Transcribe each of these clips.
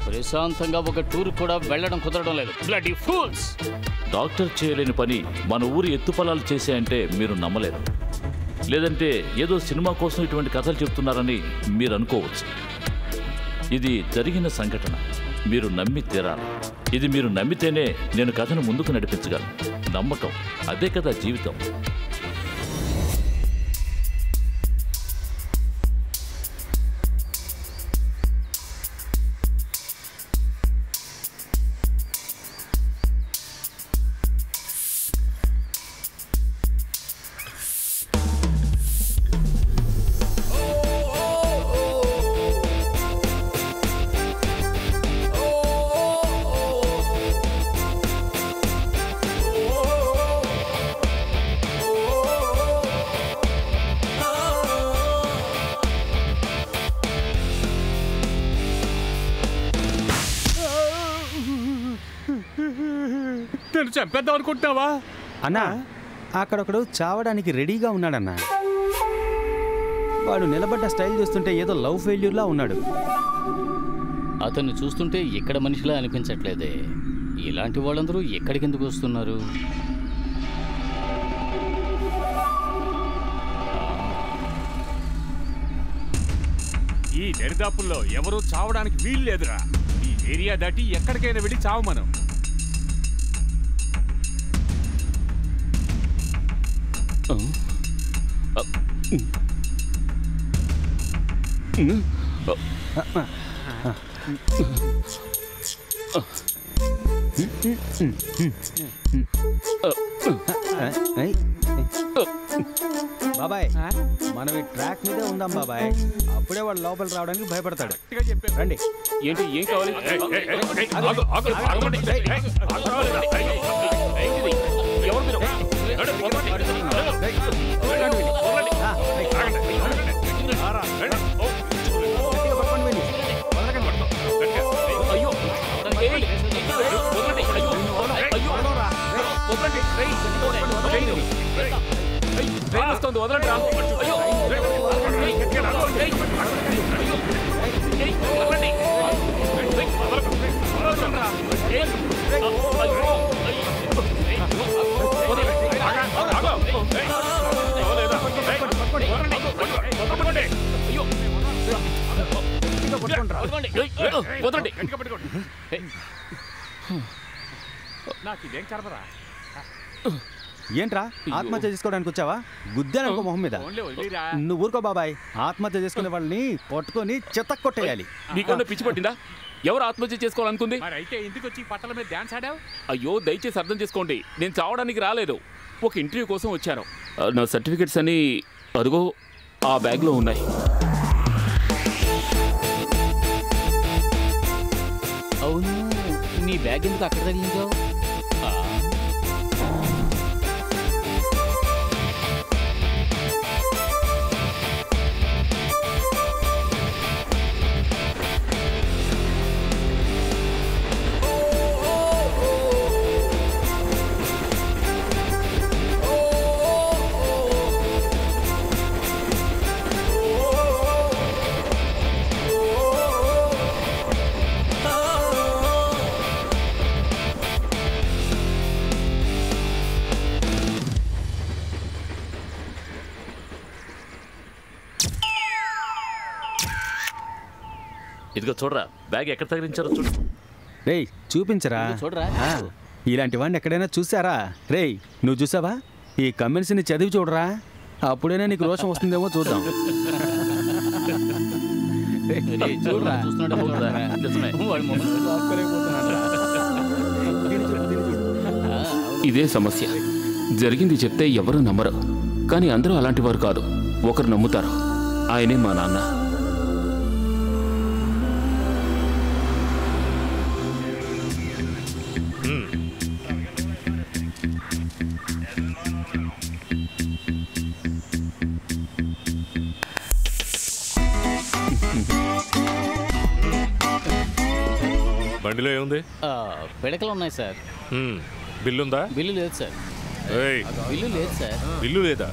ప్రశాంతంగా ఒక టూర్ కూడా వెళ్ళడం కుదరడం లేదు. Bloody fools! డాక్టర్ చేయలేని పని మన ఊరి ఎత్తుపలాలు చేసే అంటే మీరు నమ్మలేరు. లేదంటే ఏదో సినిమా కోసం ఇటువంటి కథలు చెప్తున్నారని మీరు అనుకోవచ్చు. ఇది జరిగిన సంఘటన. మీరు నమ్మి తీరాలి. ఇది మీరు నమ్మితేనే నేను కథను ముందుకు నడిపించగలను. నమ్మకం, అదే కదా జీవితం. నేను చంపేద్దాం అనుకుంటున్నావా అన్నా? అక్కడొకడు చావడానికి రెడీగా ఉన్నాడన్నా. వాడు నిలబడ్డ స్టైల్ చూస్తుంటే ఏదో లవ్ ఫెయిల్యూర్లా ఉన్నాడు. అతన్ని చూస్తుంటే ఇక్కడ మనిషిలా అనిపించట్లేదే. ఇలాంటి వాళ్ళందరూ ఎక్కడికి ఎందుకు వస్తున్నారు? ఈ దరిదాపుల్లో ఎవరూ చావడానికి వీలు లేదురా. ఈ ఏరియా దాటి ఎక్కడికైనా వెళ్ళి చావు మనం. బాబాయ్, మనం ఈ ట్రాక్ మీదే ఉందాం బాబాయ్. అప్పుడే వాడు లోపల రావడానికి భయపడతాడు. రండి. ఏంటి? ఏం కావాలి? వదలండి. ఏంట్రా ఆత్మహత్య చేసుకోవడానికి వచ్చావా? గుద్దాననుకో మొహం మీద. నువ్వు ఊరుకో బాబాయ్. ఆత్మహత్య చేసుకునే వాళ్ళని పట్టుకొని చెత్త కొట్టేయాలి. నీకన్నా పిచ్చి పట్టిందా? ఎవరు ఆత్మహత్య చేసుకోవాలనుకుంది? అయితే ఇంటికి వచ్చి పట్టల మీద డాన్స్ ఆడావు? అయ్యో, దయచేసి అర్థం చేసుకోండి. నేను చావడానికి రాలేదు. ఒక ఇంటర్వ్యూ కోసం వచ్చాను. నా సర్టిఫికెట్స్ అన్నీ అదిగో ఆ బ్యాగ్లో ఉన్నాయి. అవును, నీ బ్యాగ్ ఎందుకు అక్కడ తగిలించావు? ఇదిగో చూడరా, బ్యాగ్ ఎక్కడ తగిలించారో చూడు. రేయ్ చూపించరా. చూడరా. ఇలాంటి వాడిని ఎక్కడైనా చూసారా? రేయ్ నువ్వు చూసావా? ఈ కమెంట్స్ని చదివి చూడరా. అప్పుడైనా నీకు రోషం వస్తుందేమో చూద్దాం. ఇదే సమస్య. జరిగింది చెప్తే ఎవరు నమ్మరు, కానీ అందరూ అలాంటి వారు కాదు. ఒకరు నమ్ముతారు. ఆయనే మా నాన్న. బండిలో ఏముంది? పిడకలు ఉన్నాయి సార్. బిల్లుందా? బిల్లు లేదు సార్. బిల్లు లేదు సార్. బిల్లు లేదా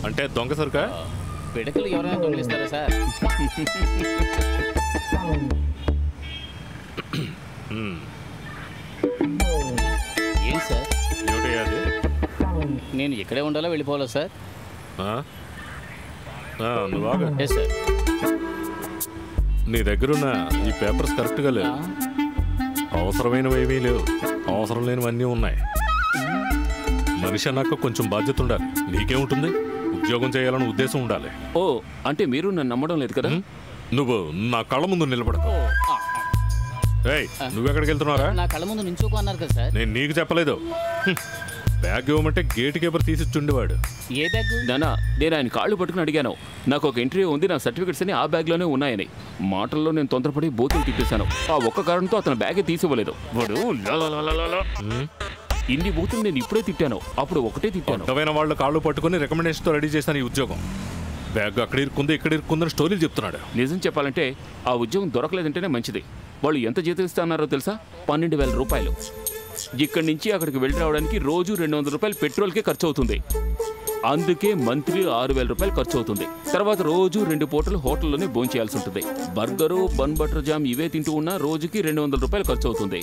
అంటే దొంగ సరుకా? పిడకలు ఎవరైనా దొంగిలిస్తారా సార్? ఏం సార్? ఏమిటయ్యాది? నేను ఇక్కడే ఉండాలా వెళ్ళిపోవాలా సార్? నువ్వాగా yes sir. నీ దగ్గరున్న ఈ పేపర్స్ కరెక్ట్గా లేవు. అవసరమైనవి ఏమీ లేవు, అవసరం లేనివన్నీ ఉన్నాయి. మనిషి అన్నాక కొంచెం బాధ్యత ఉండాలి. నీకేముంటుంది? ఉద్యోగం చేయాలని ఉద్దేశం ఉండాలి. ఓ అంటే మీరు నన్ను నమ్మడం లేదు కదా? నువ్వు నా కళ్ళ ముందు నిలబడకు. నువ్వెక్కడికి వెళ్తున్నారా? నా కళ్ళ ముందు నించోకు అన్నారు కదా సార్. నేను నీకు చెప్పలేదు. బ్యాగ్ ఇవ్వమంటే గేట్ కీపర్ తీసిచ్చుండేవాడు. ఏ బ్యాగ్? నానా, నేను ఆయన కాళ్ళు పట్టుకుని అడిగాను. నాకు ఒక ఇంటర్వ్యూ ఉంది, నా సర్టిఫికెట్స్ అని ఆ బ్యాగ్లోనే ఉన్నాయని. మాటల్లో నేను తొందరపడి బోతులు తిప్పేశాను. ఆ ఒక్క కారణంతో అతను బ్యాగే తీసివ్వలేదు. వాడు ఇన్ని బూతులు నేను ఇప్పుడే తిట్టాను, అప్పుడు ఒకటే తిట్టాను. అర్థమైన వాళ్ళు కాళ్ళు పట్టుకుని రికమెండేషన్తో రెడీ చేశాను ఈ ఉద్యోగం. బ్యాగ్ అక్కడ ఇరుక్కుంది, ఇక్కడ ఇరుక్కుందని స్టోరీలు చెప్తున్నాడు. నిజం చెప్పాలంటే ఆ ఉద్యోగం దొరకలేదంటేనే మంచిది. వాళ్ళు ఎంత జీతం ఇస్తాన్నారో తెలుసా? 12,000 రూపాయలు. ఇక్కడి నుంచి అక్కడికి వెళ్ళి రావడానికి రోజు 200 రూపాయలు పెట్రోల్కే ఖర్చు అవుతుంది. అందుకే మంత్లీ 6,000 రూపాయలు ఖర్చు అవుతుంది. తర్వాత రోజు 2 పూటలు హోటల్లోనే భోంచేయాల్సి ఉంటుంది. బర్గరు, బన్ బటర్ జామ్ ఇవే తింటూ ఉన్నా రోజుకి 200 రూపాయలు ఖర్చు అవుతుంది.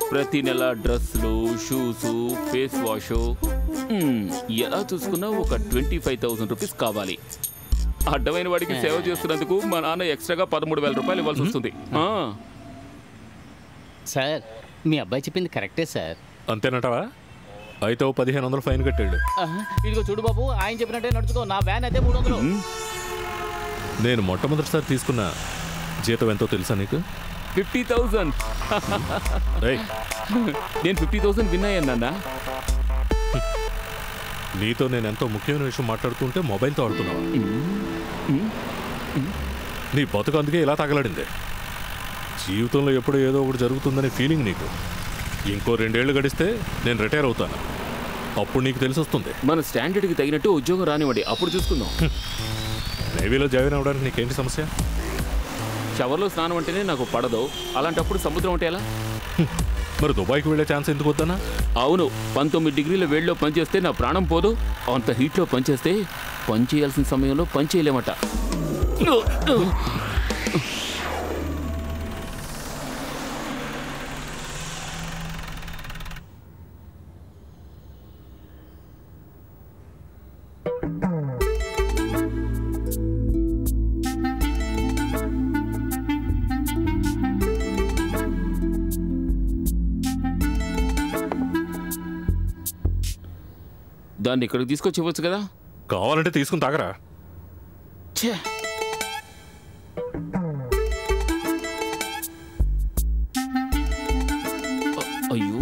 ప్రతి నెల డ్రెస్సులు, షూసు, ఫేస్ వాష్, ఎలా చూసుకున్నా ఒక 25,000 రూపీస్ కావాలి. అడ్డమైన వాడికి సేవ చేస్తున్నందుకు మా నాన్న ఎక్స్ట్రాగా 13,000 రూపాయలు ఇవ్వాల్సి వస్తుంది. సార్ మీ అబ్బాయి చెప్పింది కరెక్టే సార్. అంతేనటవా? అయితే 1,500 ఫైన్ కట్టాడు. ఇదిగో చూడు బాబు, ఆయన చెప్పినట్టే నడుచుకో. నా వ్యాన్ అయితే 300. నేను మొట్టమొదటిసారి తీసుకున్న జీతం ఎంతో తెలుసా నీకు? 50,000. నేను 50,000 విన్ అయ్యాను నాన్న. నీతో నేను ఎంతో ముఖ్యమైన విషయం మాట్లాడుతుంటే మొబైల్తో ఆడుతున్నావా? నీ బతుకు అందుకే ఇలా తగలడింది. జీవితంలో ఎప్పుడో ఏదో ఒకటి జరుగుతుందనే ఫీలింగ్ నీకు. ఇంకో 2 ఏళ్ళు గడిస్తే నేను రిటైర్ అవుతాను. అప్పుడు నీకు తెలిసి వస్తుంది. మన స్టాండర్డ్కి తగినట్టు ఉద్యోగం రానివ్వండి, అప్పుడు చూసుకుందాం. నేవీలో జాయిన్ అవ్వడానికి నీకేంటి సమస్య? షవర్లో స్నానం అంటేనే నాకు పడదు. అలాంటప్పుడు సముద్రం అంటే ఎలా? మరి దుబాయ్కి వెళ్ళే ఛాన్స్ ఎందుకు వద్దనా? అవును, 19 డిగ్రీల వేడిలో పనిచేస్తే నా ప్రాణం పోదు. అంత హీట్లో పనిచేస్తే పని చేయాల్సిన సమయంలో పని చేయలేమట. దాన్ని ఇక్కడికి తీసుకొచ్చి ఇవ్వచ్చు కదా? కావాలంటే తీసుకుని తాగరా. అయ్యో,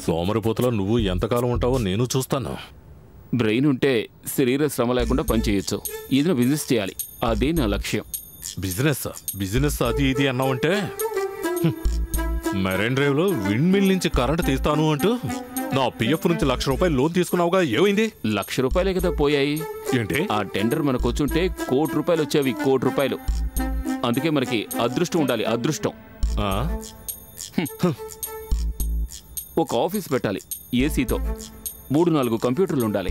సోమరిపోతులో నువ్వు ఎంతకాలం ఉంటావో నేను చూస్తాను. బ్రెయిన్ ఉంటే శరీర శ్రమ లేకుండా పనిచేయచ్చు. ఏదైనా బిజినెస్ చేయాలి, అదే నా లక్ష్యం. బిజినెస్ అది ఇది అన్నావంటే మెరైన్ డ్రైవ్లో విండ్ మిల్ నుంచి కరెంట్ తీస్తాను అంటూ నా పిఎఫ్ నుంచి ₹1,00,000 లోన్ తీసుకున్నావుగా, ఏమైంది? ₹1,00,000 కదా పోయాయి. ఏంటి? ఆ టెండర్ మనకు వచ్చుంటే ₹1,00,00,000 వచ్చేవి. ₹1,00,00,000. అందుకే మనకి అదృష్టం ఉండాలి. అదృష్టం. ఒక ఆఫీస్ పెట్టాలి, ఏసీతో. 3-4 కంప్యూటర్లు ఉండాలి.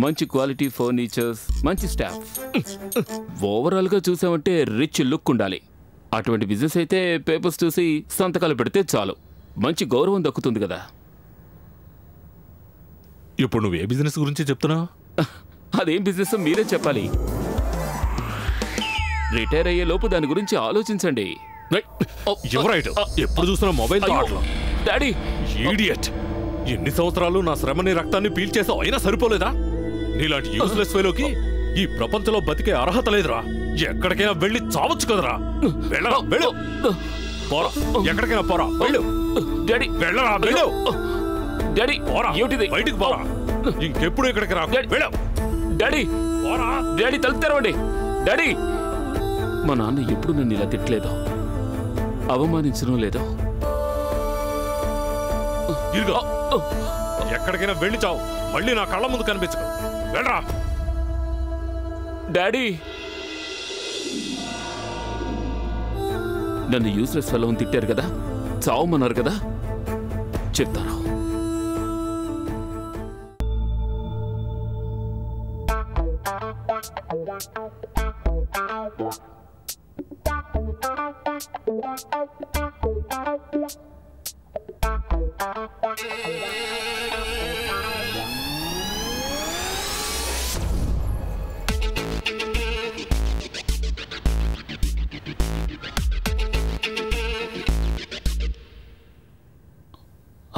మంచి క్వాలిటీ ఫర్నిచర్స్, మంచి స్టాఫ్. ఓవరాల్గా చూసామంటే రిచ్ లుక్ ఉండాలి. అటువంటి బిజినెస్ అయితే పేపర్స్ చూసి సంతకాలు పెడితే చాలు, మంచి గౌరవం దక్కుతుంది కదా. ఇప్పుడు నువ్వు ఏ బిజినెస్ గురించి చెప్తున్నావు? అదేం బిజినెస్ మీరే చెప్పాలి. రిటైర్ అయ్యే లోపు దాని గురించి ఆలోచించండి. ఎప్పుడు చూసినా మొబైల్ డాడీ. ఈడియట్. ఎన్ని సంవత్సరాలు నా శ్రమని రక్తాన్ని పీల్చేసావు, అయినా సరిపోలేదా? నీలాంటి యూస్లెస్ ఫెలోకి ఈ ప్రపంచంలో బతికే అర్హత లేదురా. ఎక్కడికైనా వెళ్ళి చావచ్చు కదరా. వెళ్ళరా, వెళ్ళు. పోరా, ఎక్కడికైనా పోరా, వెళ్ళు. డాడీ, వెళ్ళరా, వెళ్ళు. డాడీ, పోరా, ఏమిటిది? బయటికి పోరా. ఇంకెప్పుడు ఇక్కడికి రా. వెళ్ళు. డాడీ, పోరా. డాడీ, తలుపు తెరవండి. డాడీ, మా నాన్న ఎప్పుడు నన్ను ఇలా తిట్టలేదు, అవమానించడం లేదు. ఇదిగో, ఎక్కడికైనా వెళ్ళి చావు, మళ్ళీ నా కళ్ళ ముందు కనిపించకు. వెళ్ళరా. డాడీ, నన్ను యూస్లెస్ ఫెలో అని తిట్టారు కదా, చావమన్నారు కదా, చెప్తాను.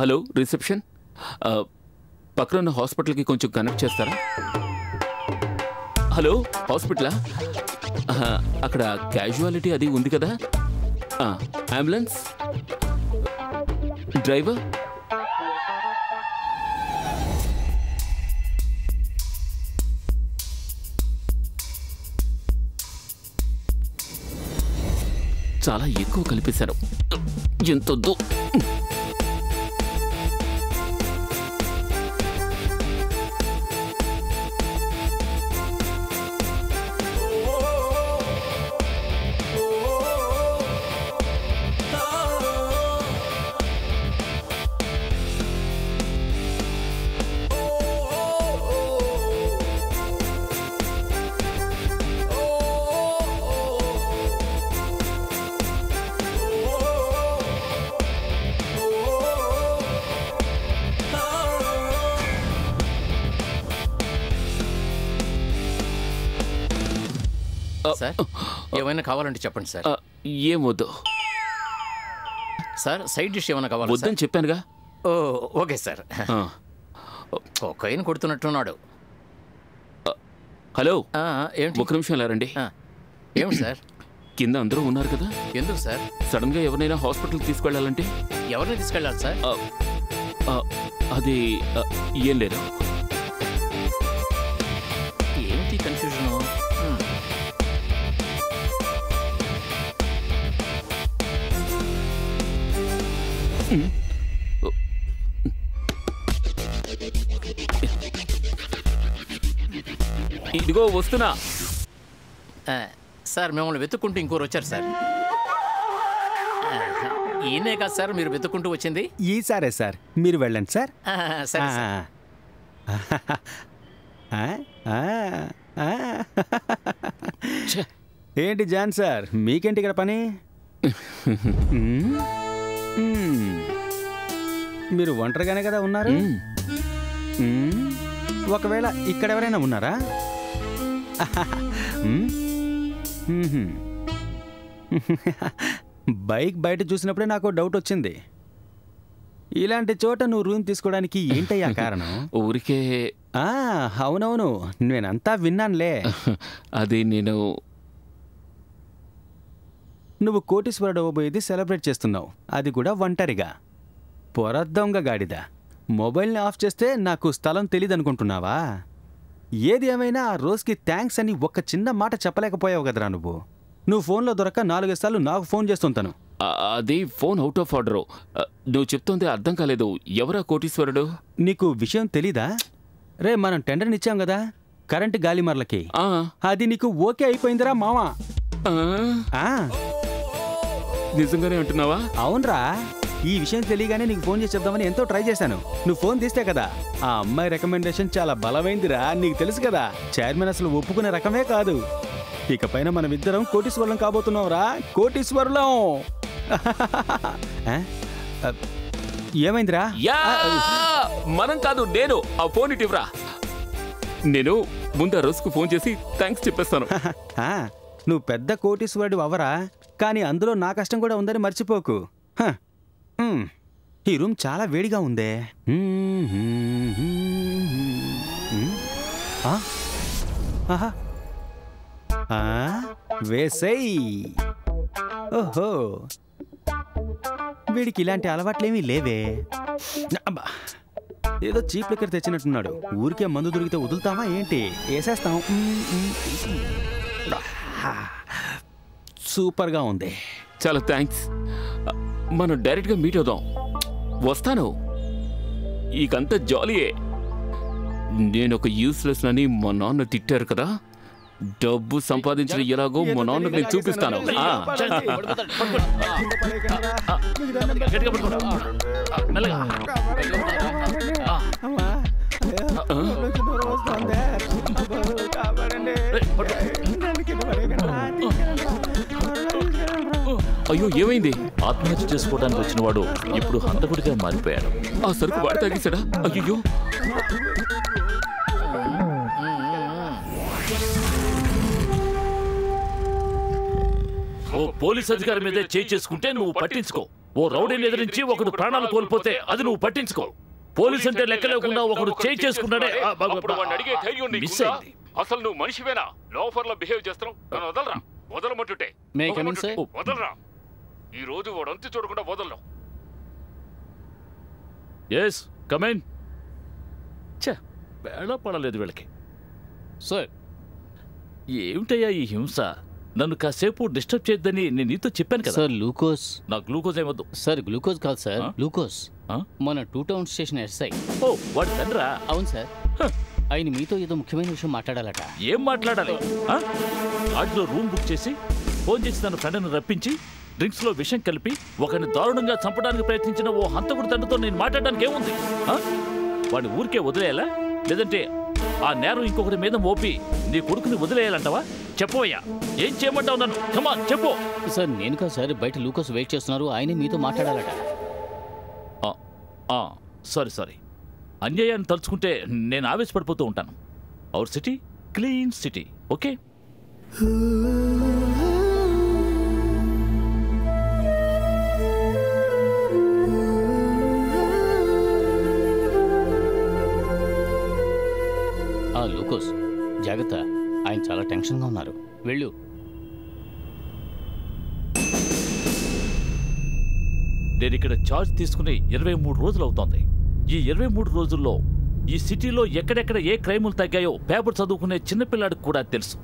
హలో రిసెప్షన్, పక్కన హాస్పిటల్కి కొంచెం కనెక్ట్ చేస్తారా? హలో హాస్పిటలా? అక్కడ క్యాజువాలిటీ అది ఉంది కదా? Ambulance driver? చాలా ఎక్కువ కలిపేశారు. ఎంతొద్దు. సార్ ఏమైనా కావాలంటే చెప్పండి సార్. ఏమొద్దు సార్. సైడ్ డిష్ ఏమైనా కావాలి? వద్దని చెప్పానుగా. ఓ ఓకే సార్. కొకైన్ కొడుతున్నట్టున్నాడు. హలో ఏంటి? ఒక నిమిషం రండి. ఏమిటి సార్? కింద అందరూ ఉన్నారు కదా. ఎందుకు సార్? సడన్ గా ఎవరినైనా హాస్పిటల్కి తీసుకెళ్ళాలంటే? ఎవరిని తీసుకెళ్ళాలి సార్? అది ఏం లేదు. ఏంటి కన్ఫ్యూజన్? ఇదిగో వస్తున్నా. సార్ మిమ్మల్ని వెతుక్కుంటూ ఇంకోరు వచ్చారు సార్. ఈయనే కాదు సార్ మీరు వెతుక్కుంటూ వచ్చింది? ఈసారే సార్, మీరు వెళ్ళండి సార్. సరే. ఏంటి జాన్ సార్, మీకేంటి ఇక్కడ పని? మీరు ఒంటరిగానే కదా ఉన్నారు? ఒకవేళ ఇక్కడ ఎవరైనా ఉన్నారా? బైక్ బయట చూసినప్పుడే నాకు డౌట్ వచ్చింది. ఇలాంటి చోట నువ్వు రూమ్ తీసుకోవడానికి ఏంటయ్యా కారణం? ఊరికే. అవునవును, నేనంతా విన్నానులే. అది నువ్వు కోటీశ్వరుడు అవ్వబోయేది సెలబ్రేట్ చేస్తున్నావు, అది కూడా ఒంటరిగా. పొరద్దొంగ గాడిద. మొబైల్ని ఆఫ్ చేస్తే నాకు స్థలం తెలీదనుకుంటున్నావా? ఏది ఏమైనా ఆ రోజుకి థ్యాంక్స్ అని ఒక్క చిన్న మాట చెప్పలేకపోయావు కదరా నువ్వు. నువ్వు ఫోన్లో దొరక్క 4 సార్లు నాకు ఫోన్ చేస్తుంటాను. అది ఫోన్ అవుట్ ఆఫ్ ఆర్డర్. నువ్వు చెప్తుంది అర్థం కాలేదు. ఎవరా కోటీశ్వరుడు? నీకు విషయం తెలీదా? రే, మనం టెండర్ని ఇచ్చాం కదా కరెంటు గాలిమర్లకి. అది నీకు ఓకే అయిపోయిందిరా మావా. నిజంగానే అంటున్నావా? అవునరా. ఈ విషయం తెలియగానే నీకు ఫోన్ చేసి చెప్దామని ఎంతో ట్రై చేశాను. నువ్వు ఫోన్ తీస్తే కదా. ఆ అమ్మాయి రికమెండేషన్ చాలా బలమైందిరా, నీకు తెలుసు కదా. చైర్మన్ అసలు ఒప్పుకునే రకమే కాదు. ఇకపైన మనమిద్దరం కోటీశ్వరులం కాబోతున్నావురా, కోటీశ్వరులం. ఏమైందిరా? మనం కాదు, నేను. ఆ ఫోన్ ఇటివ్రా. నేను ముందు ఆ రోజుకు ఫోన్ చేసి థ్యాంక్స్ చెప్పేస్తాను. నువ్వు పెద్ద కోటీశ్వరుడు అవ్వరా, కానీ అందులో నా కష్టం కూడా ఉందని మర్చిపోకు. ఈ రూమ్ చాలా వేడిగా ఉందే. వేసేయ్. ఓహో, వీడికి ఇలాంటి అలవాట్లేమీ లేవే. ఏదో చీప్ లిక్కర్ తెచ్చినట్టున్నాడు. ఊరికే మందు దొరికితే వదులుతామా ఏంటి? వేసేస్తాం. సూపర్గా ఉంది. చాలా థ్యాంక్స్. మనం డైరెక్ట్గా మీట్ అవుదాం. వస్తాను. ఇకంతా జాలీయే. నేను ఒక యూస్లెస్ అని మా నాన్న తిట్టారు కదా, డబ్బు సంపాదించిన ఎలాగో మా నాన్నకు నేను చూపిస్తాను. మెల్లగా. అయ్యో ఏమైంది? ఆత్మహత్య చేసుకోవడానికి వచ్చిన వాడు ఇప్పుడు హంతకుడిగా మారిపోయాడు. ఆ సరుకు వాడి తాగేశాడా? అయ్యో ఓ పోలీస్ అధికారి మీదే చేయి చేసుకుంటే నువ్వు పట్టించుకో. ఓ రౌడీని ఎదిరించి ఒకడు ప్రాణాలు కోల్పోతే అది నువ్వు పట్టించుకో. పోలీస్ అంటే లెక్క లేకుండా ఒకడు చేయి చేసుకున్నాడే అడిగే ధైర్యం మిస్ అయింది. అసలు నువ్వు మనిషివేనా? లోఫర్లో బిహేవ్ చేస్తావు. నన్ను వదలరా, వదలమంటుంటే. May I come in, sir? వదలరా, ఈ రోజు వాడు అంతు చూడకుండా వదలరు. ఎస్ కమెన్. వేళ పడలేదు వీళ్ళకి. సార్ ఏమిటయ్యా ఈ హింస? నన్ను కాసేపు డిస్టర్బ్ చేయొద్దని నేను నీతో చెప్పాను కదా. Sir glucose. నాకు గ్లూకోజ్ ఏమొద్దు. సార్ గ్లూకోజ్ కాదు సార్, ఆ? గ్లూకోజ్. ఆ? మన 2 టౌన్ స్టేషన్ ఎస్ఐ. ఓ వాడు తండ్రా? అవును సార్. ఆయన మీతో ఏదో ముఖ్యమైన విషయం మాట్లాడాలట. ఏం మాట్లాడాలి? ఆటలో రూమ్ బుక్ చేసి ఫోన్ చేసి తన ఫ్రెండ్ని రప్పించి డ్రింక్స్ లో విషం కలిపి ఒకరిని దారుణంగా చంపడానికి ప్రయత్నించిన ఓ హంతకుడి తండ్రితో నేను మాట్లాడడానికి ఏముంది? వాడిని ఊరికే వదిలేయాలా, లేదంటే ఆ నేరం ఇంకొకరి మీద మోపి నీ కొడుకుని వదిలేయాలంటావా? చెప్పవయ్యా, ఏం చేయమంటావు నన్ను? కమాన్ చెప్పు. సార్ నేను కాదు సార్, బయట లూకోస్ వెయిట్ చేస్తున్నారు, ఆయనే మీతో మాట్లాడాలట. సారీ. అన్యాయాన్ని తలుచుకుంటే నేను ఆవేశపడిపోతూ ఉంటాను. Hour city clean city. Okay. Lukose జాగ్రత్త, ఆయన చాలా టెన్షన్గా ఉన్నారు. వెళ్ళు. నేను ఇక్కడ ఛార్జ్ తీసుకుని 23 రోజులు అవుతోంది. ఈ 23 రోజుల్లో ఈ సిటీలో ఎక్కడెక్కడ ఏ క్రైములు తగ్గాయో పేపర్ చదువుకునే చిన్నపిల్లాడికి కూడా తెలుసు.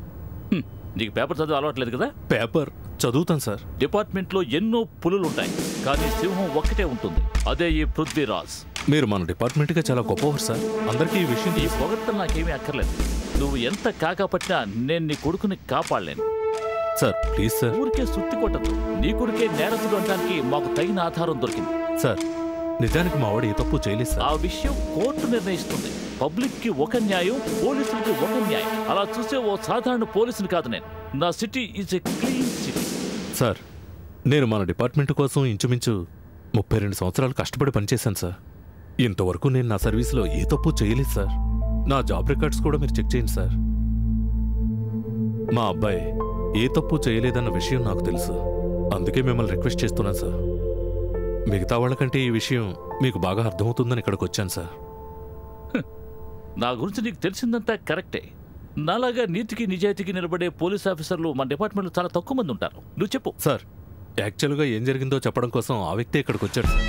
నీకు పేపర్ చదువు అలవాట్లేదు కదా? పేపర్ చదువుతాను సార్. డిపార్ట్మెంట్లో ఎన్నో పులులుంటాయి, కానీ సింహం ఒక్కటే ఉంటుంది, అదే ఈ పృథ్వీరాజ్. మీరు మన డిపార్ట్మెంట్గా చాలా గొప్పవారు సార్. అందరికీ ఈ విషయం ఈ పొగడ్తలు నాకేమీ అక్కర్లేదు. నువ్వు ఎంత కాకపోయినా నేను నీ కొడుకుని కాపాడలేను. Sir please sir. ఊరికే సుత్తి కొట్టద్దు. నీ కొడుకే నేరస్తుడు అనడానికి మాకు తగిన ఆధారం దొరికింది. సార్ నిజానికి మా వాడు ఏ తప్పు చేయలేదు సార్. ఆ విషయం కోర్టు నిర్ణయిస్తుంది. పబ్లిక్ కి ఒక న్యాయం, పోలీసులకి ఒక న్యాయం. అలా చూసే ఓ సాధారణ పోలీసుని కాదు నేను. నా city is a clean city. Sir నేను మన డిపార్ట్మెంట్ కోసం ఇంచుమించు 32 సంవత్సరాలు కష్టపడి పనిచేశాను సార్. ఇంతవరకు నేను నా సర్వీస్లో ఏ తప్పు చేయలేదు సార్. నా జాబ్ రికార్డ్స్ కూడా మీరు చెక్ చేయండి సార్. మా అబ్బాయి ఏ తప్పు చేయలేదన్న విషయం నాకు తెలుసు. అందుకే మిమ్మల్ని రిక్వెస్ట్ చేస్తున్నాను సార్. మిగతా వాళ్ళకంటే ఈ విషయం మీకు బాగా అర్థమవుతుందని ఇక్కడికి వచ్చాను సార్. నా గురించి నీకు తెలిసిందంతా కరెక్టే. నాలాగా నీతికి నిజాయితీకి నిలబడే పోలీస్ ఆఫీసర్లు మన డిపార్ట్మెంట్లో చాలా తక్కువ మంది ఉంటారు. నువ్వు చెప్పు. సార్ యాక్చువల్గా ఏం జరిగిందో చెప్పడం కోసం ఆ వ్యక్తి ఇక్కడికి వచ్చాడు సార్.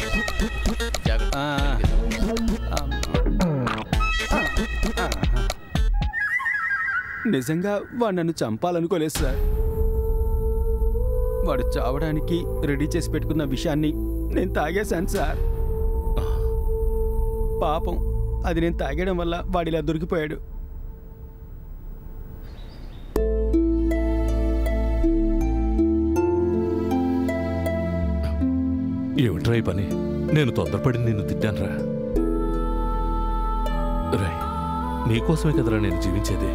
నిజంగా వాడు నన్ను చంపాలనుకోలేదు సార్. వాడు చావడానికి రెడీ చేసి పెట్టుకున్న విషయాన్ని నేను తాగేశాను సార్. పాపం అది నేను తాగడం వల్ల వాడిలా దొరికిపోయాడు. ఏమిట్రా ఈ పని? నేను తొందరపడి నిన్ను తిట్టానురా. రై నీకోసమే కదరా నేను జీవించేది.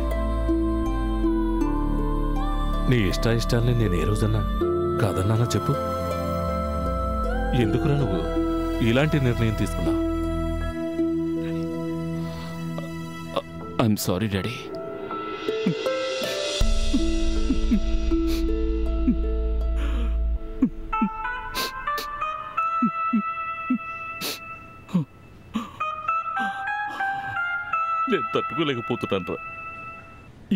నీ ఇష్టాయిష్టాల్ని నేను ఏ రోజన్నా కాదన్నానా చెప్పు? ఎందుకురా నువ్వు ఇలాంటి నిర్ణయం తీసుకున్నావు? I'm sorry daddy. నేను తట్టుకోలేకపోతున్నాను రా.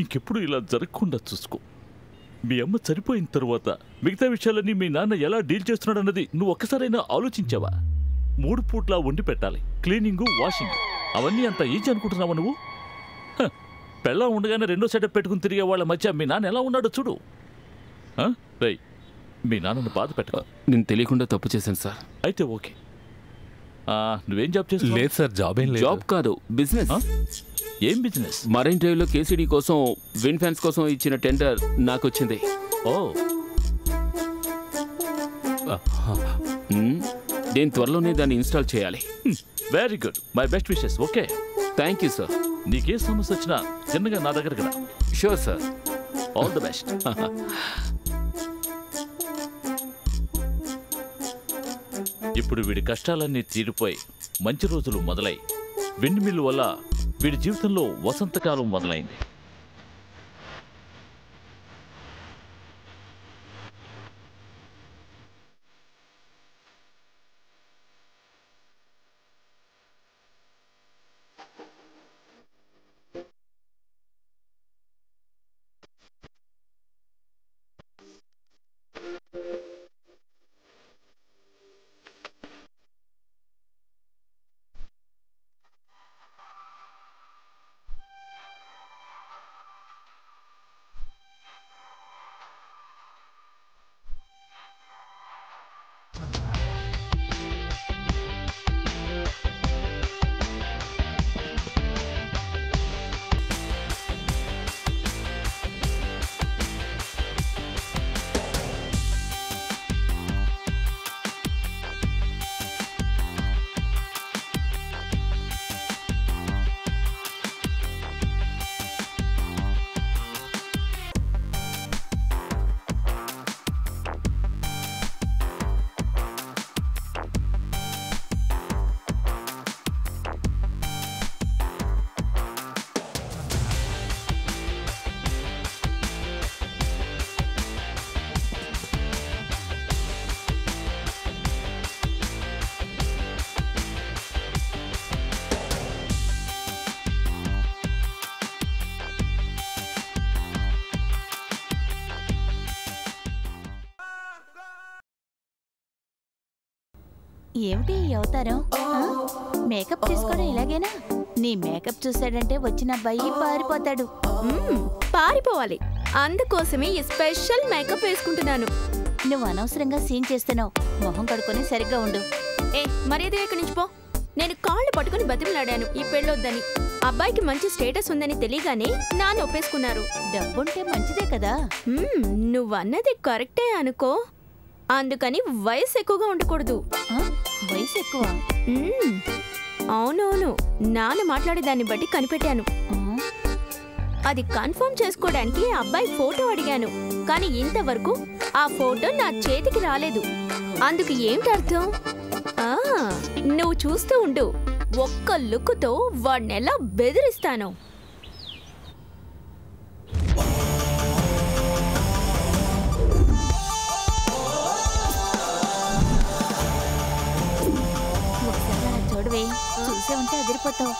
ఇంకెప్పుడు ఇలా జరగకుండా చూసుకో. మీ అమ్మ చనిపోయిన తరువాత మిగతా విషయాలన్నీ మీ నాన్న ఎలా డీల్ చేస్తున్నాడన్నది నువ్వు ఒక్కసారైనా ఆలోచించావా? 3 పూట్లా వండి పెట్టాలి, క్లీనింగు, వాషింగ్, అవన్నీ అంత ఈజీ అనుకుంటున్నావా నువ్వు? పెళ్ళం ఉండగానే రెండో సెటప్ పెట్టుకుని తిరిగే వాళ్ళ మధ్య మీ నాన్న ఎలా ఉన్నాడో చూడు. రై, మీ నాన్నను బాధ పెట్టక. నేను తెలియకుండా తప్పు చేశాను సార్. అయితే ఓకే. నువ్వేం జాబ్ చేస్తున్నావు? లేదు సార్, జాబ్ ఏం లేదు. జాబ్ కాదు, బిజినెస్. ఏం బిజినెస్? మరైన్ డ్రైవ్లో కేసీడీ కోసం విండ్ ఫ్యాన్స్ కోసం ఇచ్చిన టెండర్ నాకు వచ్చింది. ఓ, నేను త్వరలోనే దాన్ని ఇన్స్టాల్ చేయాలి. Very good. My best wishes. Okay, thank you sir. నీకే సమస్య వచ్చినా చిన్నగా నా దగ్గర కదా. Sure sir. All the best. ఇప్పుడు వీడి కష్టాలన్నీ తీరిపోయి మంచి రోజులు మొదలై విండ్ మిల్ వల్ల వీడి జీవితంలో వసంతకాలం మొదలైంది. ఏమిటి ఈ అవతారం? మేకప్ చేసుకోవడం ఇలాగేనా? నీ మేకప్ చూసాడంటే వచ్చిన అబ్బాయి పారిపోతాడు. పారిపోవాలి, అందుకోసమే ఈ స్పెషల్ మేకప్ వేసుకుంటున్నాను. నువ్వు అనవసరంగా సీన్ చేస్తున్నావు. మొహం కడుక్కొని సరిగ్గా ఉండు. మర్యాద ఇక్కడి నుంచి పో. నేను కాళ్ళు పట్టుకుని బతిమలాడాను ఈ పెళ్ళొద్దని. అబ్బాయికి మంచి స్టేటస్ ఉందని తెలియగానే నాన్న ఒప్పేసుకున్నారు. డబ్బుంటే మంచిదే కదా. నువ్వన్నది కరెక్టే అనుకో. అందుకని వయసు ఎక్కువగా ఉండకూడదు. వయసు ఎక్కువ? అవునవును, నాన్న మాట్లాడేదాన్ని బట్టి కనిపెట్టాను. అది కన్ఫర్మ్ చేసుకోవడానికి అబ్బాయి ఫోటో అడిగాను, కానీ ఇంతవరకు ఆ ఫోటో నా చేతికి రాలేదు. అందుకు ఏమిటి అర్థం? నువ్వు చూస్తూ ఉండు, ఒక్క లుక్తో వాడినెలా బెదిరిస్తాను. చూడవే, చూసే ఉంటే అదిరిపోతావు.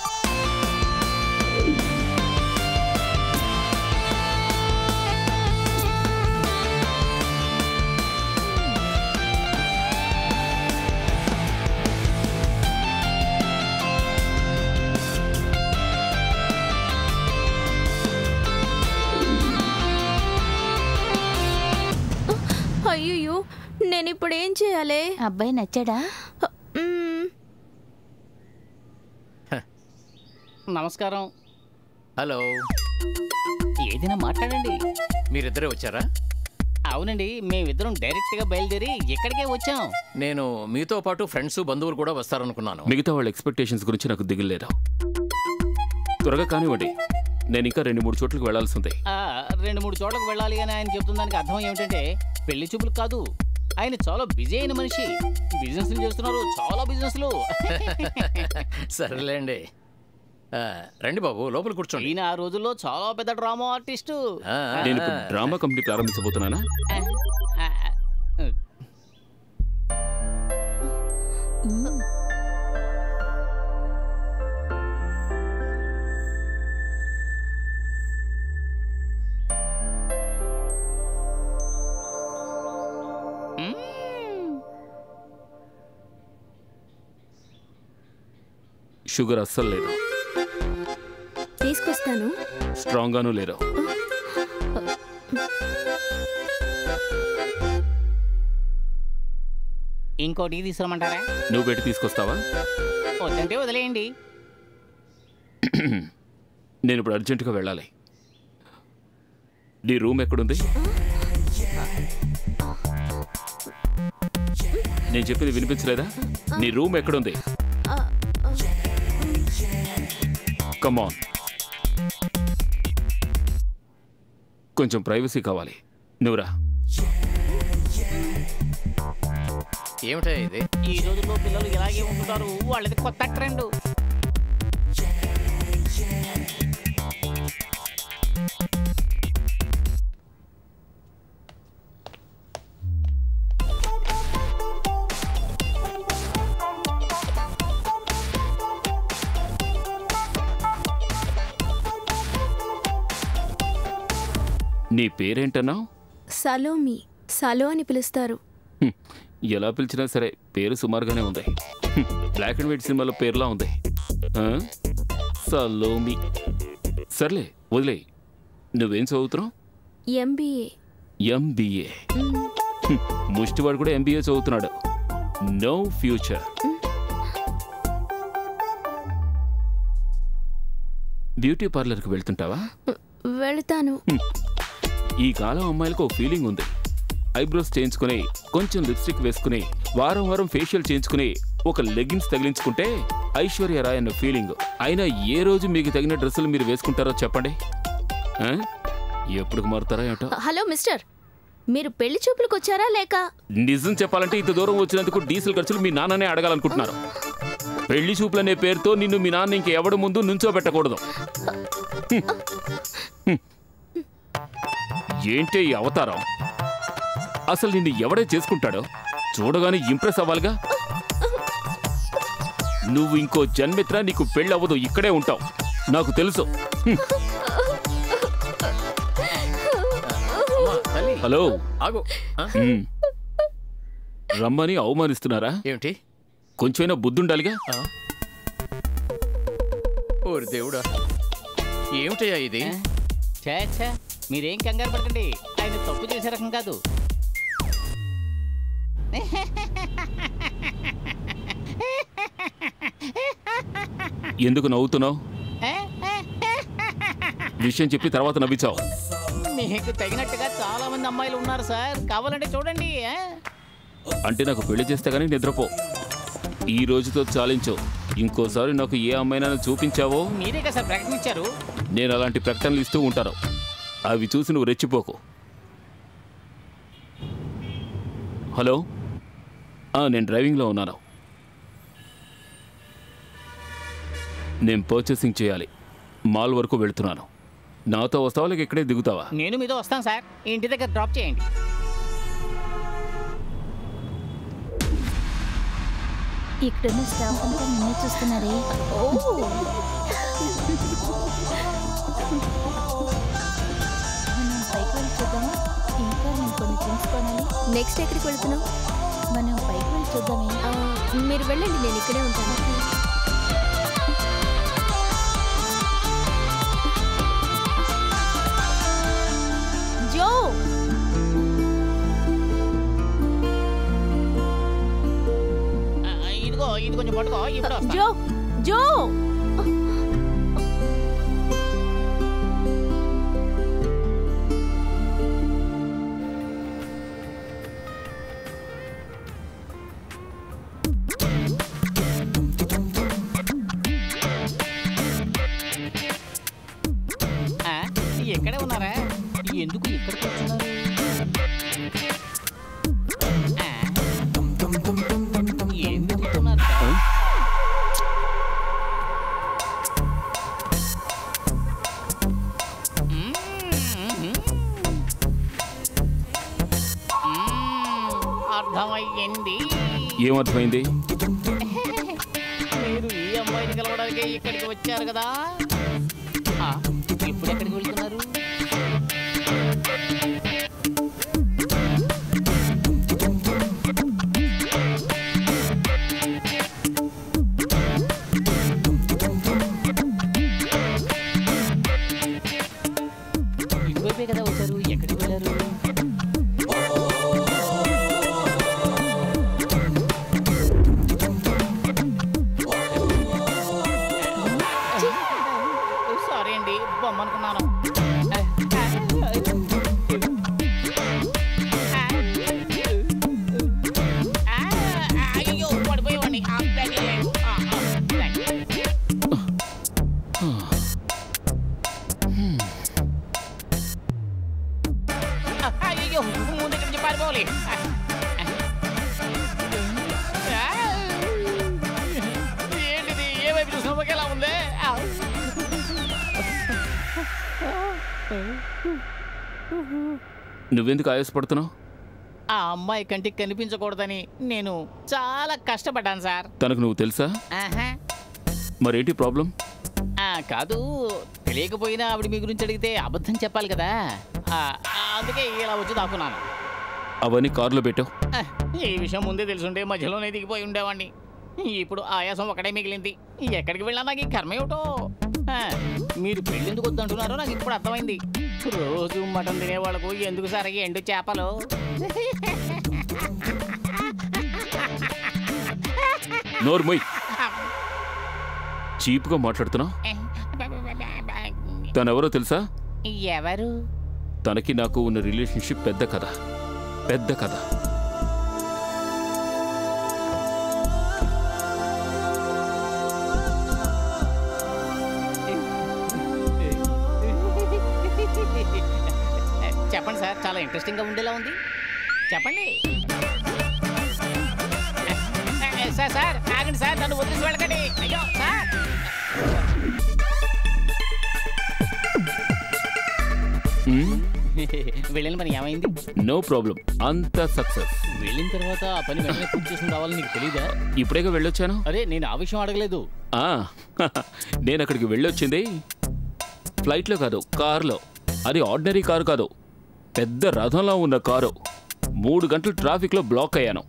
అయ్యో, నేను ఇప్పుడు ఏం చేయాలి? అబ్బాయి నచ్చాడా? నమస్కారం. హలో, ఏదైనా మాట్లాడండి. మీరిద్దరే వచ్చారా? అవునండి, మేమిద్దరం డైరెక్ట్గా బయలుదేరి ఇక్కడికే వచ్చాం. నేను మీతో పాటు ఫ్రెండ్స్ బంధువులు కూడా వస్తారనుకున్నాను. మిగతా వాళ్ళ ఎక్స్పెక్టేషన్స్ గురించి నాకు దిగులేదు. త్వరగా కానివ్వండి, నేను ఇంకా 2-3 చోట్లకు వెళ్లాల్సి ఉంది. 2-3 చోట్లకు వెళ్ళాలి అని ఆయన చెప్తుందానికి అర్థం ఏమిటంటే పెళ్లి చూపులు కాదు. ఆయన చాలా బిజీ అయిన మనిషి. బిజినెస్లు చేస్తున్నారు, చాలా బిజినెస్లు. సరేలేండి, రండి బాబు, లోపల కూర్చోండి. ఈయన ఆ రోజుల్లో చాలా పెద్ద డ్రామా ఆర్టిస్టు. నేను ఇప్పుడు డ్రామా కంపెనీ ప్రారంభించబోతున్నానా? షుగర్ అస్సలు లేదు. తీసుకొస్తాను. స్ట్రాంగ్ గాను లేదు. ఇంకోటి తీసుకురమ్మంటారా? నువ్వు పెట్టి తీసుకొస్తావా? వద్దంటే వదిలేయండి. నేను ఇప్పుడు అర్జెంటుగా వెళ్ళాలి. నీ రూమ్ ఎక్కడుంది? నేను చెప్పింది వినిపించలేదా? నీ రూమ్ ఎక్కడుంది? Come on. కొంచెం ప్రైవసీ కావాలి. నువ్వురా. ఏమిటా ఇది? ఈ రోజుల్లో పిల్లలు ఇలాగే ఉంటున్నారు. వాళ్ళది కొత్త ట్రెండ్. నీ పేరేంటన్నావు? సలోమి. సలో అని పిలుస్తారు. ఎలా పిలిచినా సరే పేరు సుమారుగానే ఉంది. బ్లాక్ అండ్ వైట్ సినిమాలో పేరులా ఉంది. సలోమి. సర్లే వదిలే. నువ్వేం చదువుతున్నావు? ఎంబీఏ. ఎంబీఏ. ముష్టివాడు కూడా ఎంబీఏ చదువుతున్నాడు. No future. బ్యూటీ పార్లర్కి వెళ్తుంటావా? వెళ్తాను. ఈ కాలం అమ్మాయిలకు ఒక ఫీలింగ్ ఉంది. ఐబ్రోస్ చేయించుకుని, కొంచెం లిప్స్టిక్ వేసుకుని, వారం వారం ఫేషియల్ చేయించుకుని, ఒక లెగ్గిన్స్ తగిలించుకుంటే ఐశ్వర్య రాయ్ అన్న ఫీలింగ్. అయినా ఏ రోజు మీకు తగిన డ్రెస్సులు మీరు వేసుకుంటారో చెప్పండి. ఎప్పుడు మారుతారా ఏటో. హలో మిస్టర్, మీరు పెళ్లి చూపులకు వచ్చారా లేక? నిజం చెప్పాలంటే ఇంత దూరం వచ్చినందుకు డీజిల్ ఖర్చులు మీ నాన్ననే అడగాలనుకుంటున్నారు. పెళ్లి చూపులనే పేరుతో నిన్ను మీ నాన్న ఇంకెవడి ముందు నుంచోబెట్టకూడదు. ఏంటే ఈ అవతారం? అసలు నిన్ను ఎవడే చేసుకుంటాడో చూడగానే ఇంప్రెస్ అవ్వాలిగా. నువ్వు ఇంకో జన్మిత్ర, నీకు పెళ్ళవ్వదు, ఇక్కడే ఉంటావు, నాకు తెలుసు. హలో, ఆగు. రమ్మని అవమానిస్తున్నారా ఏమిటి? కొంచెమైనా బుద్ధుండాలిగా. ఓరి దేవుడా, ఏమిటయ్యా ఇది? చే మీరేం కంగారు పడకండి. ఆయన తప్పు చేసే రకం కాదు. ఎందుకు నవ్వుతున్నావు? విషయం చెప్పి తర్వాత నవ్వించావు. మీకు తగినట్టుగా చాలా మంది అమ్మాయిలు ఉన్నారు సార్, కావాలంటే చూడండి. అంటే నాకు పెళ్లి చేస్తే గానీ నిద్రపో. ఈ రోజుతో చాలించు. ఇంకోసారి నాకు ఏ అమ్మాయినైనా చూపించావో. మీరే కదా సార్ ప్రకటించారు. నేను అలాంటి ప్రకటనలు ఇస్తూ ఉంటాను. అవి చూసి నువ్వు రెచ్చిపోకు. హలో, నేను డ్రైవింగ్లో ఉన్నాను. నేను పర్చేసింగ్ చేయాలి. మాల్ వరకు వెళుతున్నాను. నాతో వస్తావా లేక ఇక్కడే దిగుతావా? నేను మీతో వస్తాను సార్. ఇంటి దగ్గర డ్రాప్ చేయండి. ఇక్కడున్న స్టాఫ్ అంతా నిన్నే చూస్తున్నారే. మనం పైకి వెళ్ళి చూద్దామా? ఇంకా నేను కొన్ని థింగ్స్ కొనాలి. నెక్స్ట్ ఎక్కడికి వెళ్తున్నావు? మనం పైకి వెళ్ళి చూద్దామే. మీరు వెళ్ళండి, నేను ఇక్కడే ఉంటాను. జో, ఇదిగో ఇది కొంచెం పట్టుకో. ఇప్పుడు వస్తా. జో, జో. ఎక్కడే ఉన్నారా? ఎందుకు ఇక్కడ కూర్చున్నారు? ఏం వెతుకుతున్నారు? అర్థమయ్యింది. ఏమర్థమైంది? మీరు ఈ అమ్మాయిని కలవడానికి ఇక్కడికి వచ్చారు కదా. ఇప్పుడు ఎక్కడికి వెళ్తున్నారు? ఇటువైపే కదా వచ్చారు. ఎక్కడికి వెళ్ళారు? సారీ అండి, అనుకున్నాను. అయ్యో పడిపోయేవాడిని. అయ్యో ముందు నుంచి పారిపోవాలి. ఏంటిది ఏ వైపు చూసినా ఒకేలా ఉంది. నువ్వెందుకు ఆయాసపడుతున్నావు? ఆ అమ్మాయి కంటికి కనిపించకూడదని నేను చాలా కష్టపడ్డాను సార్. తనకు నువ్వు తెలుసా? ఆహా. మరేంటి ప్రాబ్లం? కాదు, తెలియకపోయినా ఆవిడ మీ గురించి అడిగితే అబద్ధం చెప్పాలి కదా. అందుకే ఇలా వచ్చి దాక్కున్నాను. అవన్నీ కారులో పెట్టావు. ఈ విషయం ముందే తెలుసుంటే మధ్యలోనే దిగిపోయి ఉండేవాడిని. ఇప్పుడు ఆయాసం ఒకటే మిగిలింది. ఎక్కడికి వెళ్ళా నాకు ఈ కర్మ ఏమిటో. మీరు పెళ్ళెందుకు వద్దంటున్నారో నాకు ఇప్పుడు అర్థమైంది. రోజు మటన్ తినే వాళ్ళకు ఎందుకు సార్ ఎండు చేపలు? నోరు మొయ్. చీప్గా మాట్లాడుతున్నావు. తనెవరో తెలుసా? ఎవరు? తనకి నాకు ఉన్న రిలేషన్షిప్ పెద్ద కథ. పెద్ద కథ. చెప్పండి సార్, చాలా ఇంట్రెస్టింగ్ గా ఉండేలా ఉంది. చెప్పండి సార్. సార్ ఆగండి సార్, నన్ను వదిలేసి వెళ్ళకండి. అయ్యో సార్. వెళ్ళిన పని ఏమైంది? నో ప్రాబ్లం, అంత సక్సెస్. వెళ్ళిన తర్వాత ఆ పని వెంటనే పూర్తి చేసుకుని రావాలని నీకు తెలీదా? ఇప్పుడేగా వెళ్ళొచ్చాను. అరే నేను ఆ విషయం అడగలేదు. నేను అక్కడికి వెళ్ళొచ్చింది ఫ్లైట్లో కాదు, కారులో. అది ఆర్డినరీ కారు కాదు, పెద్ద రథంలో ఉన్న కారు. 3 గంటలు ట్రాఫిక్లో బ్లాక్ అయ్యాను.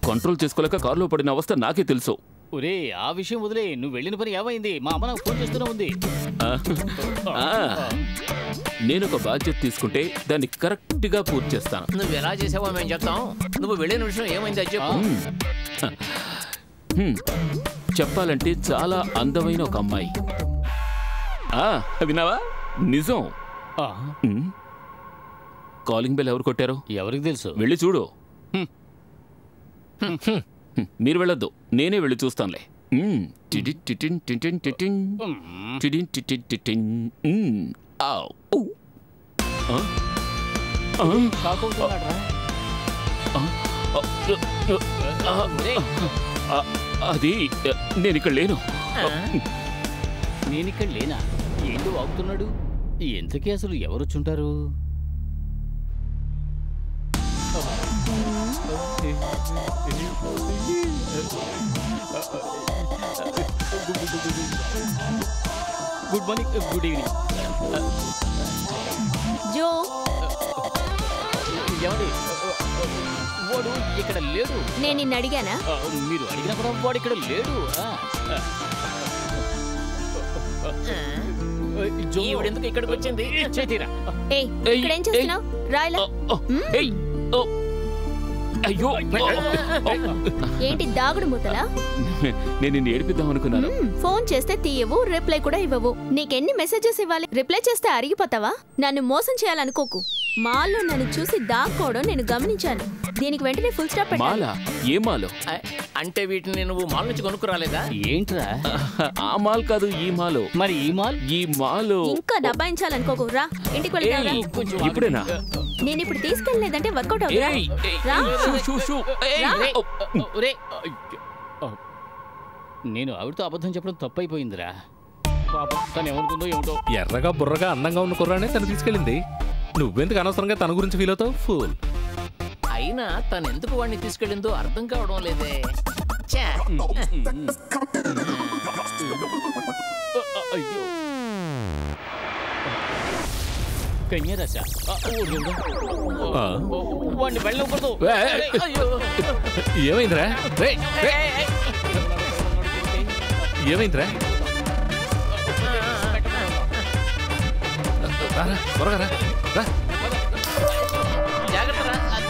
కంట్రోల్ చేసుకోలేక కారులో పడిన అవస్థ నాకే తెలుసు. ఒరే ఆ విషయం వదిలే, నువ్వు వెళ్ళిన పని ఏమైంది? మా అమ్మ నాకు ఫోన్ చేస్తూనే ఉంది. నేను ఒక బాధ్యత తీసుకుంటే దాన్ని కరెక్ట్గా పూర్తి చేస్తాను. నువ్వు ఎలా చేసావో మేము చెప్తాం. నువ్వు వెళ్ళిన విషయం ఏమైంది అది చెప్పు. చెప్పాలంటే చాలా అందమైన ఒక అమ్మాయి. విన్నావా? నిజం. కాలింగ్ బెల్ ఎవరు కొట్టారు? ఎవరికి తెలుసు? వెళ్ళి చూడు. మీరు వెళ్ళొద్దు, నేనే వెళ్ళి చూస్తానులే. అది నేను ఇక్కడ లేను. నేను ఇక్కడ లేనా? ఏంటో వాగుతున్నాడు. ఎంతకీ అసలు ఎవరొచ్చుంటారు? Good morning, good evening. జో ఎవడి? వాడు ఇక్కడ లేడు. నేను నిన్ను అడిగానా? మీరు అడిగినా కూడా వాడు ఇక్కడ లేడు. ఈవిడెందుకు ఇక్కడికి వచ్చింది? ఇక్కడేం చేస్తున్నావు? రాయలా. అయ్యో, ఏంటి దాగుడు మూతలా? నేను నిన్ను ఏడిపిద్దాం అనుకున్నాను. ఫోన్ చేస్తే తీయవు, రిప్లై కూడా ఇవ్వవు. నీకెన్ని మెసేజెస్ ఇవ్వాలి? రిప్లై చేస్తే అరిగిపోతావా? నన్ను మోసం చేయాలనుకోకు. మాల్లో నన్ను చూసి దాక్కోవడం నేను గమనించాను. దీనికి వెంటనే ఫుల్ స్టాప్ పెట్టాలి. మాలా? ఏ మాలో? అంటే వీటిని నువ్వు మాల్ నుంచి కొనుక్కురాలేదా? ఏంట్రా? ఆ మాల్ కాదు, ఈ మాలో. మరి ఈ మాల్? ఈ మాలో ఇంకా దబాయించాలనుకోకు. రా, ఇంటికి వెళ్తావా? ఇప్పుడేనా? నేను ఇప్పుడు తీసుకెళ్ళలేదంటే వర్కౌట్ అవుతుందా? నేను ఆవిడతో అబద్ధం చెప్పడం తప్పైపోయిందిరా. పాపం తను ఏమనుకుందో ఏమిటో. ఎర్రగా బుర్రగా అందంగా ఉన్న కుర్రానే తను తీసుకెళ్ళింది. నువ్వెందుకు అనవసరంగా తన గురించి ఫీల్ అవుతావు? ఫూల్. అయినా తను ఎందుకు వాడిని తీసుకెళ్ళిందో అర్థం కావడం లేదే. అయ్యో కన్యరాశ వాడిని వెళ్ళకూడదు. ఏమైందిరా? ఏమైందిరా? త్వరగా రా.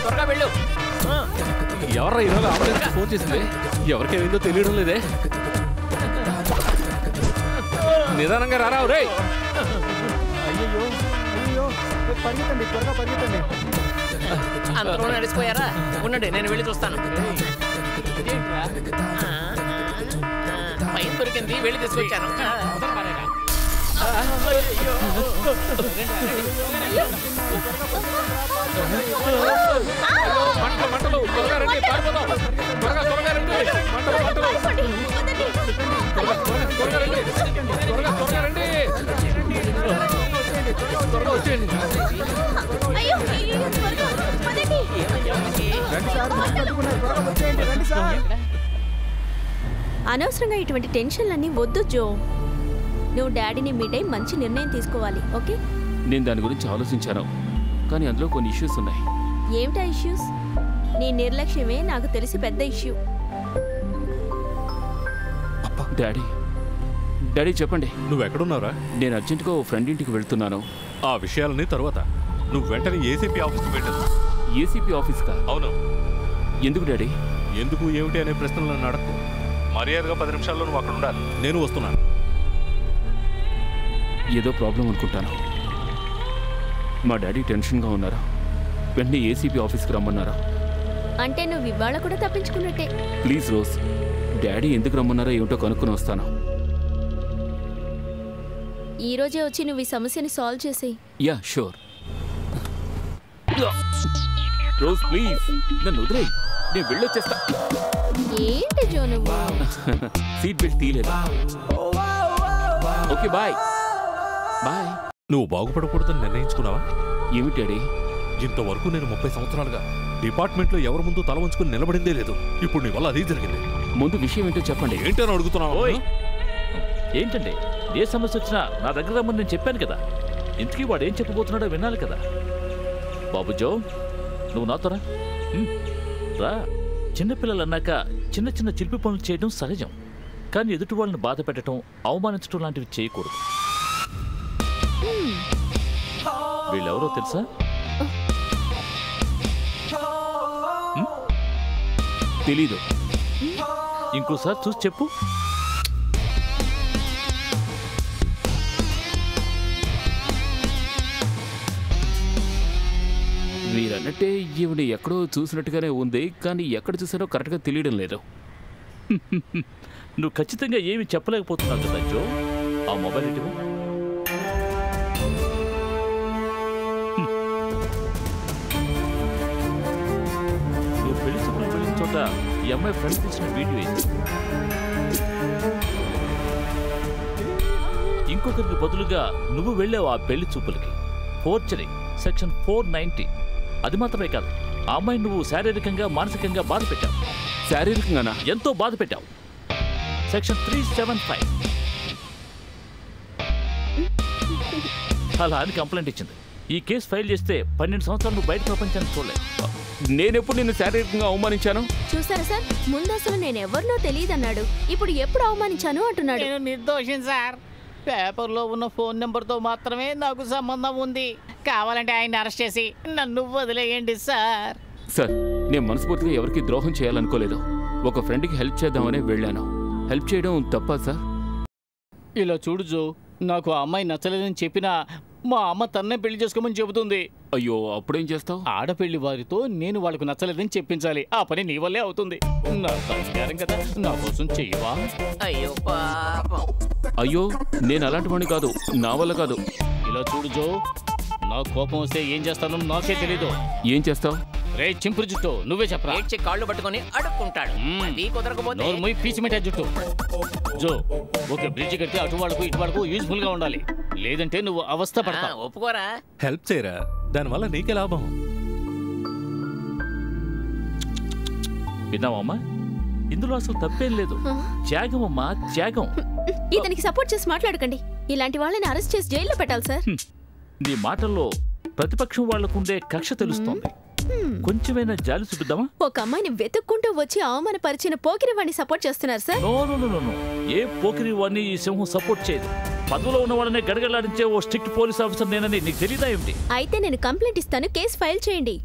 త్వరగా వెళ్ళు. ఎవర్రా ఈరోజు అంబులెన్స్ ఫోన్ చేసింది? ఎవరికేమైందో తెలియడం లేదే. నిదానంగా రారా. రే అయ్యో పరిగెత్తండి, త్వరగా పరిగెత్తండి. అందరూ నడిచిపోయారా? ఉండండి, నేను వెళ్ళి చూస్తాను. పైన దొరికింది, వెళ్ళి తీసుకొచ్చాను. మంటలు త్వరగా రండి, పారిపోదాం. త్వరగా రండి, మంటలు త్వరగా రండి, త్వరగా రండి, త్వరగా వచ్చేయండి. అనవసరంగా ఇటువంటి టెన్షన్లన్నీ వద్దు జో. నువ్వు డాడీని మీట్ అయి మంచి నిర్ణయం తీసుకోవాలి, ఓకే? నేను దాని గురించి ఆలోచించాను, కానీ అందులో కొన్ని ఇష్యూస్ ఉన్నాయి. ఏమిటా ఇష్యూస్? నీ నిర్లక్ష్యమే నాకు తెలిసి పెద్ద ఇష్యూ. డాడీ చెప్పండి. నువ్వెక్కడున్నారా? నేను అర్జెంటుగా ఓ ఫ్రెండ్ ఇంటికి వెళ్తున్నాను. ఆ విషయాలని తర్వాత నువ్వు వెంటనే ఏసీపీ ఆఫీస్కి వెళ్ళదు. ఏసీపీ ఆఫీస్కా? అవును. ఎందుకు డాడీ? ఎందుకు ఏమిటి అనే ప్రశ్నలు నన్ను అడగకు. మర్యాదగా 10 నిమిషాల్లో నువ్వు అక్కడ ఉండాలి. నేను వస్తున్నాను. ఏదో ప్రాబ్లం అనుకుంటాను. మా డాడీ టెన్షన్గా ఉన్నారు. వెంటనే ఏసీపీ ఆఫీస్కి రమ్మన్నారా? అంటే నువ్వు ఇవాళ కూడా తప్పించుకున్నట్టే. ప్లీజ్ రోజ్, డాడీ ఎందుకు రమ్మన్నారో ఏమిటో కనుక్కుని వస్తాను. ఈ రోజే వచ్చి నువ్వు ఈ సమస్యని సాల్వ్ చేసేయి. Yeah sure. రోజ్ ప్లీజ్ నన్ను వదిలేయ్, నేను వెళ్ళొచ్చేస్తా. ఏంటి జో నువ్వు? సీట్ బెల్ట్ తీయలేదు. Okay bye bye. నువ్వు బాగుపడకూడదని నిర్ణయించుకున్నావా? ఏమిటి డాడీ? ఇంతవరకు నేను 30 సంవత్సరాలుగా డిపార్ట్మెంట్లో ఎవరి ముందు తల వంచుకుని నిలబడిందే లేదు. ఇప్పుడు నీ వల్ల అదే జరిగింది. ముందు విషయం ఏంటో చెప్పండి. ఏంటని అడుగుతున్నావు? ఏంటండి, ఏ సమస్య వచ్చినా నా దగ్గర రమ్మని నేను చెప్పాను కదా. ఇంతకీ వాడు ఏం చెప్పబోతున్నాడో వినాలి కదా. బాబు జో, నువ్వు నాతో రా. చిన్నపిల్లలు అన్నాక చిన్న చిన్న చిలిపి పనులు చేయడం సహజం, కానీ ఎదుటి వాళ్ళని బాధ పెట్టడం, అవమానించడం లాంటివి చేయకూడదు. వీళ్ళెవరో తెలుసా? తెలీదు. ఇంకోసారి చూసి చెప్పు. మీరన్నట్టే ఈవిడ ఎక్కడో చూసినట్టుగానే ఉంది, కానీ ఎక్కడ చూసారో కరెక్ట్గా తెలియడం లేదు. నువ్వు ఖచ్చితంగా ఏమి చెప్పలేకపోతున్నావు కదా జో. ఆ మొబైల్ ఇటు. నువ్వు పెళ్లి చూపులు వెళ్ళిన చోట ఈ అమ్మాయి ఫ్రెండ్ తీసిన వీడియో ఇది. ఇంకొకరికి బదులుగా నువ్వు వెళ్ళావు ఆ పెళ్లి చూపులకి. Forgery section 490. అది మాత్రమే కాదు, ఆ అమ్మాయి నువ్వు శారీరకంగా మానసికంగా బాధ పెట్టావు. శారీరకంగానా? ఎంతో బాధ పెట్టావు. సెక్షన్ 375. అలా అని కంప్లైంట్ ఇచ్చింది. ఈ కేసు ఫైల్ చేస్తే 12 సంవత్సరాలు నువ్వు బయట ప్రపంచాన్ని చూడలేదు. నేనెప్పుడు నిన్ను శారీరకంగా అవమానించాను? చూసారా సార్, ముందు అసలు నేను ఎవరినో తెలియదన్నాడు, ఇప్పుడు ఎప్పుడు అవమానించాను అంటున్నాడు. నేను నిర్దోషం సార్. పేపర్లో ఉన్న ఫోన్ నెంబర్తో మాత్రమే నాకు సంబంధం ఉంది. కావాలంటే ఆయన్ని అరెస్ట్ చేసి నన్ను వదిలేయండి సార్. సార్, నేను మనస్ఫూర్తిగా ఎవరికి ద్రోహం చేయాలనుకోలేదు. ఒక ఫ్రెండ్కి హెల్ప్ చేద్దామని వెళ్ళాను. హెల్ప్ చేయడం తప్పా సార్? ఇలా చూడు జో, నాకు ఆ అమ్మాయి నచ్చలేదని చెప్పినా మా అమ్మ తన్నే పెళ్లి చేసుకోమని చెబుతుంది. అయ్యో, అప్పుడేం చేస్తావు? ఆడపెళ్లి వారితో నేను వాళ్ళకు నచ్చలేదని చెప్పించాలి. ఆ పని నీ వల్లే అవుతుంది. నా సంస్కారం కదా, నా కోసం చెయ్యవా? అయ్యో పాపం. అయ్యో, నేను అలాంటి వాడిని కాదు, నా వల్ల కాదు. ఇలా చూడు జో, నా కోపం వస్తే ఏం చేస్తానో నాకే తెలీదు. ఏం చేస్తావు? రే చింపురు జుట్టు, నువ్వే చెప్పరా. ఏడ్చి కాళ్ళు పట్టుకొని అడుక్కుంటాడు. అది కుదరకపోతే నోరు మూయి, పీచి మిఠాయి జుట్టు. జో, ఓకే, బ్రిడ్జి కడితే అటు వాళ్ళకు ఇటు వాళ్ళకు యూజ్ఫుల్ గా ఉండాలి. లేదంటే నువ్వు అవస్థ పడతావు. ఒప్పుకోరా? హెల్ప్ చేయరా, దానివల్ల నీకే లాభం. విన్నావమ్మా, ఇందులో అసలు తప్పేం లేదు. త్యాగం అమ్మా, త్యాగం. ఇతనికి సపోర్ట్ చేసి మాట్లాడకండి. ఇలాంటి వాళ్ళని అరెస్ట్ చేసి జైల్లో పెట్టాలి సార్. నీ మాటల్లో ప్రతిపక్షం వాళ్లకుండే కక్ష తెలుస్తోంది. కొంచెమైనా జాలి చూపిద్దామా? ఒక అమ్మాయిని వెతుక్కుంటూ వచ్చి అవమానపరిచిన పోకిరి వాడిని సపోర్ట్ చేస్తున్నారు sir. No no no no, ఏ పోకిరి వాడిని ఈ సింహం సపోర్ట్ చేయదు. పదవిలో ఉన్న వాళ్ళని గడగలాడించే ఓ స్ట్రిక్ట్ పోలీస్ ఆఫీసర్ నేనని నీకు తెలీదా ఏమిటి? అయితే నేను కంప్లైంట్ ఇస్తాను, కేసు ఫైల్ చేయండి.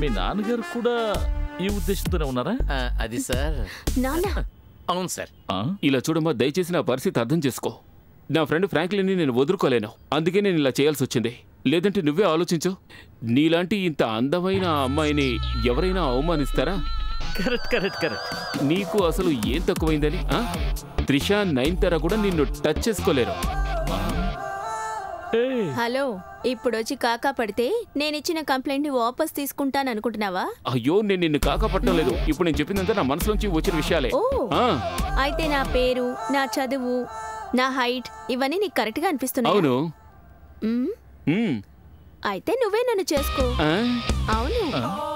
మీ నాన్నగారు కూడా ఈ ఉద్దేశంతోనే ఉన్నారా? అది సార్. నాన్న. అవును సార్. ఇలా చూడమ్మా, దయచేసి నా పరిస్థితి అర్థం చేసుకో. నా ఫ్రెండ్ ఫ్రాంక్లిన్ని నేను వదులుకోలేను. అందుకే నేను ఇలా చేయాల్సి వచ్చింది. లేదంటే నువ్వే ఆలోచించు, నీలాంటి ఇంత అందమైన అమ్మాయిని ఎవరైనా అవమానిస్తారా? Correct correct correct. నీకు అసలు ఏం తక్కువైందని? త్రిష, నయనతార కూడా నిన్ను టచ్ చేసుకోలేరు. హలో, ఇప్పుడొచ్చి కాకా పడితే నేనిచ్చిన కంప్లైంట్ ని వాపస్ తీసుకుంటాననుకుంటున్నావా? అయ్యో, నేను నిన్ను కాకా పట్టలేదు. ఇప్పుడు నేను చెప్పిందంతా నా మనసులోంచి వచ్చిన విషయాలే. ఓ, అయితే నా పేరు, నా చదువు, నా హైట్ ఇవన్నీ నీకు కరెక్ట్ గా అనిపిస్తున్నాయి? అవును. అయితే నువ్వే నన్ను చేసుకో. అవును,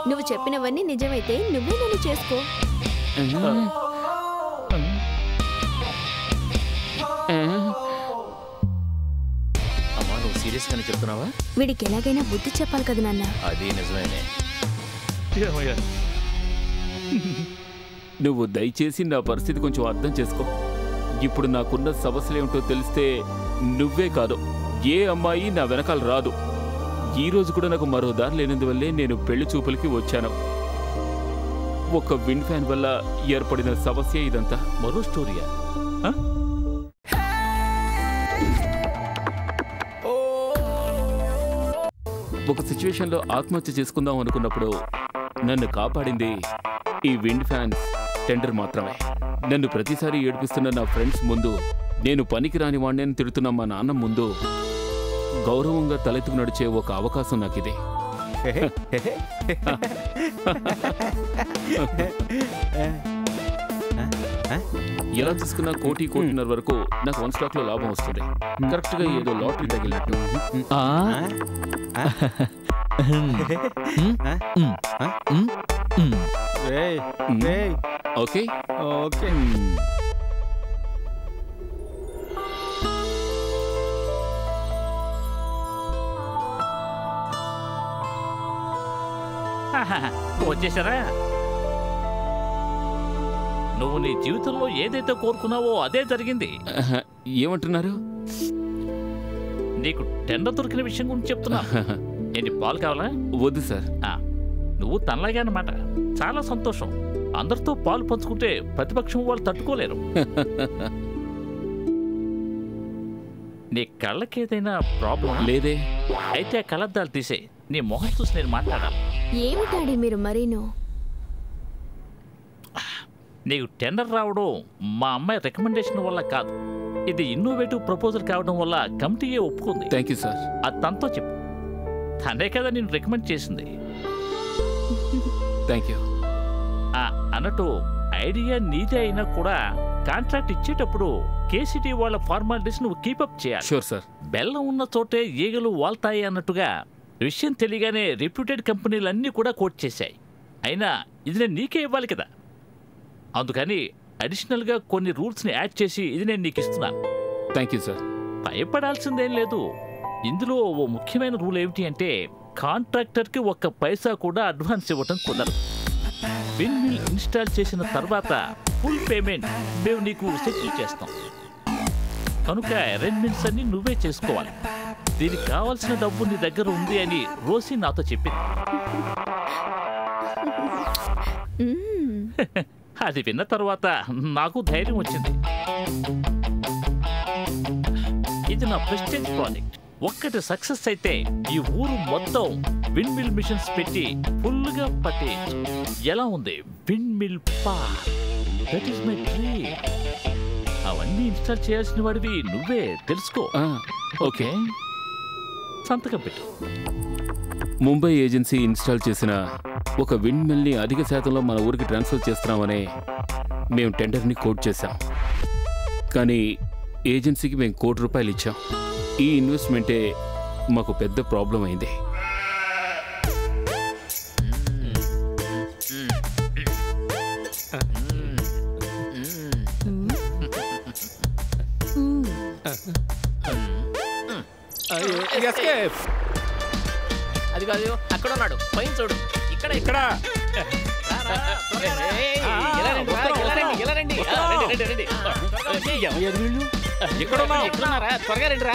నువ్వు చెప్పినవన్నీ నిజమైతే నువ్వే నన్ను చేసుకో. అమ్మా, నువ్వు సీరియస్ గానే చెప్తున్నావా? వీడికి ఎలాగైనా బుద్ధి చెప్పాలి కదా నాన్న. అది నిజమేనే. నువ్వు దయచేసి నా పరిస్థితి కొంచెం అర్థం చేసుకో. ఇప్పుడు నాకున్న సమస్యలేమిటో తెలిస్తే నువ్వే కాదు, ఏ అమ్మాయి నా వెనకాల రాదు. ఈ రోజు కూడా నాకు మరో దారి లేనందువల్లే నేను పెళ్లి చూపులకి వచ్చాను. ఒక విండ్ ఫ్యాన్ వల్ల ఏర్పడిన సమస్య ఇదంతా. మరో స్టోరీయా? ఒక సిచ్యువేషన్లో ఆత్మహత్య చేసుకుందాం అనుకున్నప్పుడు నన్ను కాపాడింది ఈ విండ్ ఫ్యాన్ టెండర్ మాత్రమే. నన్ను ప్రతిసారి ఏడిపిస్తున్న నా ఫ్రెండ్స్ ముందు, నేను పనికిరాని వాణ్ణి అని తిడుతున్న మా నాన్న ముందు గౌరవంగా తలెత్తుకు నడిచే ఒక అవకాశం నాకిది. ఎలా తీసుకున్నా కోటిన్నర వరకు నాకు 1 స్టాక్ లో లాభం వస్తుంది. కరెక్ట్ గా ఏదో లాటరీ తగిలినట్టు. Okay okay. వచ్చేసారా? నువ్వు నీ జీవితంలో ఏదైతే కోరుకున్నావో అదే జరిగింది. ఏమంటున్నారు? నీకు టెండర్ దొరికిన విషయం గురించి చెప్తున్నా. ఏంటి, పాలు కావాలా? వద్దు సార్. నువ్వు తనలాగే అన్నమాట. చాలా సంతోషం. అందరితో పాలు పంచుకుంటే ప్రతిపక్షం వాళ్ళు తట్టుకోలేరు. నీ కళ్ళకేదైనా ప్రాబ్లం లేదే? అయితే ఆ కళ్ళద్దాలు తీసే, నీ మొహం చూసి నేను మాట్లాడాలి. ఏమిటాడి మీరు మరీను? నీకు టెండర్ రావడం మా అమ్మాయి రికమెండేషన్ వల్ల కాదు, ఇది ఇన్నోవేటివ్ ప్రపోజల్ కావడం వల్ల కమిటీయే ఒప్పుకుంది. Thank you sir. అది తనతో చెప్పు. తనే కదా నేను రికమెండ్ చేసింది. Thank you. అన్నట్టు ఐడియా నీదే అయినా కూడా కాంట్రాక్ట్ ఇచ్చేటప్పుడు కేసీటీ వాళ్ళ ఫార్మాలిటీస్ నువ్వు కీపప్ చేయాలి. Sure sir. బెల్లం ఉన్న చోటే ఈగలు వాళ్తాయి అన్నట్టుగా విషయం తెలియగానే రెప్యూటెడ్ కంపెనీలన్నీ కూడా కోట్ చేశాయి. అయినా ఇది నేను నీకే ఇవ్వాలి కదా, అందుకని అడిషనల్గా కొన్ని రూల్స్ని యాడ్ చేసి ఇది నేను నీకు ఇస్తున్నాను. Thank you sir. భయపడాల్సిందేం లేదు. ఇందులో ఓ ముఖ్యమైన రూల్ ఏమిటి అంటే, కాంట్రాక్టర్కి 1 పైసా కూడా అడ్వాన్స్ ఇవ్వటం కుదరదు. విన్ మిల్ ఇన్స్టాల్ చేసిన తర్వాత ఫుల్ పేమెంట్ మేము నీకు సెటిల్ చేస్తాం. కనుక అరేంజ్మెంట్స్ అన్ని నువ్వే చేసుకోవాలి. దీనికి కావాల్సిన డబ్బు నీ దగ్గర ఉంది అని రోసి నాతో చెప్పింది. అది విన్న తర్వాత నాకు ధైర్యం వచ్చింది. ఇది నా ప్రెస్టేజ్ ప్రాజెక్ట్. ఒక్కటి సక్సెస్ అయితే ఈ ఊరు మొత్తం విండ్ మిల్ మిషన్స్ పెట్టి ఫుల్గా పట్టే. ఎలా ఉంది windmill park? That is my dream. అవన్నీ ఇన్స్టాల్ చేయాల్సిన వాడివి నువ్వే, తెలుసుకో. ఓకే, సంతకం పెట్టు. ముంబై ఏజెన్సీ ఇన్స్టాల్ చేసిన ఒక విండ్ మిల్ని అధిక శాతంలో మన ఊరికి ట్రాన్స్ఫర్ చేస్తున్నామని మేము టెండర్ని కోట్ చేశాం. కానీ ఏజెన్సీకి మేము ₹1 కోటి ఇచ్చాం. ఈ ఇన్వెస్ట్మెంటే మాకు పెద్ద ప్రాబ్లం అయింది. అది కాదు, అక్కడ ఉన్నాడు, పైన చూడు. ఇక్కడ ఇక్కడ త్వరగా రండి రా.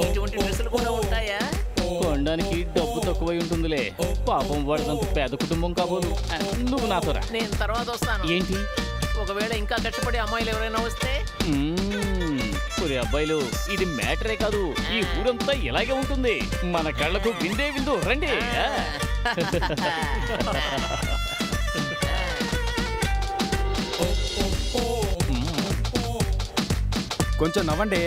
ఇటువంటి డ్రెస్సులు కూడా ఉంటాయా? కొండ చూడ్డానికి డబ్బు తక్కువై ఉంటుందిలే. పాపం వాడినంత పేద కుటుంబం కాబోలు. నువ్వు నాతో రా. నేను తర్వాత వస్తాను. ఏంటి? ఒకవేళ ఇంకా కష్టపడే అమ్మాయిలు ఎవరైనా వస్తే? ఒరే అబ్బాయిలు, ఇది మ్యాటరే కాదు, ఈ ఊరంతా ఇలాగే ఉంటుంది. మన కళ్ళకు విందే విందు. రండి. కొంచెం నవ్వండి.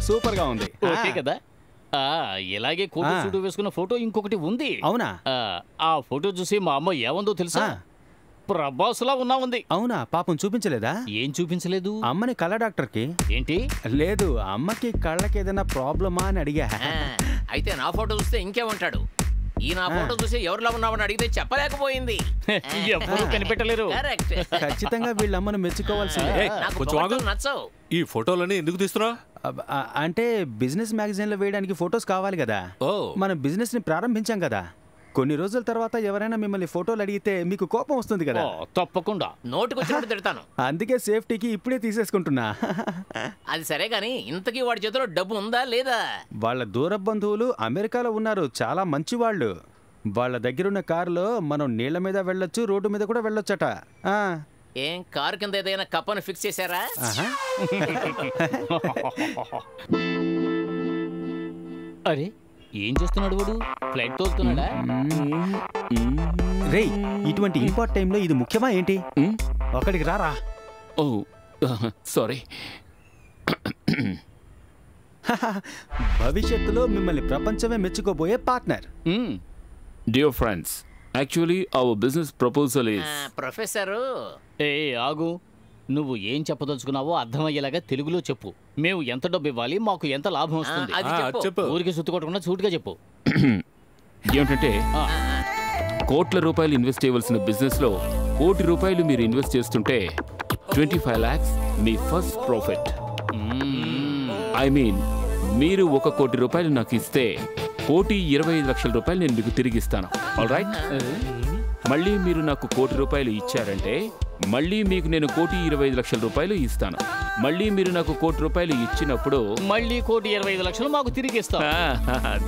సూపర్ గా ఉంది. ఓకే కదా. ఇలాగే కోటు సూటు వేసుకున్న ఫోటో ఇంకొకటి ఉంది. అవునా? ఆ ఫోటో చూసి మా అమ్మ ఏమందో తెలుసా? ప్రభాస్లా ఉన్నా ఉంది. అవునా? పాపం చూపించలేదా? ఏం చూపించలేదు? అమ్మని కళ్ళ డాక్టర్కి. ఏంటి? లేదు, అమ్మకి కళ్ళకి ఏదైనా ప్రాబ్లమా అని అడిగా. అయితే నా ఫోటో చూస్తే ఇంకేమంటాడు? ఈ నా ఫోటో చూసి ఎవరిలా ఉన్నామని అడిగితే చెప్పలేకపోయింది. ఎవరు కనిపెట్టలేరు. ఖచ్చితంగా వీళ్ళమ్మను మెచ్చుకోవాల్సిందే. నచ్చవు. ఈ ఫోటోలని ఎందుకు తీస్తున్నావు? అంటే బిజినెస్ మ్యాగజైన్ లో వేయడానికి ఫోటోస్ కావాలి కదా. మనం బిజినెస్ ని ప్రారంభించాం కదా. కొన్ని రోజుల తర్వాత ఎవరైనా మిమ్మల్ని ఫోటోలు అడిగితే మీకు కోపం వస్తుంది కదా. తప్పకుండా నోటికొచ్చినట్టు తిడతాను. అందుకే సేఫ్టీకి ఇప్పుడే తీసేసుకుంటున్నా. అది సరే గాని ఇంతకీ వాడి చేతిలో డబ్బు ఉందా లేదా? వాళ్ళ దూర బంధువులు అమెరికాలో ఉన్నారు, చాలా మంచి వాళ్ళు. వాళ్ళ దగ్గరున్న కారులో మనం నీళ్ల మీద వెళ్ళొచ్చు, రోడ్డు మీద కూడా వెళ్ళొచ్చట. ఏం కారు కింద ఏదైనా కప్పను ఫిక్స్ చేశారా? అరే, ఏం చేస్తున్నాడు వాడు? ఫ్లైట్ తోలుతున్నాడా? రేయ్, ఇటువంటి ఇంపార్ట్ టైంలో ఇది ముఖ్యమా ఏంటి? అక్కడికి రారా. ఓ సారీ. భవిష్యత్తులో మిమ్మల్ని ప్రపంచమే మెచ్చుకోబోయే partner. Dear friends, actually our business proposal is. Professor, ఆగు. నువ్వు ఏం చెప్పదలుచుకున్నావో అర్థమయ్యేలాగా తెలుగులో చెప్పు. మేము ఎంత డబ్బు ఇవ్వాలి, మాకు ఎంత లాభం వస్తుంది? ఊరికి సుత్తుకోకుండా సూటిగా చెప్పు. ఏమిటంటే, కోట్ల రూపాయలు ఇన్వెస్ట్ చేయవలసిన బిజినెస్ లో ₹1,00,00,000 మీరు ఇన్వెస్ట్ చేస్తుంటే 25 lakhs me first profit. I mean, మీరు ₹1 కోటి నాకు ఇస్తే ₹1,25,00,000 నేను మీకు తిరిగిస్తాను. All right? మళ్ళీ మీరు నాకు ₹1,00,00,000 ఇచ్చారంటే మళ్ళీ మీకు నేను ₹1,25,00,000 ఇస్తాను. మళ్ళీ మీరు నాకు ₹1,00,00,000 ఇచ్చినప్పుడు మళ్ళీ ₹1,25,00,000 మాకు తిరిగి ఇస్తాం.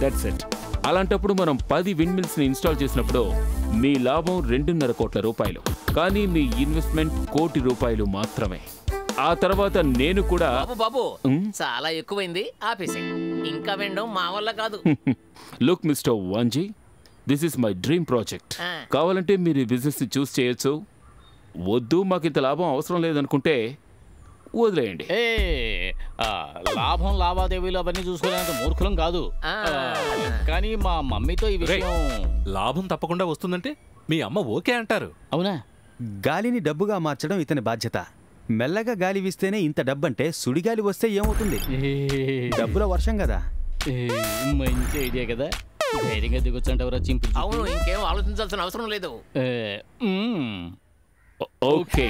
That's it. అలాంటప్పుడు మనం 10 విండ్ మిల్స్ ని ఇన్స్టాల్ చేసినప్పుడు మీ లాభం ₹2.5 కోట్ల. కానీ మీ ఇన్వెస్ట్మెంట్ ₹1,00,00,000 మాత్రమే. ఆ తర్వాత నేను కూడా బాబు చాలా ఎక్కువైంది, ఆపేసి. ఇంకా వెండం మా వల్ల కాదు. లుక్ మిస్టర్ వాంజీ, this is my dream project. కావాలంటే మీరు ఈ బిజినెస్ ని చూస్ చేయొచ్చు. వద్దు, మాకు ఇంత లాభం అవసరం లేదనుకుంటే వదిలేయండి. లాభం లావాదేవీలు అవన్నీ చూసుకోలేనంత మూర్ఖులం కాదు. కానీ మా మమ్మీతో ఈ విషయం. లాభం తప్పకుండా వస్తుందంటే మీ అమ్మ ఓకే అంటారు. అవునా? గాలిని డబ్బుగా మార్చడం ఇతని బాధ్యత. మెల్లగా గాలి వీస్తేనే ఇంత డబ్బంటే సుడిగాలి వస్తే ఏమవుతుంది? డబ్బుల వర్షం కదా. మంచి ఐడియా కదా. ధైర్యంగా దిగొచ్చంటావరా చింపు? అవును, ఇంకేం ఆలోచించాల్సిన అవసరం లేదు. ఓకే.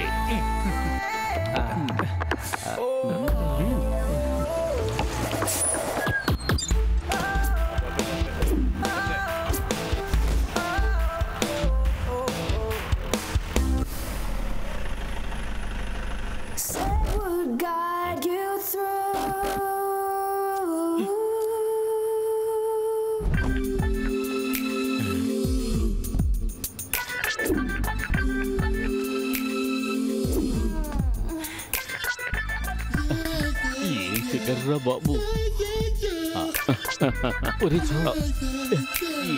బాబు,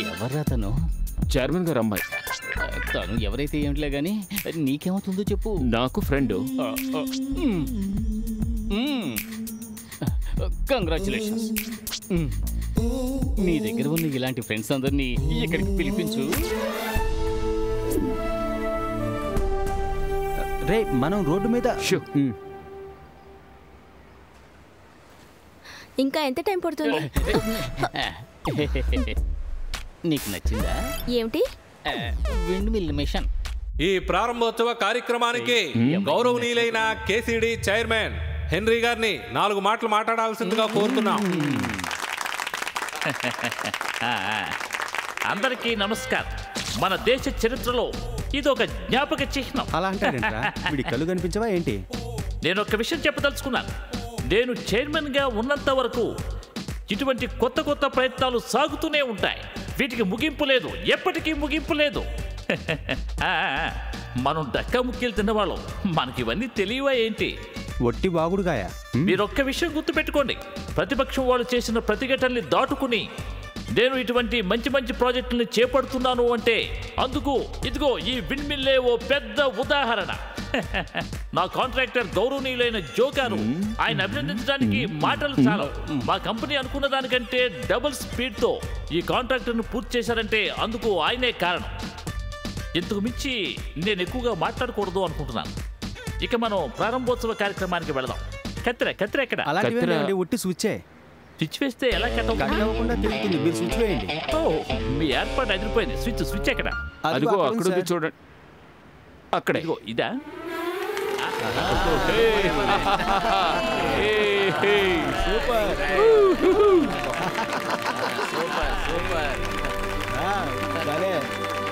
ఎవర్రా తను? చైర్మన్ గారు అమ్మాయి. తను ఎవరైతే ఏమిటిలే గాని నీకేమవుతుందో చెప్పు. నాకు ఫ్రెండ్. కంగ్రాచులేషన్స్. మీ దగ్గర ఉన్న ఇలాంటి ఫ్రెండ్స్ అందరినీ ఇక్కడికి పిలిపించు. రే, మనం రోడ్డు మీద. ఇంకా ఎంత టైం పడుతుంది? నీకు నచ్చిందా? ఏమిటి? Windmill mission. ఈ ప్రారంభోత్సవ కార్యక్రమానికి గౌరవనీయులైన కేసీడీ చైర్మన్ హెన్రీ గారిని 4 మాటలు మాట్లాడాల్సిందిగా కోరుతున్నాం. అందరికీ నమస్కారం. మన దేశ చరిత్రలో ఇది ఒక జ్ఞాపక చిహ్నం. అలా అంటారేంట్రా? వీడి కళ్ళు కనిపించవా ఏంటి? నేను ఒక విషయం చెప్పదలుచుకున్నాను. నేను చైర్మన్గా ఉన్నంత వరకు ఇటువంటి కొత్త కొత్త ప్రయత్నాలు సాగుతూనే ఉంటాయి. వీటికి ముగింపు లేదు, ఎప్పటికీ ముగింపు లేదు. మనం డక్కా ముక్కీలు తిన్నవాళ్ళం, మనకి ఇవన్నీ తెలియవా ఏంటి? ఒట్టి బాగుడుగాయ. మీరు ఒక్క విషయం గుర్తుపెట్టుకోండి, ప్రతిపక్షం వాళ్ళు చేసిన ప్రతిఘటనని దాటుకుని నేను ఇటువంటి మంచి మంచి ప్రాజెక్టుల్ని చేపడుతున్నాను అంటే అందుకు ఇదిగో ఈ విండ్ మిల్లే ఓ పెద్ద ఉదాహరణ. నా కాంట్రాక్టర్ గౌరవనీయులైన జో గారు, ఆయన అభినందించడానికి మాటలు చాలా. మా కంపెనీ అనుకున్న దానికంటే డబుల్ స్పీడ్తో ఈ కాంట్రాక్టర్ను పూర్తి చేశారంటే అందుకు ఆయనే కారణం. ఇంతకు మించి నేను ఎక్కువగా మాట్లాడకూడదు అనుకుంటున్నాను. ఇక మనం ప్రారంభోత్సవ కార్యక్రమానికి వెళదాం. కత్తెర కత్తెర ఎక్కడ? అలాంటివి ఒట్టి స్విచ్చే. స్విచ్ వేస్తే ఎలా కట్ అవ్వకుండా తిరుగుతుంది. మీరు స్విచ్ వేయండి. ఓ, మీ ఏర్పాటు అదిరిపోయింది. స్విచ్ స్విచ్ ఎక్కడ? అదిగో అక్కడ చూడండి. అక్కడే. ఇదిగో ఇదా?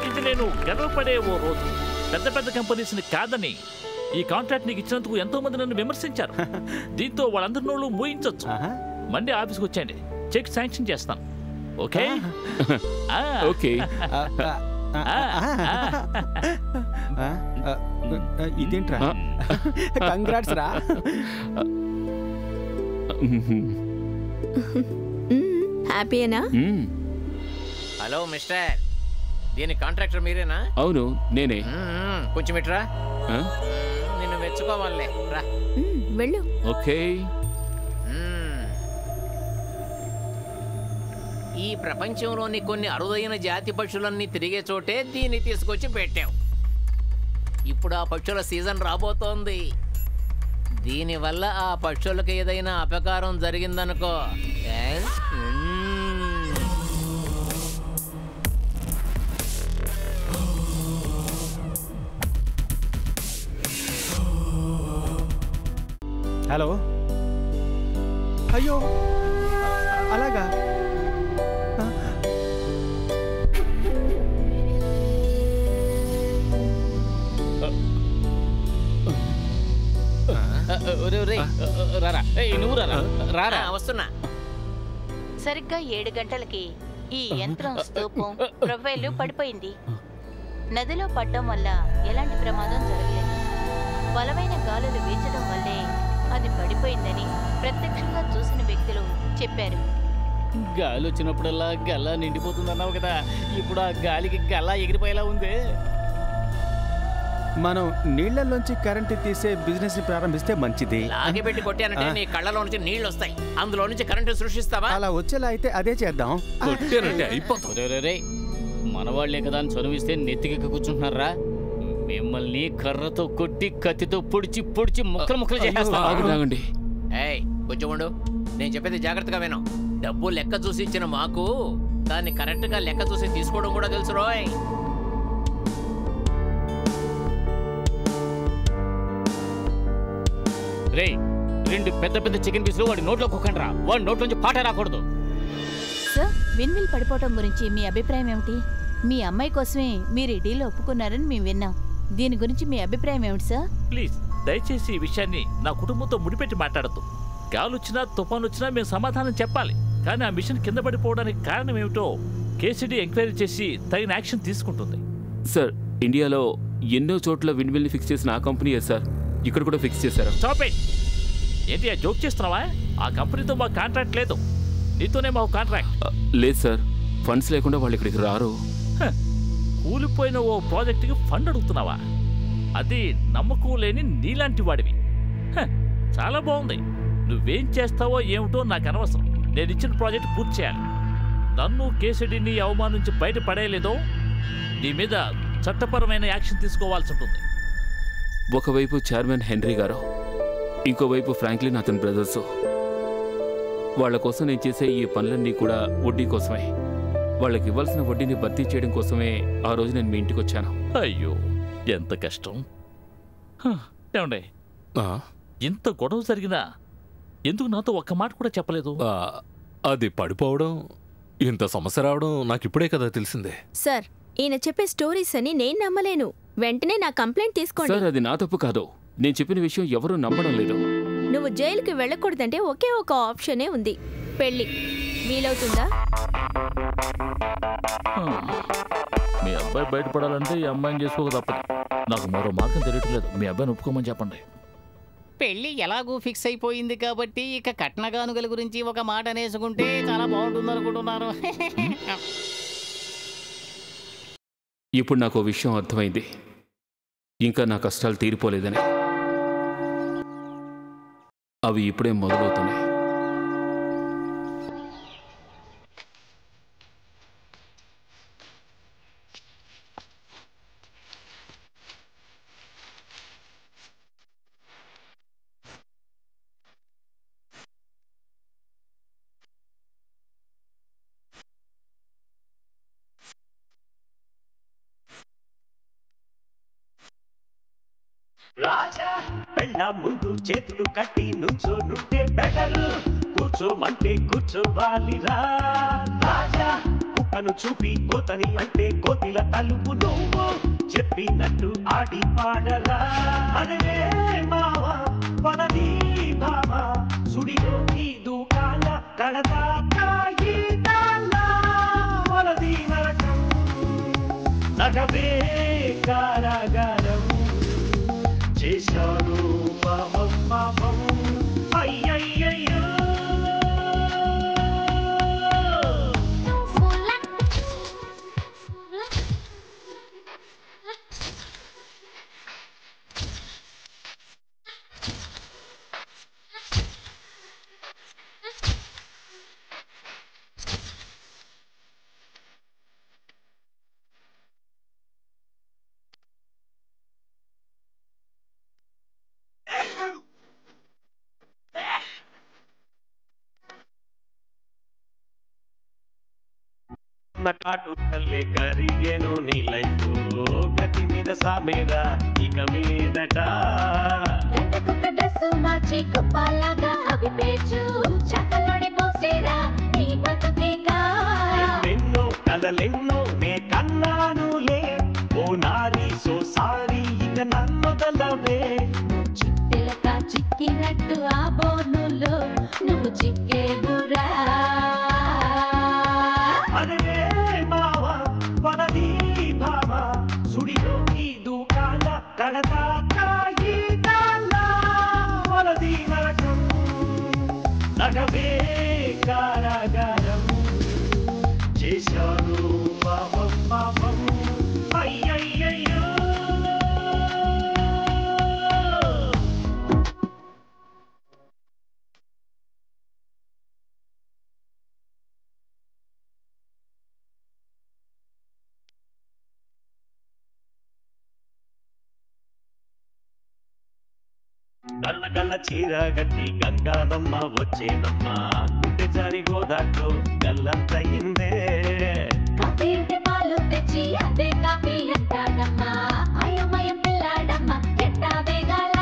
ఇది నేను గర్వపడే ఓ రోజు. పెద్ద పెద్ద కంపెనీస్ని కాదని ఈ కాంట్రాక్ట్ నీకు ఇచ్చినందుకు ఎంతో మంది నన్ను విమర్శించారు. దీంతో వాళ్ళందరి నోళ్ళు మూయించవచ్చు. మండే ఆఫీస్కి వచ్చేయండి, చెక్ శాంక్షన్ చేస్తాను. Okay okay. ఇదేంట్రా? కంగ్రాట్స్ రా. హ్యాపీయేనా? హలో మిస్టర్, దీని కాంట్రాక్టర్ మీరేనా? అవును నేనే. కొంచెం ఇట్రా, నిన్ను మెచ్చుకోవాలే. రా వెళ్ళు. ఓకే. ఈ ప్రపంచంలోని కొన్ని అరుదైన జాతి పక్షులన్నీ తిరిగే చోటే దీన్ని తీసుకొచ్చి పెట్టావు. ఇప్పుడు ఆ పక్షుల సీజన్ రాబోతోంది. దీనివల్ల ఆ పక్షులకు ఏదైనా అపకారం జరిగిందనుకో, హలో. అయ్యో అలాగా? వస్తున్నా. సరిగ్గా 7 గంటలకి ఈ యంత్రం స్తూపం ప్రొఫైల్ పడిపోయింది. నదిలో పడడం వల్ల ఎలాంటి ప్రమాదం జరగలేదు. బలమైన గాలులు వీచడం వల్లే అది పడిపోయిందని ప్రత్యక్షంగా చూసిన వ్యక్తులు చెప్పారు. గాలి వచ్చినప్పుడల్లా గల్లా నిండిపోతుందన్నావు కదా, ఇప్పుడు ఆ గాలికి గల్లా ఎగిరిపోయేలా ఉంది. మనం నీళ్లలోంచి కరెంట్ తీసే బిజినెస్ ని ప్రారంభిస్తే మంచిది. లాగి పెట్టి కొట్టానంటే నీ కళ్ళలో నుంచి నీళ్లు వస్తాయి, అందులో నుంచి కరెంటు సృష్టిస్తావా? అలా వచ్చేలా అయితే అదే చేద్దాం. మనవాళ్లే కదా అని చనువిస్తే నెత్తికి కూర్చుంటున్నారా? మిమ్మల్ని కర్రతో కొట్టి కత్తితో పొడిచి పొడిచి ముక్కలు ముక్కలు చేసేస్తాను. ఏయ్ కొంచెం ఉండు, నేను చెప్పేది జాగ్రత్తగా విను. డబ్బు లెక్క చూసి ఇచ్చిన మాకు దాన్ని కరెక్ట్ గా లెక్క చూసి తీసుకోవడం కూడా తెలుసు రోయ్. రే, 2 పెద్ద పెద్ద చికెన్ పీసులు వాడి నోట్లో కుక్కండి రా. వాడి నోట్లోంచి పాట రాకూడదు. సార్, విన్విల్ పడిపోవటం గురించి మీ అభిప్రాయం ఏమిటి? మీ అమ్మాయి కోసమే మీరు ఈ డీల్ ఒప్పుకున్నారని మేము విన్నాం. దీని గురించి మీ అభిప్రాయం ఏమిటి సార్? ప్లీజ్ దయచేసి ఈ విషయాన్ని నా కుటుంబంతో ముడిపెట్టి మాట్లాడద్దు. గాలి వచ్చినా తుఫాను వచ్చినా మేము సమాధానం చెప్పాలి. కానీ ఆ మిషన్ కింద పడిపోవడానికి కారణం ఏమిటో కేసీడీ ఎంక్వైరీ చేసి తగిన యాక్షన్ తీసుకుంటుంది. సార్, ఇండియాలో ఎన్నో చోట్ల విండ్మిల్ని ఫిక్స్ చేసిన ఆ కంపెనీయే సార్ ఇక్కడ కూడా ఫిక్స్ చేశారు. Stop it. ఏంటి ఆ జోక్ చేస్తున్నావా? ఆ కంపెనీతో మాకు కాంట్రాక్ట్ లేదు, నీతోనే మాకు కాంట్రాక్ట్. లేదు సార్, ఫండ్స్ లేకుండా వాళ్ళు ఇక్కడికి రారు. కూలిపోయిన ఓ ప్రాజెక్టుకి ఫండ్ అడుగుతున్నావా? అది నమ్మకం లేని నీలాంటి వాడివి. చాలా బాగుంది. నువ్వేం చేస్తావో ఏమిటో నాకు అనవసరం. నేను ఇచ్చిన ప్రాజెక్ట్ పూర్తి చేయాలి. నన్ను కేసీడీని అవమానించి బయట పడేయలేదో నీ మీద చట్టపరమైన యాక్షన్ తీసుకోవాల్సి ఉంటుంది. ఒకవైపు చైర్మన్ హెన్రీ గారు, ఇంకోవైపు ఫ్రాంక్లిన్ అతని బ్రదర్స్. వాళ్ళ కోసం నేను చేసే ఈ పనులన్నీ కూడా వడ్డీ కోసమే. వాళ్ళకి ఇవ్వాల్సిన వడ్డీని భర్తీ చేయడం కోసమే ఆ రోజు నేను మీ ఇంటికి వచ్చాను. అయ్యో, ఎంత కష్టం. ఏమండి, ఇంత గొడవ జరిగినా ఎందుకు నాతో ఒక్క మాట కూడా చెప్పలేదు? అది పడిపోవడం, ఇంత సమస్య రావడం నాకు ఇప్పుడే కదా తెలిసిందే. సార్, ఈయన చెప్పే స్టోరీస్ అని నేను నమ్మలేను. వెంటనే నా కంప్లైంట్ తీసుకోండి. సార్ అది నా తప్పు కాదు. నేను చెప్పిన విషయం ఎవరూ నమ్మడం లేదు. నువ్వు జైలుకి వెళ్ళకూడదంటే ఒకే ఒక ఆప్షనే ఉంది, పెళ్లి. వీలవుతుందా? మీ అబ్బాయి బయటపడాలంటే ఈ అమ్మాయిని చేసుకోక తప్పదు. నాకు మరో మార్గం తెలియట్లేదు. మీ అబ్బాయిని ఒప్పుకోమని చెప్పండి. పెళ్లి ఎలాగూ ఫిక్స్ అయిపోయింది కాబట్టి ఇక కట్నగానుగల గురించి ఒక మాట అనేసుకుంటే చాలా బాగుంటుంది అనుకుంటున్నారు. ఇప్పుడు నాకు విషయం అర్థమైంది, ఇంకా నా కష్టాలు తీరిపోలేదని. అవి ఇప్పుడే మొదలవుతున్నాయి. రాజా పెళ్ళ ముందు చేతులు కట్టి నుంచో నుంటే బెటరు, కూర్చోమంటే కూర్చోవాలిరా. రాజా కుక్కను చూపి కోతని అంటే కోతిల తలుపు నువ్వు చెప్పినట్టు ఆడి పాడరా. అదే మావా వనది భామ సుడిలోకి దూకాల కడదాకా వలది నరకం నగవే కారాగారం చేశాను పాపం పాపం అయ్యయ్యయ్యో. కాటు తల్లి కరిగేను నీలైతూ గతి మీద సామేరా ఇక మీదట. మార్చి గొప్పలాగా అవి పేచు చక్కలోని పోసేరా నీ బతుకేగా. ఎన్నెన్నో కలలెన్నో నే కన్నానులే ఓ నారీ సో సారీ ఇక నన్నొదలవే. చిట్టెలక చిక్కినట్టు ఆ బోనులో నువ్వు చిక్కేవురా. అదే మావా వనది భామ సుడిలోకి దూకాల కడదాకా వలది నరకం నగవే కారాగారం చేశాను పాపం పాపం అయ్యయ్యయ్యో. గల్ల గల్ల చీర గట్టి గంగానమ్మ వచ్చేనమ్మా గుడ్డె జారి గోదాట్లో గల్లంతయిందే. కాఫీ అంటే పాలు తెచ్చి అదే కాఫీ అంటాడమ్మా అయోమయం పిల్లాడమ్మ ఎట్టా వేగాల.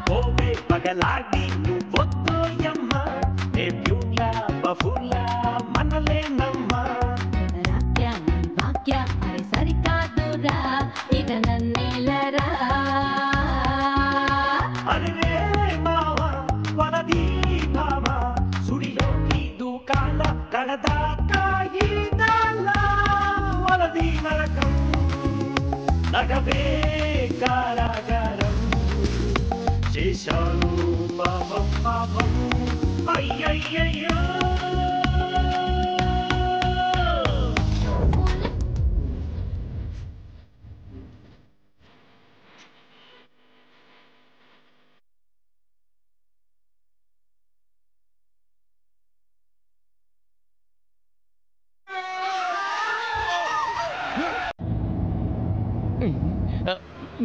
పోవే పగలాడి నువ్వొత్తోయమ్మ ఏ ప్యూలా బఫూలా మనలేనమ్మా. రాక్యాన్ని వాక్య అది సరికాదురా ఇక నన్నేలరా. అరే మావా వనది భామ సుడిలోకి దూకాల కడదాకా వలది నరకం నగవే కారాగారం చేశాను పాపం పాపం అయ్యయ్యయ్యో.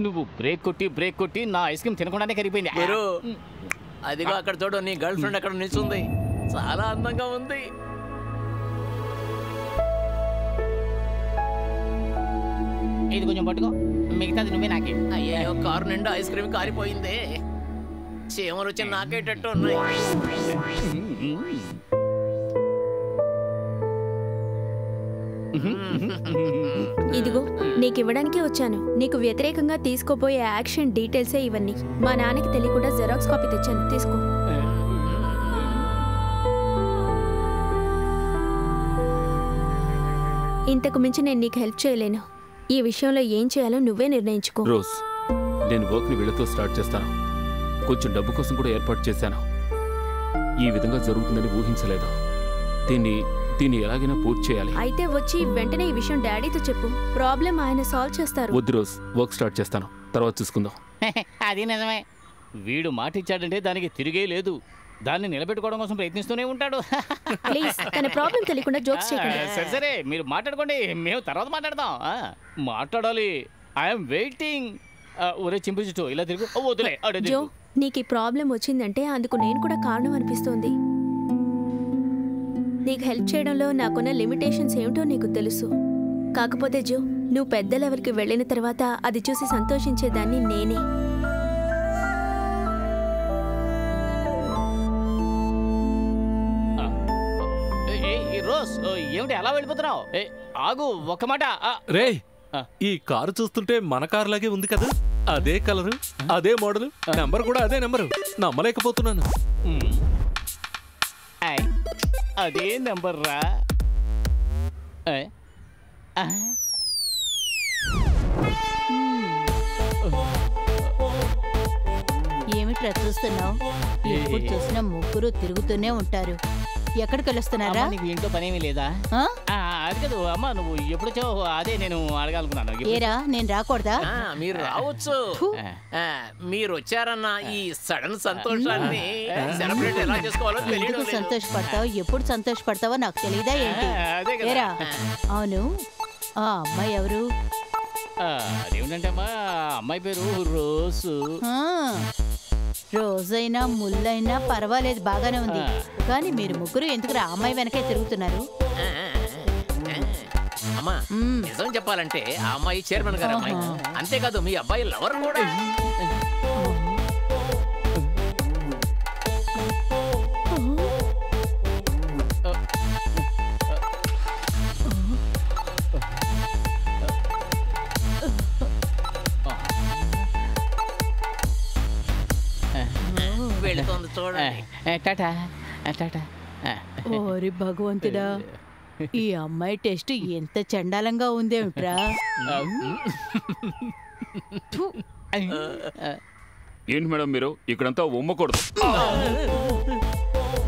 నువ్వు బ్రేక్ కొట్టి నా ఐస్ క్రీమ్ తినకుండానే కరిగిపోయింది. అదిగో అక్కడ చూడు, నీ గర్ల్ ఫ్రెండ్ అక్కడ నిల్చుంది, చాలా అందంగా ఉంది. ఇది కొంచెం పట్టుకో, మిగతాది నువ్వే నాకే. అయ్యో, కారు నిండా ఐస్ క్రీమ్ కారిపోయింది. చీమలు వచ్చి నాకేటట్టు ఉన్నాయి. ఇదిగో నీకు ఇవ్వడానికే వచ్చాను. నీకు వ్యతిరేకంగా తీసుకోబోయే యాక్షన్ డీటెయిల్సే ఇవన్నీ. మా నాన్నకి తెలియకుండా జెరాక్స్ కాపీ తెచ్చాను, తీసుకో. ఇంతకు మించి నేను నీకు హెల్ప్ చేయలేను. ఈ విషయంలో ఏం చేయాలో నువ్వే నిర్ణయించుకో. రోజ్, నేను వర్క్ని వీళ్ళతో స్టార్ట్ చేస్తాను. కొంచెం డబ్బు కోసం కూడా ఏర్పాటు చేశాను. ఈ విధంగా జరుగుతుందని ఊహించలేదు. దీన్ని ఎలాగైనా పూర్తి చేయాలి. అయితే వచ్చి వెంటనే ఈ విషయం డాడీతో చెప్పు. ప్రాబ్లం ఆయన సాల్వ్ చేస్తారు. వద్దు రోజ్, వర్క్ స్టార్ట్ చేస్తాను, తర్వాత చూసుకుందాం. అది నిజమే. వీడు మాట ఇచ్చాడంటే దానికి తిరిగే లేదు. దాన్ని నిలబెట్టుకోవడం కోసం ప్రయత్నిస్తూనే ఉంటాడు. ప్లీజ్ తన ప్రాబ్లం తెలియకుండా జోక్స్ చేయకండి. సరే సరే, మీరు మాట్లాడుకోండి, మేము తర్వాత మాట్లాడదాం. మాట్లాడాలి. I'm waiting. ఒరే చింపించు, ఇలా తిరుగు. వదిలే. జో, నీకు ఈ ప్రాబ్లం వచ్చిందంటే అందుకు నేను కూడా కారణం అనిపిస్తోంది. నీకు హెల్ప్ చేయడంలో నాకున్న లిమిటేషన్స్ ఏమిటో నీకు తెలుసు. కాకపోతే జో, నువ్వు పెద్ద లెవెల్కి వెళ్ళిన తర్వాత అది చూసి సంతోషించేదాన్ని నేనే. రోజ్, ఏమిటి అలా వెళ్ళిపోతున్నావు? ఆగు, ఒక్క మాట. రే, ఈ కారు చూస్తుంటే మన కారు లాగే ఉంది కదా. అదే కలరు, అదే మోడల్, నెంబర్ కూడా అదే నెంబరు. నమ్మలేకపోతున్నాను. అదే నెంబర్ రా. ఏమిట్రా చూస్తున్నావు? ఎప్పుడు చూసినా ముగ్గురు తిరుగుతూనే ఉంటారు. ఎక్కడికి వెళ్ళొస్తున్నారా? నీకు ఇంట్లో పనేమీ లేదా? అది కాదు అమ్మ, నువ్వు ఎప్పుడు వచ్చావు? అదే నేను అడగాలనుకున్నాను. ఏరా, నేను రాకూడదా? మీరు రావచ్చు. మీరు వచ్చారన్న ఈ సడన్ సంతోషాన్ని సెలబ్రేట్ ఎలా చేసుకోవాలో తెలియదు. సంతోషపడతావు, ఎప్పుడు సంతోషపడతావో నాకు తెలియదా ఏంటి? ఏరా, అవును, ఆ అమ్మాయి ఎవరు? అదేమిటంటే అమ్మా, అమ్మాయి పేరు రోజు. రోజైనా ముళ్ళైనా పర్వాలేదు, బాగానే ఉంది. కానీ మీరు ముగ్గురు ఎందుకు ఆ అమ్మాయి వెనకే తిరుగుతున్నారు? అమ్మా, నిజం చెప్పాలంటే ఆ అమ్మాయి చైర్మన్ గారు అమ్మాయి. అంతేకాదు మీ అబ్బాయి లవర్ కూడా. వెళుతుంది చూడండి. టాటా టాటా. ఓరి భగవంతుడా, ఈ అమ్మాయి టెస్ట్ ఎంత చండాలంగా ఉందేమిట్రా. ఏంటి మేడం మీరు ఇక్కడంతా ఉమ్మకూడదు.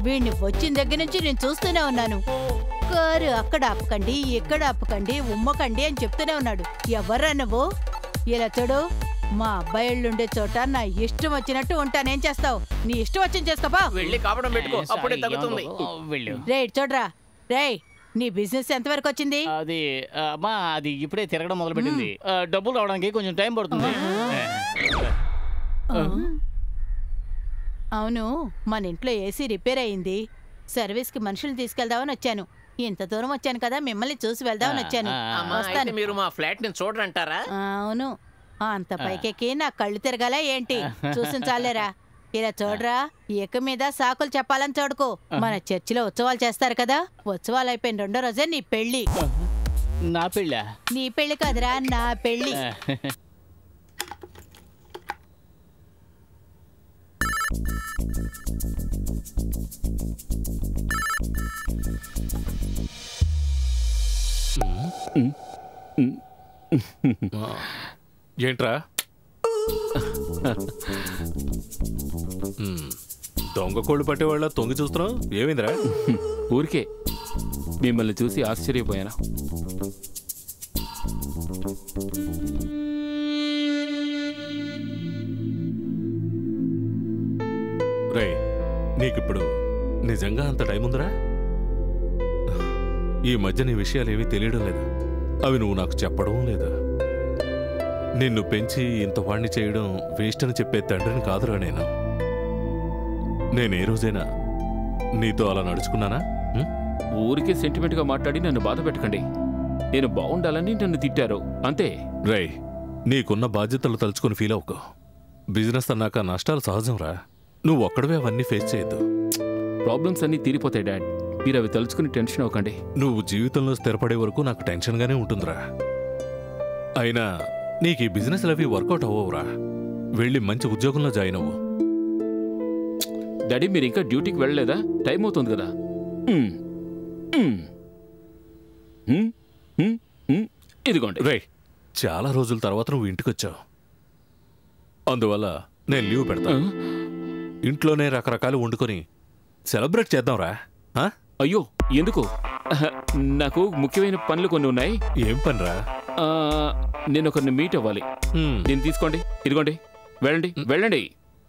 వీడిని వచ్చిన దగ్గర నుంచి నేను చూస్తూనే ఉన్నాను. కారు అక్కడ ఆపకండి, ఇక్కడ ఆపకండి, ఉమ్మకండి అని చెప్తూనే ఉన్నాడు. ఎవర్రా నువ్వు? ఇలా చూడు, మా అబ్బాయిళ్ళుండే చోట నా ఇష్టం వచ్చినట్టు ఉంటానేం చేస్తావు? నీ ఇష్టం వచ్చింది చేసుకోపా. వెళ్ళి కాపడం పెట్టుకో, అప్పుడే తగ్గుతుంది. రే చూడరా, రే నీ బిజినెస్ ఎంతవరకు వచ్చింది? అది అమ్మా, అది ఇప్పుడే తిరగడం మొదలు పెట్టింది. డబ్బులు రావడానికి కొంచెం టైం పడుతుంది. అవును, మన ఇంట్లో ఏసీ రిపేర్ అయింది. సర్వీస్కి మనుషులు తీసుకెళ్దామని వచ్చాను. ఇంత దూరం వచ్చాను కదా, మిమ్మల్ని చూసి వెళ్దామని వచ్చాను. వస్తాను. మీరు మా ఫ్లాట్ ని చూడరంటారా? అవును, అంత పైకెక్కి నా కళ్ళు తిరగాల ఏంటి? చూసిన చాలేరా. ఇలా చూడరా, ఏక మీద సాకులు చెప్పాలని చూడకు. మన చర్చిలో ఉత్సవాలు చేస్తారు కదా, ఉత్సవాలు అయిపోయిన రెండో రోజే నీ పెళ్లి. నా పెళ్ళ? నీ పెళ్లి కాదురా, నా పెళ్లి. ఏంట్రా దొంగ కోళ్ళు పట్టేవాళ్ళ తొంగి చూస్తున్నావు? ఏమైందిరా? ఊరికే మిమ్మల్ని చూసి ఆశ్చర్యపోయాను. రే, నీకిప్పుడు నిజంగా అంత టైం ఉందిరా? ఈ మధ్య నీ విషయాలేమీ తెలియడం లేదు. అవి నువ్వు నాకు చెప్పడం లేదా? నిన్ను పెంచి ఇంత వాణ్ణి చేయడం వేస్ట్ అని చెప్పే తండ్రిని కాదురా నేను. నేనే రోజైనా నీతో అలా నడుచుకున్నానా? ఊరికే సెంటిమెంట్గా మాట్లాడి నన్ను బాధ పెట్టకండి. నేను బాగుండాలని నన్ను తిట్టారు అంతే. రై, నీకున్న బాధ్యతలు తలుచుకొని ఫీల్ అవ్వకు. బిజినెస్ అన్నాక నష్టాలు సహజం రా. నువ్వు ఒక్కడవే అవన్నీ ఫేస్ చేయొద్దు. ప్రాబ్లమ్స్ అన్నీ తీరిపోతాయి డాడ్. మీరు అవి తలుచుకుని టెన్షన్ అవ్వకండి. నువ్వు జీవితంలో స్థిరపడే వరకు నాకు టెన్షన్గానే ఉంటుందిరా. అయినా నీకు ఈ బిజినెస్లు అవి వర్కౌట్ అవ్వవురా. వెళ్ళి మంచి ఉద్యోగంలో జాయిన్ అవ్వు. డాడీ మీరు ఇంకా డ్యూటీకి వెళ్ళలేదా? టైం అవుతుంది కదా. ఇదిగోండి. రే, చాలా రోజుల తర్వాత నువ్వు ఇంటికి వచ్చావు, అందువల్ల నేను లీవ్ పెడతాను. ఇంట్లోనే రకరకాలు వండుకొని సెలబ్రేట్ చేద్దాంరా. అయ్యో ఎందుకు? నాకు ముఖ్యమైన పనులు కొన్ని ఉన్నాయి. ఏం పనిరా? నేను ఒకరిని మీట్ అవ్వాలి. నేను తీసుకోండి. ఇదిగోండి, వెళ్ళండి వెళ్ళండి.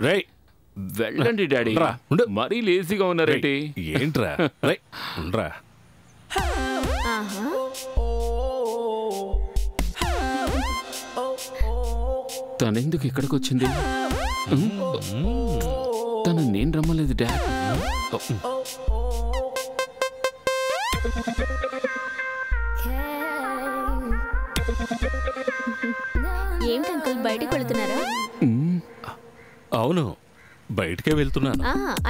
రే వెళ్ళండి డాడీ. మరీ లేజీగా ఉన్నారేంటి? ఏంట్రా? రే ఉండరా. తనెందుకు ఇక్కడికి వచ్చింది? తను నేను రమ్మలేదు డాడ్. ఏంటి అంకుల్ బయటకు వెళుతున్నారా? అవును, బయటకే వెళ్తున్నాను.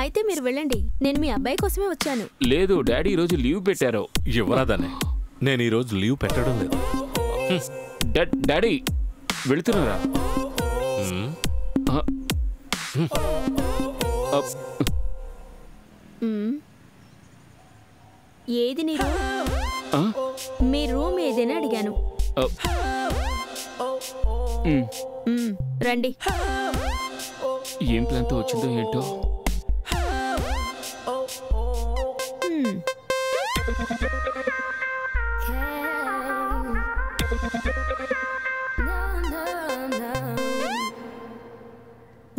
అయితే మీరు వెళ్ళండి, నేను మీ అబ్బాయి కోసమే వచ్చాను. లేదు డాడీ ఈరోజు లీవ్ పెట్టారు. ఎవరాదానే? నేను ఈరోజు లీవ్ పెట్టడం లేదు. డాడీ వెళుతున్నారా? ఏది నీ రూమ్? మీ రూమ్ ఏదైనా అడిగాను. రండి. ఏం ప్లాన్తో వచ్చిందో ఏంటో.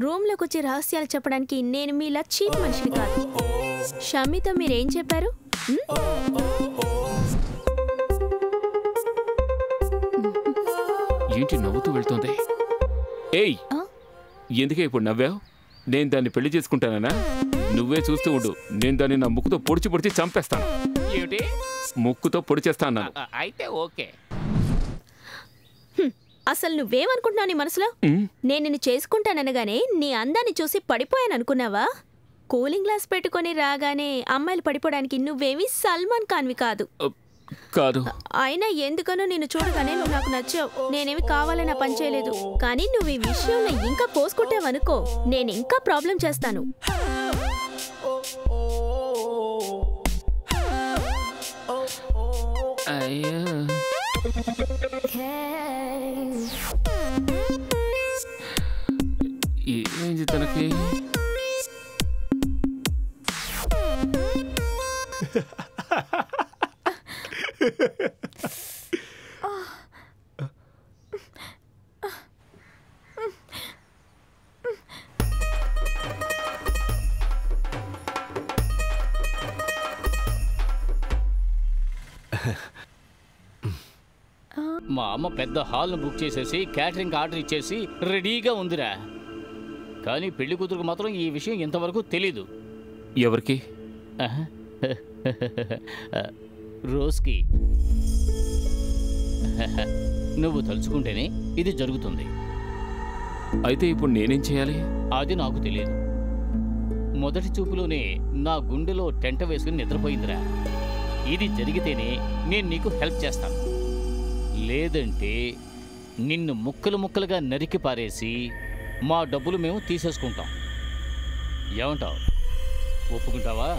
రూమ్లోకి వచ్చి రహస్యాలు చెప్పడానికి నేను మీలా చీప్ మనిషిని కాదు. షమితో మీరేం చెప్పారు? ఏంటి నవ్వుతూ వెళ్తోంది? ఏయ్, ఎందుకే ఇప్పుడు నవ్వావు? నేను దాన్ని పెళ్లి చేసుకుంటానా? నువ్వే చూస్తూ ఉండు, నేను దాన్ని నా ముక్కుతో పొడిచి పొడిచి చంపేస్తాను. ఏమిటి? ముక్కుతో పొడిచేస్తాను. అయితే ఓకే. అసలు నువ్వేమనుకుంటున్నావు నీ మనసులో? నేను నిన్ను చేసుకుంటాననగానే నీ అందాన్ని చూసి పడిపోయాను అనుకున్నావా? కూలింగ్ గ్లాస్ పెట్టుకొని రాగానే అమ్మాయిలు పడిపోవడానికి నువ్వేమీ సల్మాన్ ఖాన్వి కాదు. కాదు. అయినా ఎందుకనో నిన్ను చూడగానే నువ్వు నాకు నచ్చావు. నేనేమి కావాలని పని చేయలేదు. కానీ నువ్వు ఈ విషయంలో ఇంకా పోసుకుంటావనుకో, నేను ఇంకా ప్రాబ్లం చేస్తాను. అయ్యా ఏమైంది తనకి? మా అమ్మ పెద్ద హాల్ను బుక్ చేసేసి క్యాటరింగ్ ఆర్డర్ ఇచ్చేసి రెడీగా ఉందిరా. కానీ పెళ్లి కూతురుకు మాత్రం ఈ విషయం ఇంతవరకు తెలీదు. ఎవరికి? రోజ్కి. నువ్వు తలుచుకుంటేనే ఇది జరుగుతుంది. అయితే ఇప్పుడు నేనేం చేయాలి? అది నాకు తెలియదు. మొదటి చూపులోనే నా గుండెలో టెంట వేసుకుని నిద్రపోయిందిరా. ఇది జరిగితేనే నేను నీకు హెల్ప్ చేస్తాను. లేదంటే నిన్ను ముక్కలు ముక్కలుగా నరికి పారేసి మా డబ్బులు మేము తీసేసుకుంటాం. ఏమంటావు? ఒప్పుకుంటావా?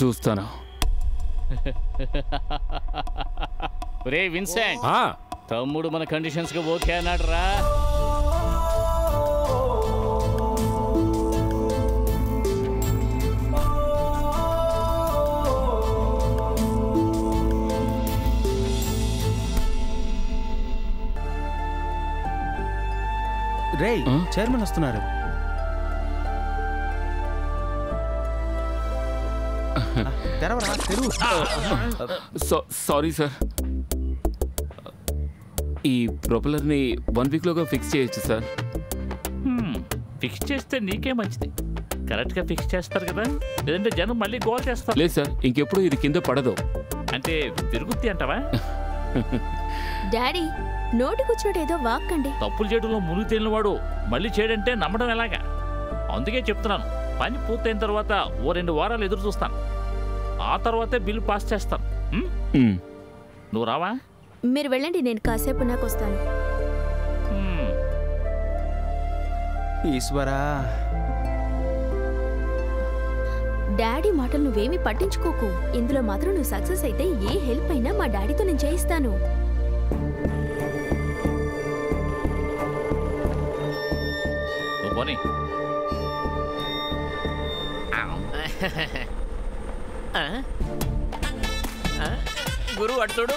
చూస్తాను. రే విన్సెంట్, తమ్ముడు మన కండిషన్స్కి ఓకే అన్నాడు రా. రే చైర్మన్ వస్తున్నారు. Sorry sir. ఈ ప్రొపెలర్ని 1 వీక్లోగా ఫిక్స్ చేయొచ్చు సార్. ఫిక్స్ చేస్తే నీకే మంచిది. కరెక్ట్గా ఫిక్స్ చేస్తారు కదా, లేదంటే జనం మళ్ళీ గోల్ చేస్తారు. లేదు సార్, ఇంకెప్పుడు ఇది కింద పడదు. అంటే తిరుగుద్ది అంటావా? డాడీ నోటికొచ్చినట్టు ఏదో వాక్కండి. తప్పులు చేయడంలో మునుగు తేలిన వాడు మళ్ళీ చేయడంటే నమ్మడం ఎలాగా? అందుకే చెప్తున్నాను, పని పూర్తయిన తర్వాత ఓ 2 వారాలు ఎదురు చూస్తాను. ఆ తర్వాతే బిల్లు పాస్ చేస్తాను. నువ్వు రావా? మీరు వెళ్ళండి, నేను కాసేపు నాకు వస్తాను. ఈశ్వరా, డాడీ మాటలు నువ్వేమీ పట్టించుకోకు. ఇందులో మాత్రం నువ్వు సక్సెస్ అయితే ఏ హెల్ప్ అయినా మా డాడీతో నేను చేయిస్తాను. గురువు అటు చూడు.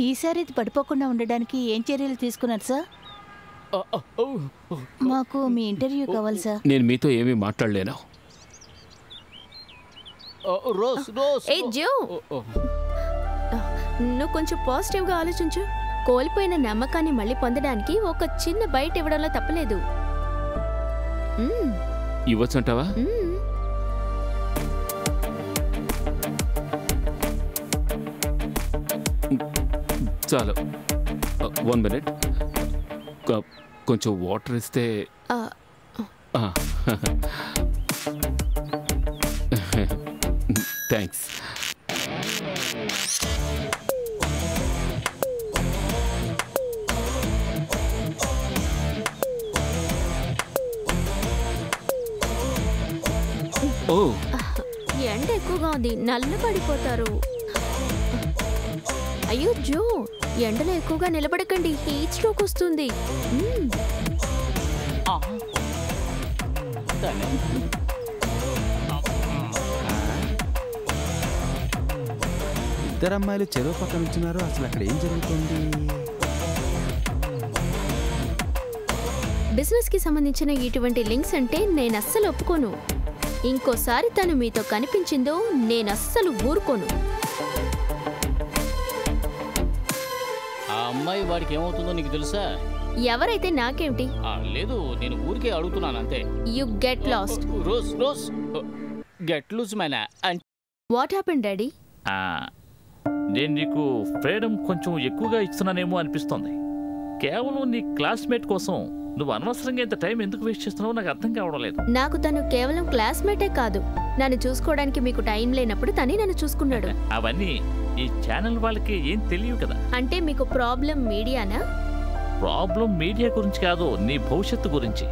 ఈసారి ఇది పడిపోకుండా ఉండడానికి ఏం చర్యలు తీసుకున్నారు సార్? మాకు మీ ఇంటర్వ్యూ కావాలి సార్. నేను మీతో ఏమీ మాట్లాడలేను. ఏ జో, నువ్వు కొంచెం పాజిటివ్గా ఆలోచించు. కోల్పోయిన నమ్మకాన్ని మళ్ళీ పొందడానికి ఒక చిన్న బయట ఇవ్వడంలో తప్పలేదు. ఇవ్వచ్చంటావా? చాలు. 1 మినిట్, కొంచెం వాటర్ ఇస్తే. థ్యాంక్స్. ఎండ ఎక్కువగా ఉంది, నల్లబడిపోతారు. అయ్యో జో, ఎండలో ఎక్కువగా నిలబడకండి, హీట్ స్ట్రోక్ వస్తుంది. ఇద్దరు అమ్మాయిలు చెరువు పక్కన ఉంటున్నారు. అసలు అక్కడ ఏం జరుగుతుంది? బిజినెస్ కి సంబంధించిన ఇటువంటి లింక్స్ అంటే నేను అస్సలు ఒప్పుకోను. ఇంకోసారి తను మీతో కనిపించిందో నేను అస్సలు ఊరుకోను. ఆ అమ్మాయి వాడికి ఏమవుతుందో నీకు తెలుసా? ఎవరైతే నాకేమిటి? లేదు, నేను ఊరికే అడుగుతున్నాను అంతే. You get lost. Rose get loose man. What happen daddy? నేను నీకు ఫ్రీడమ్ కొంచెం ఎక్కువగా ఇస్తున్నానేమో అనిపిస్తోంది. కేవలం నీ క్లాస్మేట్ కోసం నువ్వు అనవసరంగా ఇంత టైం ఎందుకు వేస్ట్ చేస్తున్నావో నాకు అర్థం కావడం లేదు. నాకు తను కేవలం క్లాస్మేటే కాదు, నన్ను చూసుకోవడానికి మీకు టైం లేనప్పుడు తనే నన్ను చూసుకున్నాడు. అవన్నీ ఈ ఛానల్ వాళ్ళకి ఏం తెలియవు కదా. అంటే మీకు ప్రాబ్లం మీడియానా? ప్రాబ్లం మీడియా గురించి కాదు, నీ భవిష్యత్తు గురించి.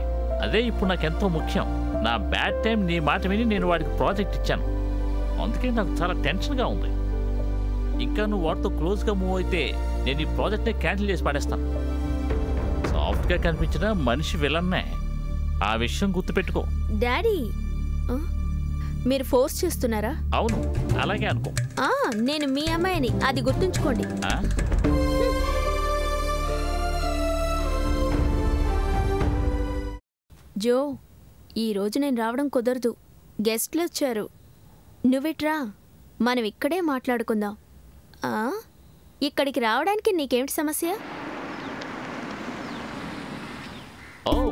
అదే ఇప్పుడు నాకు ఎంతో ముఖ్యం. నా బ్యాడ్ టైం నీ మాట విని నేను వాడికి ప్రాజెక్ట్ ఇచ్చాను. అందుకే నాకు చాలా టెన్షన్గా ఉంది. ఇంకా నువ్వు వాడితో క్లోజ్గా మూవ్ అయితే నేను ఈ ప్రాజెక్ట్ని క్యాన్సిల్ చేసి పడేస్తాను. సాఫ్ట్గా కనిపించిన మనిషి విలన్నే, ఆ విషయం గుర్తుపెట్టుకో. డాడీ, మీరు ఫోర్స్ చేస్తున్నారా? అవును, అలాగే అనుకో. నేను మీ అమ్మాయిని, అది గుర్తుంచుకోండి. జో, ఈరోజు నేను రావడం కుదరదు, గెస్ట్లు వచ్చారు. నువ్విట్రా, మనం ఇక్కడే మాట్లాడుకుందాం. ఇక్కడికి రావడానికి నీకేమిటి సమస్య?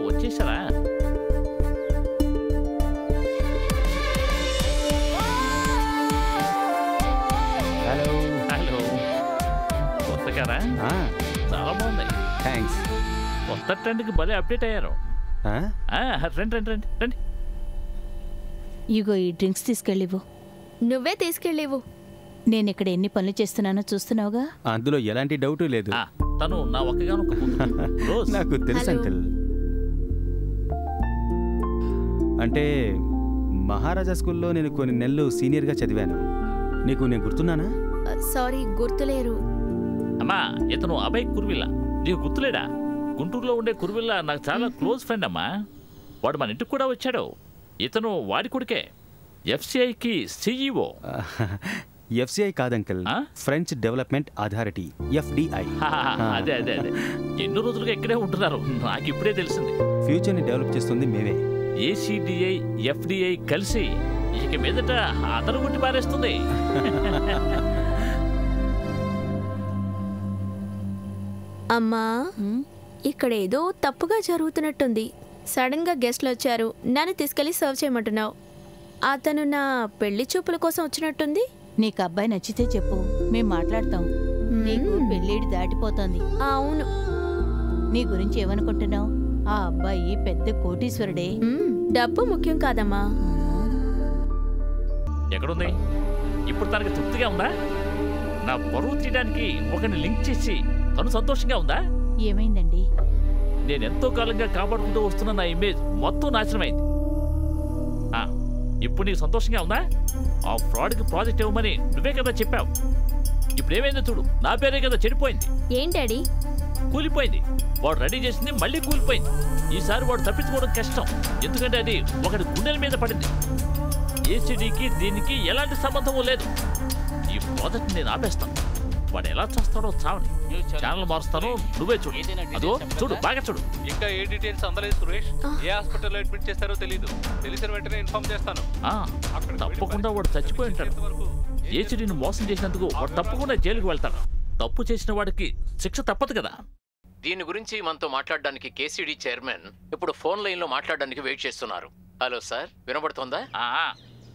వచ్చేసారా? హలో హలో, కొత్తగారా? చాలా బాగుంది. థ్యాంక్స్. కొత్త ట్రెండ్కి భలే అప్డేట్ అయ్యారు. రండి రండి రండి రండి. ఇగో ఈ డ్రింక్స్ తీసుకెళ్ళివు. నువ్వే తీసుకెళ్ళివు. నేను ఇక్కడ ఎన్ని పనులు చేస్తున్నానో చూస్తున్నావుగా. అందులో ఎలాంటి డౌట్ లేదు. తను నా ఒక్కగానొక్క కూతురు. నాకు తెలుసు అంకుల్. అంటే మహారాజా స్కూల్లో నేను కొన్ని నెలలు సీనియర్గా చదివాను. నీకు నేను గుర్తున్నానా? సారీ, గుర్తులేరు. అమ్మా, ఇతను అభయ్ కుర్విల్లా. నీకు గుర్తులేడా? గుంటూరులో ఉండే కుర్విల్లా నాకు చాలా క్లోజ్ ఫ్రెండ్ అమ్మా. వాడు మన ఇంటికి కూడా వచ్చాడు. ఇతను వాడి కొడుకే, ఎఫ్సిఐకి సిఇఓ. ఎఫ్సిఐ కాదంకల్, ఫ్రెంచ్ డెవలప్మెంట్ అథారిటీ, ఎఫ్డిఐ. అదే అదే అదే. ఎన్నో రోజులుగా ఇక్కడే ఉంటున్నారు, నాకు ఇప్పుడే తెలిసింది. ఫ్యూచర్ని డెవలప్ చేస్తుంది మేమే. ఏసీడిఐ ఎఫ్డిఐ కలిసి ఇక మీదట అతను గుట్టి పారేస్తుంది. అమ్మా, ఇక్కడ ఏదో తప్పుగా జరుగుతున్నట్టుంది. సడన్ గా గెస్ట్లు వచ్చారు, నన్ను తీసుకెళ్లి సర్వ్ చేయమంటున్నావు. అతను నా పెళ్లి చూపుల కోసం వచ్చినట్టుంది. నీకు అబ్బాయి నచ్చితే చెప్పు, మేం మాట్లాడతాం. నీకు పెళ్ళిడి దాటిపోతోంది. అవును. నీ గురించి ఏమనుకుంటున్నావు? ఆ అబ్బాయి పెద్ద కోటీశ్వరుడే. డబ్బు ముఖ్యం కాదమ్మా. ఎక్కడుంది? ఇప్పుడు తనకి తృప్తిగా ఉందా? నా పరువు తీయడానికి ఒకరిని లింక్ చేసి తను సంతోషంగా ఉందా? ఏమైందండి? నేనెంతో కాలంగా కాపాడుకుంటూ వస్తున్న నా ఇమేజ్ మొత్తం నాశనమైంది. ఇప్పుడు నీకు సంతోషంగా ఉందా? ఆ ఫ్రాడ్కి ప్రాజెక్ట్ ఇవ్వమని నువ్వే కదా చెప్పావు. ఇప్పుడు ఏమైందో చూడు, నా పేరే కదా చెడిపోయింది. ఏం డాడీ? కూలిపోయింది. వాడు రెడీ చేసింది మళ్ళీ కూలిపోయింది. ఈసారి వాడు తప్పించుకోవడం కష్టం, ఎందుకంటే అది ఒకటి గుండెల మీద పడింది. ఏసీడీకి దీనికి ఎలాంటి సంబంధము లేదు. ఈ ప్రాజెక్ట్ నేను ఆపేస్తాను. వాడు ఎలా చేస్తాడో చావని. ఛానల్ మారుస్తాను, నువ్వే చూడు. అదో చూడు, బాగా చూడు. ఇంకా ఏ డీటెయిల్స్ అందలేదు సురేష్. ఏ హాస్పిటల్లో అడ్మిట్ చేస్తారో తెలీదు. తెలిసిన వెంటనే ఇన్ఫార్మ్ చేస్తాను. తప్పకుండా వాడు చచ్చిపోయి ఉంటాడు. ఏసీడీని మోసం చేసినందుకు వాడు తప్పకుండా జైలుకు వెళ్తాడు. తప్పు చేసిన వాడికి శిక్ష తప్పదు కదా. దీని గురించి మనతో మాట్లాడడానికి కేసీడీ చైర్మన్ ఇప్పుడు ఫోన్ లైన్లో మాట్లాడడానికి వెయిట్ చేస్తున్నారు. Hello sir, వినబడుతోందా?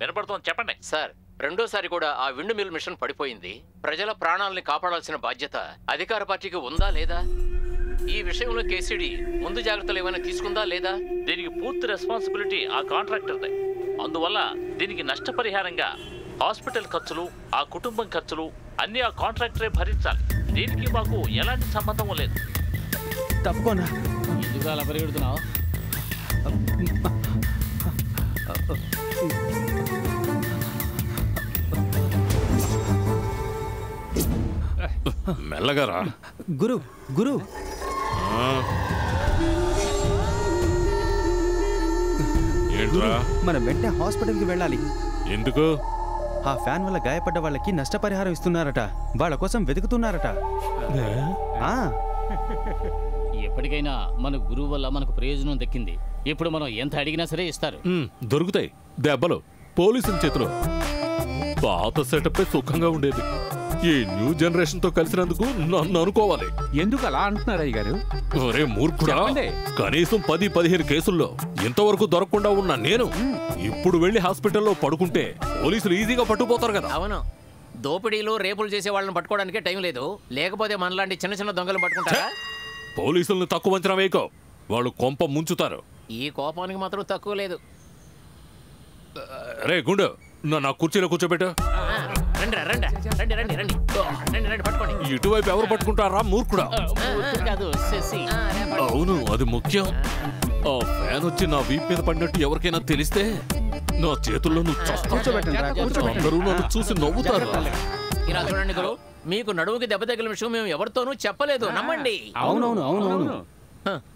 వినపడుతోంది, చెప్పండి. సార్, రెండోసారి కూడా ఆ విండ్ మిల్ మిషన్ పడిపోయింది. ప్రజల ప్రాణాలని కాపాడాల్సిన బాధ్యత అధికార పార్టీకి ఉందా లేదా? ఈ విషయంలో కేసీడీ ముందు జాగ్రత్తలు ఏమైనా తీసుకుందా లేదా? దీనికి పూర్తి రెస్పాన్సిబిలిటీ ఆ కాంట్రాక్టర్దే. అందువల్ల దీనికి నష్టపరిహారంగా హాస్పిటల్ ఖర్చులు, ఆ కుటుంబం ఖర్చులు అన్నీ ఆ కాంట్రాక్టరే భరించాలి. దీనికి మాకు ఎలాంటి సంబంధం లేదు. తప్పకుండా. ఎందుకు అలా పరిగెడుతున్నావు? మెల్లగారా. గురు గురు ఏంట్రా? మనం వెంటనే హాస్పిటల్కి వెళ్ళాలి. ఎందుకు? ఆ ఫ్యాన్ వల్ల గాయపడ్డ వాళ్ళకి నష్టపరిహారం ఇస్తున్నారట. వాళ్ళ కోసం వెతుకుతున్నారట. ఎప్పటికైనా మన గురువు వల్ల మనకు ప్రయోజనం దక్కింది. ఇప్పుడు మనం ఎంత అడిగినా సరే ఇస్తారు. దొరుకుతాయి దెబ్బలు పోలీసుల చేతిలో. పాత సెటప్ సుఖంగా ఉండేది. ఈ న్యూ జనరేషన్ తో కలిసినందుకు నన్ను అనుకోవాలి. ఎందుకు అలా అంటున్నారు అయ్య గారు? ఒరే మూర్ఖుడా, కనీసం 10-15 కేసుల్లో ఇంతవరకు దొరకకుండా ఉన్న నేను ఇప్పుడు వెళ్లి హాస్పిటల్లో పడుకుంటే పోలీసులు ఈజీగా పట్టుకుపోతారు కదా. అవును, దోపిడీలు రేపులు చేసే వాళ్ళని పట్టుకోవడానికే టైం లేదు. లేకపోతే మనలాంటి చిన్న చిన్న దొంగలు పట్టుకుంటారా? పోలీసులను తక్కువ అంచనా వేయకో, వాళ్ళు కొంప ముంచుతారు. ఈ కోపానికి మాత్రం తక్కువ లేదు. రే గుండు, నా కుర్చీలో కూర్చోబెట్టు. పట్టుకోండి. ఇటువైపు ఎవరు పట్టుకుంటారా మూర్ఖుడా? అవును, అది ముఖ్యం. ఆ ఫ్యాన్ వచ్చి నా వీప్ మీద పడినట్టు ఎవరికైనా తెలిస్తే నా చేతుల్లో అందరూ నన్ను చూసి నవ్వుతారు. ఇలా చూడండి గురు, మీకు నడుముకి దెబ్బ తగిలిన విషయం మేము ఎవరితోనూ చెప్పలేదు, నమ్మండి. అవునవును అవునవును.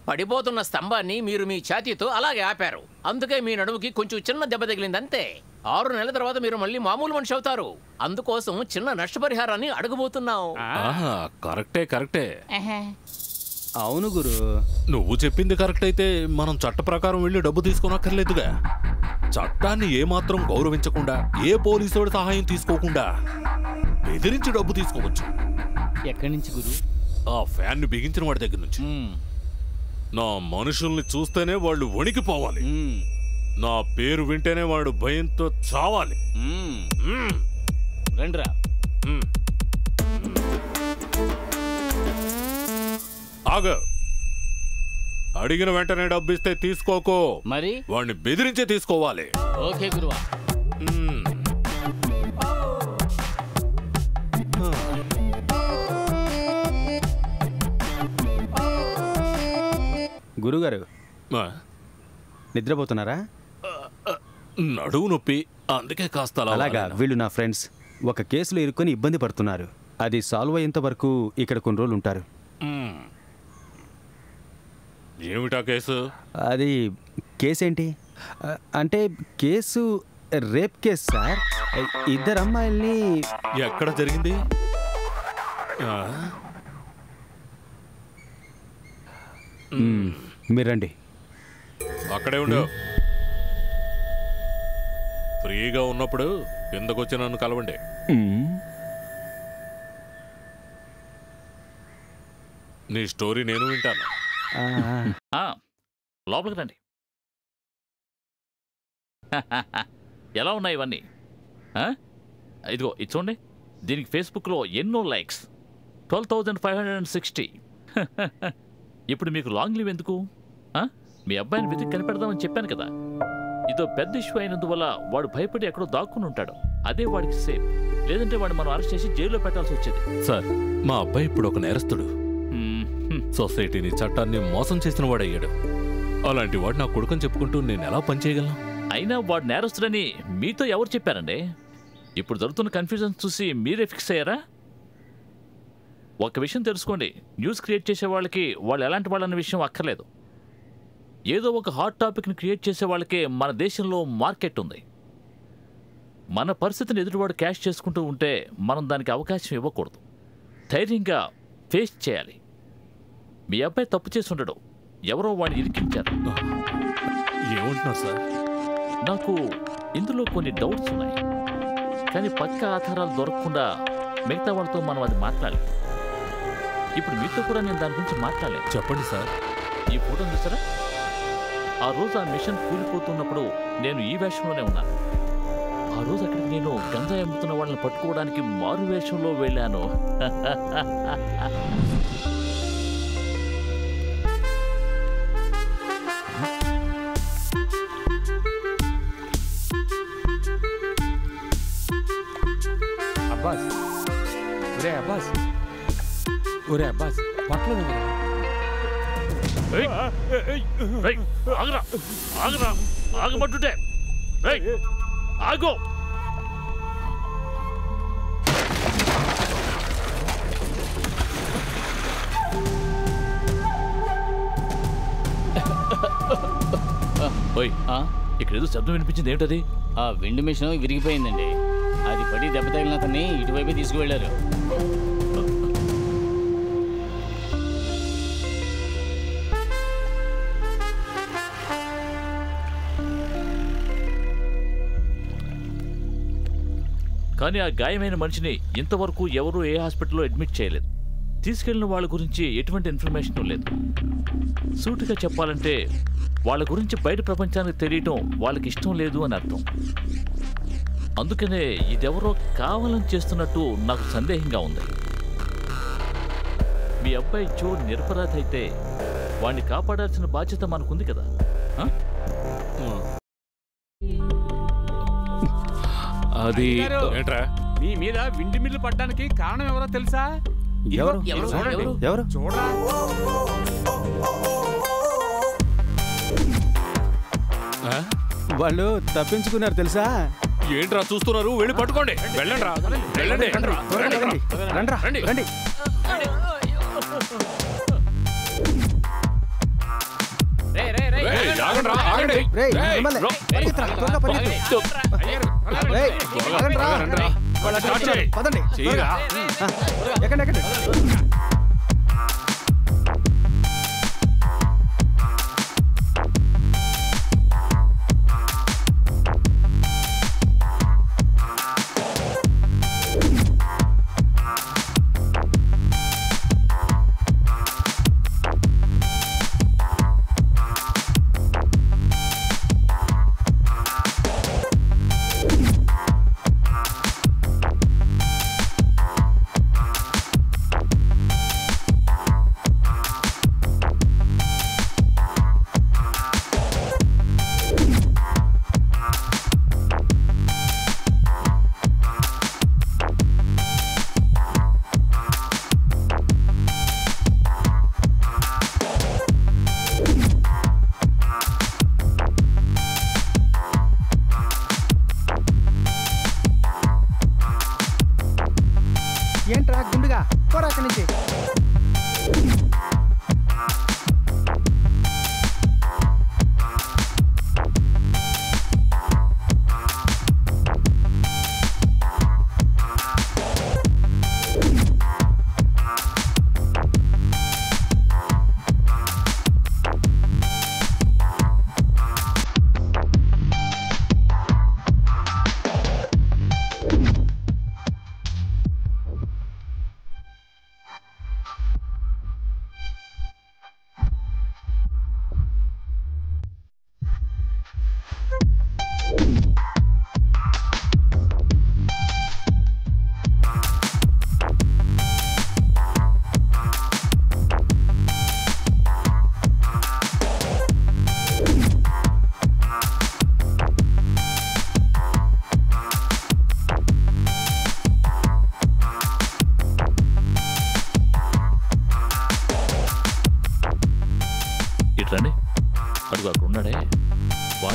పడిపోతున్న స్తంభాన్ని మీరు మీ ఛాతీతో అలాగే ఆపారు. అందుకే మీ నడుముకి కొంచెం చిన్న దెబ్బ తగిలింది అంతే. 6 నెలల తర్వాత మీరు మళ్ళీ మామూలు మనిషి అవుతారు. అందుకోసం చిన్న నష్టపరిహారాన్ని అడగబోతున్నాం. కరెక్టే కరెక్టే. అవును గురు, నువ్వు చెప్పింది కరెక్ట్ అయితే మనం చట్ట ప్రకారం వెళ్ళి డబ్బు తీసుకోనక్కర్లేదుగా. చట్టాన్ని ఏమాత్రం గౌరవించకుండా, ఏ పోలీసుడి సహాయం తీసుకోకుండా బెదిరించి డబ్బు తీసుకోవచ్చు. ఎక్కడి నుంచి గురు? ఆ ఫ్యాన్ ని బిగించిన వాడి దగ్గర నుంచి. నా మనుషుల్ని చూస్తేనే వాళ్ళు వణికిపోవాలి. నా పేరు వింటేనే వాడు భయంతో చావాలి. రండ్రా. ఆగ, అడిగిన వెంటనే డబ్బు ఇస్తే తీసుకోకో. మరి వాడిని బెదిరించే తీసుకోవాలి. ఓకే గురువా. గురుగారు నిద్రపోతున్నారా? నడువు నొప్పి, అందుకే కాస్త అలాగా. వీళ్ళు నా ఫ్రెండ్స్. ఒక కేసులో ఇరుక్కొని ఇబ్బంది పడుతున్నారు. అది సాల్వ్ అయ్యేంత వరకు ఇక్కడ కొన్ని రోజులు ఉంటారు. ఏమిటా కేసు? అది కేసేంటి అంటే కేసు రేప్ కేసు సార్. 2 అమ్మాయిల్ని. ఎక్కడ జరిగింది? మీరండి. అక్కడే ఉండు. ఫ్రీగా ఉన్నప్పుడు కిందకొచ్చి నన్ను కలవండి. నీ స్టోరీ నేను వింటాను. లోపలికి రండి. ఎలా ఉన్నాయి ఇవన్నీ? ఇదిగో ఇది చూడండి. దీనికి ఫేస్బుక్లో ఎన్నో లైక్స్. 12,560. ఇప్పుడు మీకు లాంగ్ లీవ్ ఎందుకు? మీ అబ్బాయిని వెతికి కనిపెడదామని చెప్పాను కదా. ఇదో పెద్ద ఇష్యూ అయినందువల్ల వాడు భయపడి ఎక్కడో దాక్కుని ఉంటాడు. అదే వాడికి సేఫ్. లేదంటే వాడు మనం అరెస్ట్ చేసి జైల్లో పెట్టాల్సి వచ్చేది. సార్, మా అబ్బాయి ఇప్పుడు ఒక నేరస్తుడు. సొసైటీని, చట్టాన్ని మోసం చేసిన వాడయ్యాడు. అలాంటి వాడు నా కొడుకుని చెప్పుకుంటూ నేను ఎలా పనిచేయగలను? అయినా వాడు నేరస్తుడని మీతో ఎవరు చెప్పారండి? ఇప్పుడు జరుగుతున్న కన్ఫ్యూజన్ చూసి మీరే ఫిక్స్ అయ్యారా? ఒక విషయం తెలుసుకోండి, న్యూస్ క్రియేట్ చేసే వాళ్ళకి వాళ్ళు ఎలాంటి వాళ్ళన్న విషయం అక్కర్లేదు. ఏదో ఒక హాట్ టాపిక్ని క్రియేట్ చేసే వాళ్ళకే మన దేశంలో మార్కెట్ ఉంది. మన పరిస్థితిని ఎదుటివాడు క్యాష్ చేసుకుంటూ ఉంటే మనం దానికి అవకాశం ఇవ్వకూడదు. ధైర్యంగా ఫేస్ చేయాలి. మీ అబ్బాయి తప్పు చేసి ఉండడు, ఎవరో వాడిని ఇరికించారు. ఏమంటున్నారు సార్? నాకు ఇందులో కొన్ని డౌట్స్ ఉన్నాయి, కానీ పక్కా ఆధారాలు దొరకకుండా మిగతా వాళ్ళతో మనం అది మాట్లాడాలి. ఇప్పుడు మీతో కూడా నేను దాని గురించి మాట్లాడలేదు. చెప్పండి సార్. ఈ ఫోటో చూసారా? ఆ రోజు ఆ మిషన్ కూలిపోతున్నప్పుడు నేను ఈ వేషంలోనే ఉన్నాను. ఆ రోజు అక్కడికి నేను గంజాయి అమ్ముతున్న వాళ్ళని పట్టుకోవడానికి మారు వేషంలో వెళ్ళాను. అబ్బాస్, ఒరే అబ్బాస్, ఒరే అబ్బాస్, బట్టలు ఆగమంటుంటే ఆగో. ఇక్కడ ఏదో శబ్దం వినిపించింది, ఏమిటది? ఆ విండ్ మిషన్ విరిగిపోయిందండి. అది పడి దెబ్బ తగిలిన అతన్ని ఇటువైపు తీసుకువెళ్లారు. కానీ ఆ గాయమైన మనిషిని ఇంతవరకు ఎవరూ ఏ హాస్పిటల్లో అడ్మిట్ చేయలేదు. తీసుకెళ్లిన వాళ్ళ గురించి ఎటువంటి ఇన్ఫర్మేషన్ లేదు. సూటిగా చెప్పాలంటే వాళ్ళ గురించి బయట ప్రపంచానికి తెలియటం వాళ్ళకి ఇష్టం లేదు అని అర్థం. అందుకనే ఇదెవరో కావాలని చేస్తున్నట్టు నాకు సందేహంగా ఉంది. మీ అబ్బాయి జో నిరపరాధి అయితే వాడిని కాపాడాల్సిన బాధ్యత మనకుంది కదా. అది మీ మీద విండి మిల్లు పడ్డానికి కారణం ఎవరో తెలుసా? ఎవరు? చూడరా. వాళ్ళు తప్పించుకున్నారు తెలుసా? ఏంట్రా చూస్తున్నారు? వెళ్ళి పట్టుకోండి. వెళ్ళండి రా, వెళ్ళండి. రండి. ఎక్కండి. ఏంట్రా గుండుగా పోరా అక్కడి నుంచి.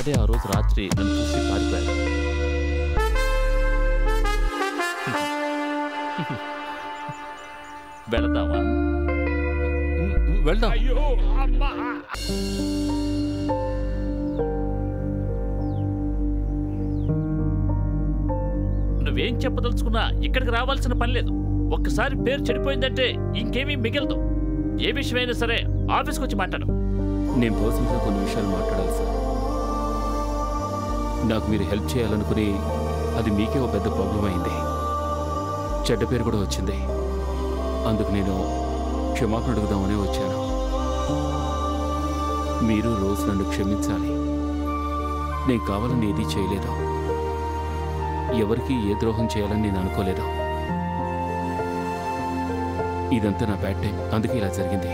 వాడే ఆ రోజు రాత్రి నన్ను చూసి పారిపోయాడు. వెళదామా? వెళ్దాం. నువ్వేం చెప్పదలుచుకున్నా ఇక్కడికి రావాల్సిన పని లేదు. ఒక్కసారి పేరు చెడిపోయిందంటే ఇంకేమీ మిగలదు. ఏ విషయమైనా సరే ఆఫీస్కి వచ్చి మాట్లాడు. నేను పర్సనల్గా కొన్ని విషయాలు మాట్లాడాలి సార్. నాకు మీరు హెల్ప్ చేయాలనుకుని అది మీకే ఒక పెద్ద ప్రాబ్లం అయింది. చెడ్డ పేరు కూడా వచ్చింది. అందుకు నేను క్షమాపణ అడుగుదామనే వచ్చాను. మీరు రోజు నన్ను క్షమించాలి. నేను కావాలని ఏదీ చేయలేదు. ఎవరికి ఏ ద్రోహం చేయాలని నేను అనుకోలేదు. ఇదంతా నా బ్యాడ్ టైం, అందుకే ఇలా జరిగింది.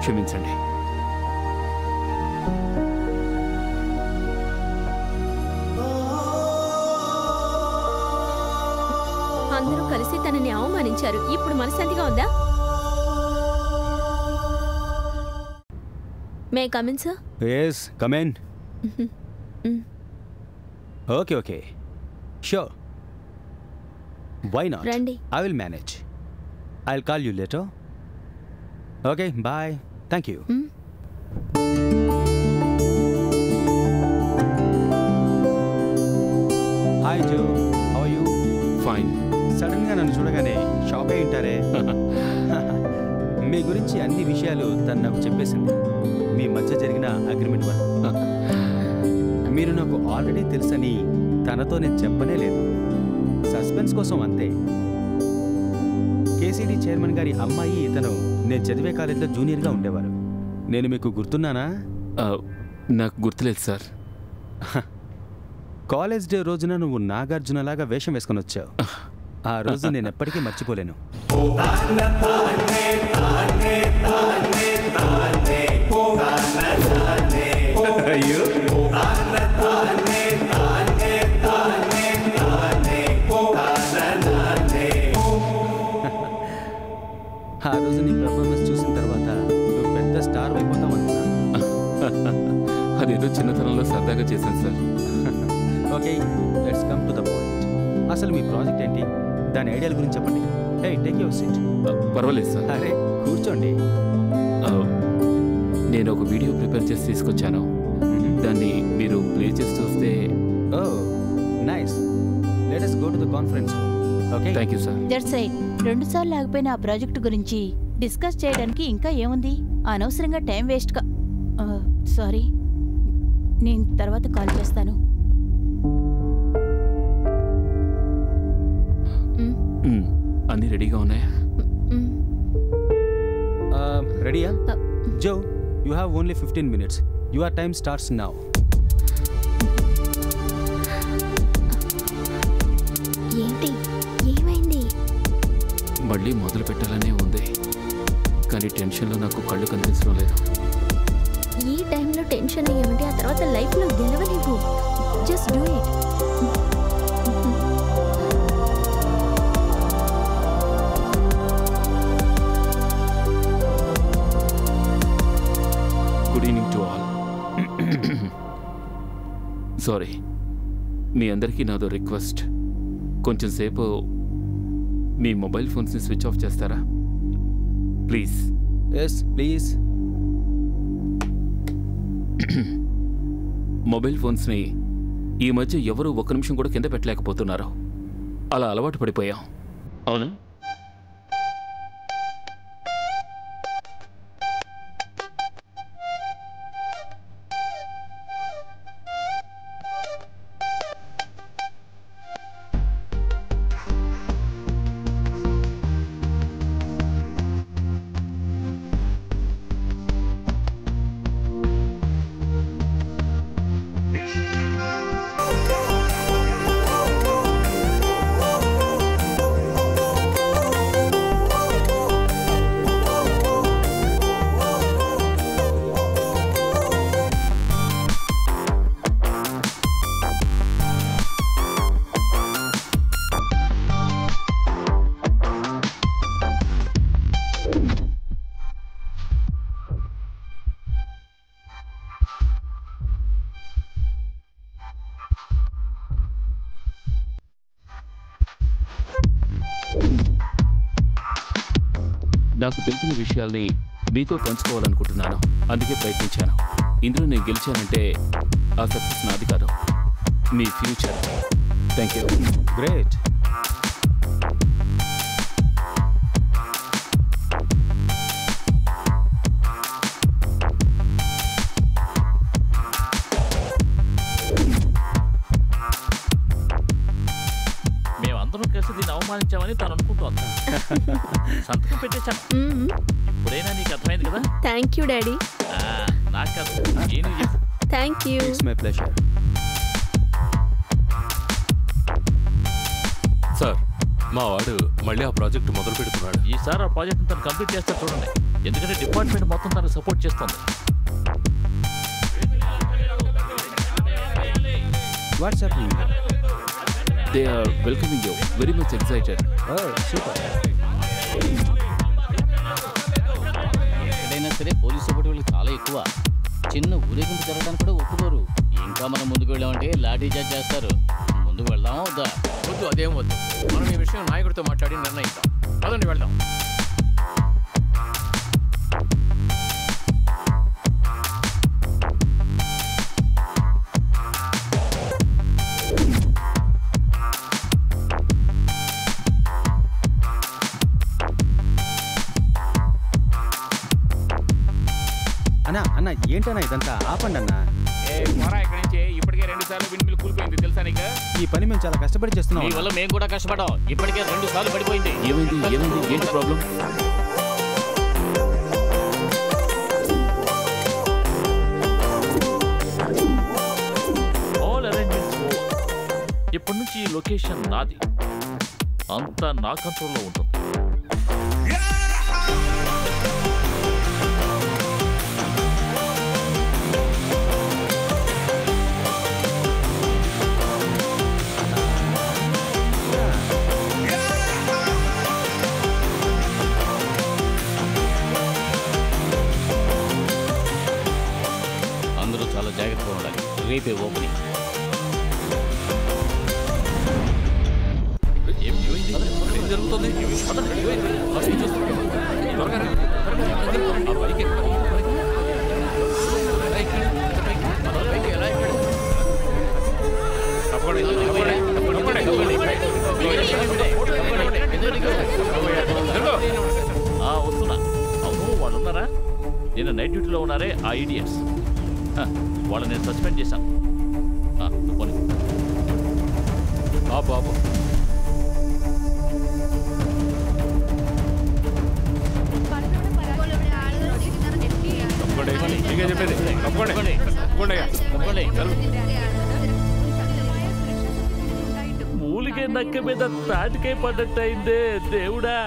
క్షమించండి. అందరూ కలిసి తనని అవమానించారు. ఇప్పుడు మనశాంతిగా ఉందా? May come in sir? Yes, come in. Okay. Sure. Why not? Randy. I will manage. I'll call you later. Okay, bye. Thank you. Hi Joe, how are you? Fine. Sudden గా నన్ను చూడగానే షాక్ అయి ఉంటారే. మీ గురించి అన్ని విషయాలు తను నాకు చెప్పేసింది. మీ మధ్య జరిగిన అగ్రిమెంట్ వల్ల. మీరు నాకు ఆల్రెడీ తెలుసని తనతో నేను చెప్పనే లేదు. సస్పెన్స్ కోసం అంతే. కేసీడీ చైర్మన్ గారి అమ్మాయి ఇతను నేను చదివే కాలేజీలో జూనియర్గా ఉండేవారు. నేను మీకు గుర్తున్నానా? నాకు గుర్తులేదు సార్. కాలేజ్ డే రోజున నువ్వు నాగార్జునలాగా వేషం వేసుకొని వచ్చావు. ఆ రోజు నేను ఎప్పటికీ మర్చిపోలేను. ఆ రోజు నీ పెర్ఫార్మెన్స్ చూసిన తర్వాత నువ్వు పెద్ద స్టార్ అయిపోతావు అనుకున్నా. అదేదో చిన్నతనంలో సరదాగా చేశాను sir. Okay, let's come to the point. అసలు మీ ప్రాజెక్ట్ ఏంటి? దాని ఐడియాల గురించి చెప్పండి. హే, టేక్ యువర్ సీట్. పర్వాలేదు సార్. అరే కూర్చోండి. నేను ఒక వీడియో ప్రిపేర్ చేసి తీసుకొచ్చాను. దాన్ని మీరు ప్లే చేసి చూస్తే. Oh nice. Let us go to the conference room. Okay, thank you sir. That's right. 2 సార్లు ఆగిపోయిన ఆ ప్రాజెక్టు గురించి డిస్కస్ చేయడానికి ఇంకా ఏముంది? అనవసరంగా టైం వేస్ట్ సారీ, నేను తర్వాత కాల్ చేస్తాను. అన్నీ రెడీగా ఉన్నాయా? రెడీయా? జో, you have only 15 minutes. Your time starts now. ఏంటి, ఏమైంది? మళ్ళీ మొదలు పెట్టాలనే ఉంది, కానీ టెన్షన్లో నాకు కళ్ళు కనిపించడం లేదు. ఈ టైంలో టెన్షన్ ఏమిటి? ఆ తర్వాత లైఫ్లో గెలవలేవు. Just do it. Good evening to all. Sorry, మీ అందరికీ నాదో రిక్వెస్ట్. కొంచెం సేపు మీ మొబైల్ ఫోన్స్ని స్విచ్ ఆఫ్ చేస్తారా ప్లీజ్? Yes please. మొబైల్ ఫోన్స్ని ఈ మధ్య ఎవరు 1 నిమిషం కూడా కింద పెట్టలేకపోతున్నారు. అలా అలవాటు పడిపోయాం. అవును, నాకు తెలిసిన విషయాల్ని మీతో పంచుకోవాలనుకుంటున్నాను. అందుకే ప్రయత్నించాను. ఇందులో నేను గెలిచానంటే ఆ సక్సెస్ నాది కాదు, మీ ఫ్యూచర్. Thank you. గ్రేట్. మేమందరం కలిసి దీన్ని అవమానించామని తను అనుకుంటోంది. సంతకం పెట్టేశాను. ఇప్పుడైనా నీకు అర్థమైంది కదా? Thank you daddy. నాకు కాదు, నేను చెప్పు. Thank you. It's my pleasure. Sir, మా వాడు మళ్ళీ ఆ ప్రాజెక్ట్ మొదలు పెడుతున్నాడు. ఈసారి ఆ ప్రాజెక్ట్ తను కంప్లీట్ చేస్తా చూడండి. ఎందుకంటే డిపార్ట్మెంట్ మొత్తం తనకు సపోర్ట్ చేస్తుంది. What's happening? They are welcoming you, very much excited. Super. ఎక్కడైనా సరే పోలీసు సపోర్ట్ వీళ్ళకి చాలా ఎక్కువ. చిన్న ఊరేగింపు జరగడానికి కూడా ఒప్పుకోరు. ఇంకా మనం ముందుకు వెళ్ళామంటే లాఠీ చార్జ్ చేస్తారు. ముందుకు వెళ్దామా వద్దా? వద్దు, అదేం వద్దు. మనం ఈ విషయం నాయకుడితో మాట్లాడి నిర్ణయిద్దాం. పదండి వెళ్దాం. అన్న ఏంటన్నా ఇదంతా? ఆపండి అన్న. ఇక్కడి నుంచి ఇప్పటికే 2 సార్లు విండ్ మిల్ కూలిపోయింది తెలుసా నీకు? ఈ పని మేము చాలా కష్టపడి చేస్తున్నాం. మీ వల్ల మేము కూడా కష్టపడ్డాం. ఇప్పటికే 2 సార్లు పడిపోయింది. ఏమైంది? ఏంటి ప్రాబ్లం? All arrangements over. ఇప్పటి నుంచి ఈ లొకేషన్ నాది. అంతా నా కంట్రోల్లో ఉంటుంది. అందరూ చాలా జాగ్రత్తగా ఉండాలి. రేపే ఓపెనింగ్. ఏం జరుగుతుంది? వస్తున్నా. అవును, వాళ్ళు ఉన్నారా? నిన్న నైట్ డ్యూటీలో ఉన్నారే ఆ ఐడియట్స్. వాళ్ళని నేను సస్పెండ్ చేశాను. పోనీ. బాబు మూలిగే నక్క మీద తాటికై పడ్డట్టయిందే దేవుడా.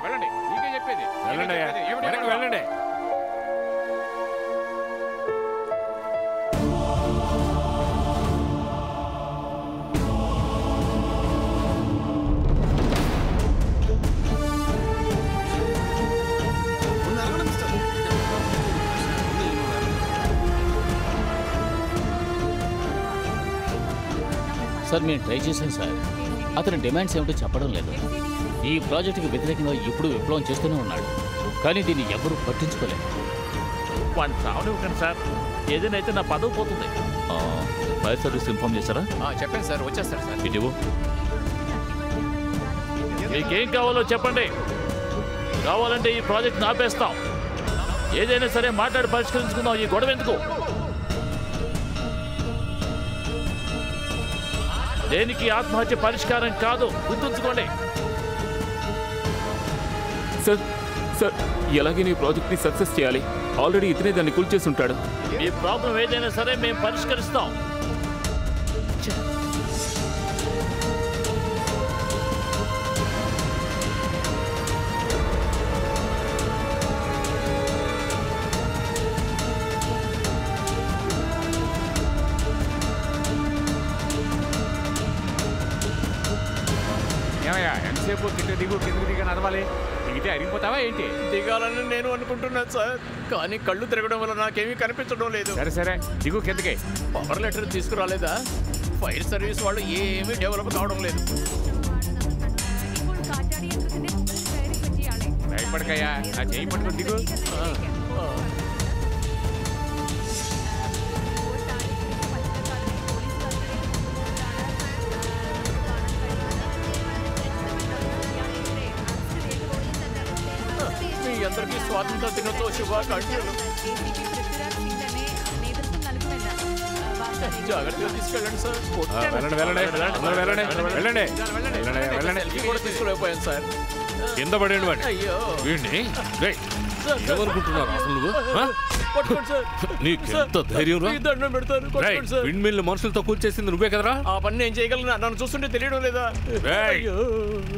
వెళ్ళండి, నీకే చెప్పేది. వెళ్ళండి. సార్ మేము ట్రై చేశాం సార్. అతని డిమాండ్స్ ఏమిటో చెప్పడం లేదు. ఈ ప్రాజెక్టుకి వ్యతిరేకంగా ఇప్పుడు విప్లవం చేస్తూనే ఉన్నాడు. కానీ దీన్ని ఎవరూ పట్టించుకోలేదు. వాడిని చావనివ్వకండి సార్. ఏదైనా అయితే నా పదవి పోతుంది. ఫైర్ సర్వీస్ ఇన్ఫార్మ్ చేశారా? చెప్పండి సార్, వచ్చేస్తారు సార్. ఇటు మీకేం కావాలో చెప్పండి. కావాలంటే ఈ ప్రాజెక్ట్ ఆపేస్తాం. ఏదైనా సరే మాట్లాడి పరిష్కరించుకుందాం. ఈ గొడవ ఎందుకు? దేనికి ఆత్మహత్య పరిష్కారం కాదు, గుర్తుంచుకోండి. సార్ ఎలాగైనా ఈ ప్రాజెక్ట్ని సక్సెస్ చేయాలి. ఆల్రెడీ ఇతనే దాన్ని కూల్చేసి ఉంటాడు. ఈ ప్రాబ్లం ఏదైనా సరే మేము పరిష్కరిస్తాం. ఏమయ్యా ఎంతసేపు దిగు కిందకి దిగా నడవాలి, దిగితే అరిగిపోతావా ఏంటి? దిగాలని నేను అనుకుంటున్నాను సార్, కానీ కళ్ళు తిరగడం వల్ల నాకేమీ కనిపించడం లేదు. సరే దిగు కిందకి. పవర్ లెటర్ తీసుకురాలేదా? ఫైర్ సర్వీస్ వాళ్ళు ఏమీ డెవలప్ కావడం లేదు. భయపడకయ్యా, నా చేయి పట్టుకుని దిగు. మీ అందరికీ స్వాతంత్ర దినోత్సవ శుభాకాంక్షలు. జాగ్రత్తగా తీసుకెళ్ళండి సార్. వెళ్ళండి. సెల్ఫీ కూడా తీసుకోలేకపోయాను సార్. కింద పడేయండి వాడిని. అయ్యో, వీడిని ఏమనుకుంటున్నారు అసలు నువ్వు? పట్టుకోండి సార్. నీకెంత ధైర్యం రా? మీ దండం పెడతాను, పట్టుకోండి సార్. విండ్ మిల్ మనుషులతో కూల్చేసింది నువ్వే కదరా? ఆ పని నేను చేయగలను, నన్ను చూస్తుంటే తెలియడం లేదా? రేయ్, అయ్యో.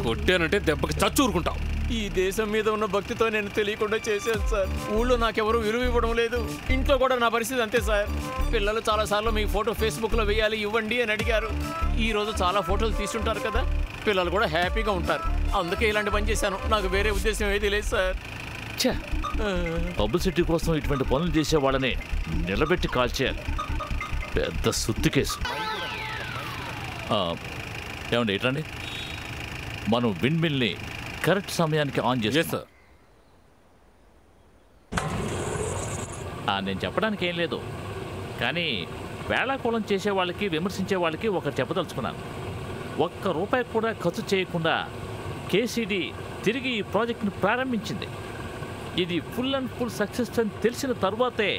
కొట్టానంటే దెబ్బకి చచ్చూరుకుంటావు. ఈ దేశం మీద ఉన్న భక్తితో నేను తెలియకుండా చేశాను సార్. ఊళ్ళో నాకెవరూ విలువ ఇవ్వడం లేదు, ఇంట్లో కూడా నా పరిస్థితి అంతే సార్. పిల్లలు చాలాసార్లు మీ ఫోటో ఫేస్బుక్లో వేయాలి ఇవ్వండి అని అడిగారు. ఈ రోజు చాలా ఫోటోలు తీసుంటారు కదా, పిల్లలు కూడా హ్యాపీగా ఉంటారు. అందుకే ఇలాంటి పని చేశాను, నాకు వేరే ఉద్దేశం ఏది లేదు సార్. పబ్లిసిటీ కోసం ఇటువంటి పనులు చేసే వాళ్ళని నిలబెట్టి కాల్చేయాలి. పెద్ద సుత్తి కేసు. ఏమండి ఏంటండి, మనం విండ్ మిల్ని కరెక్ట్ సమయానికి ఆన్ చేస్తాం. నేను చెప్పడానికి ఏం లేదు, కానీ వేళాకోళం చేసే వాళ్ళకి విమర్శించే వాళ్ళకి ఒకటి చెప్పదలుచుకున్నాను. ₹1 కూడా ఖర్చు చేయకుండా కేసీడీ తిరిగి ఈ ప్రాజెక్ట్ని ప్రారంభించింది. ఇది ఫుల్ సక్సెస్ అని తెలిసిన తర్వాతే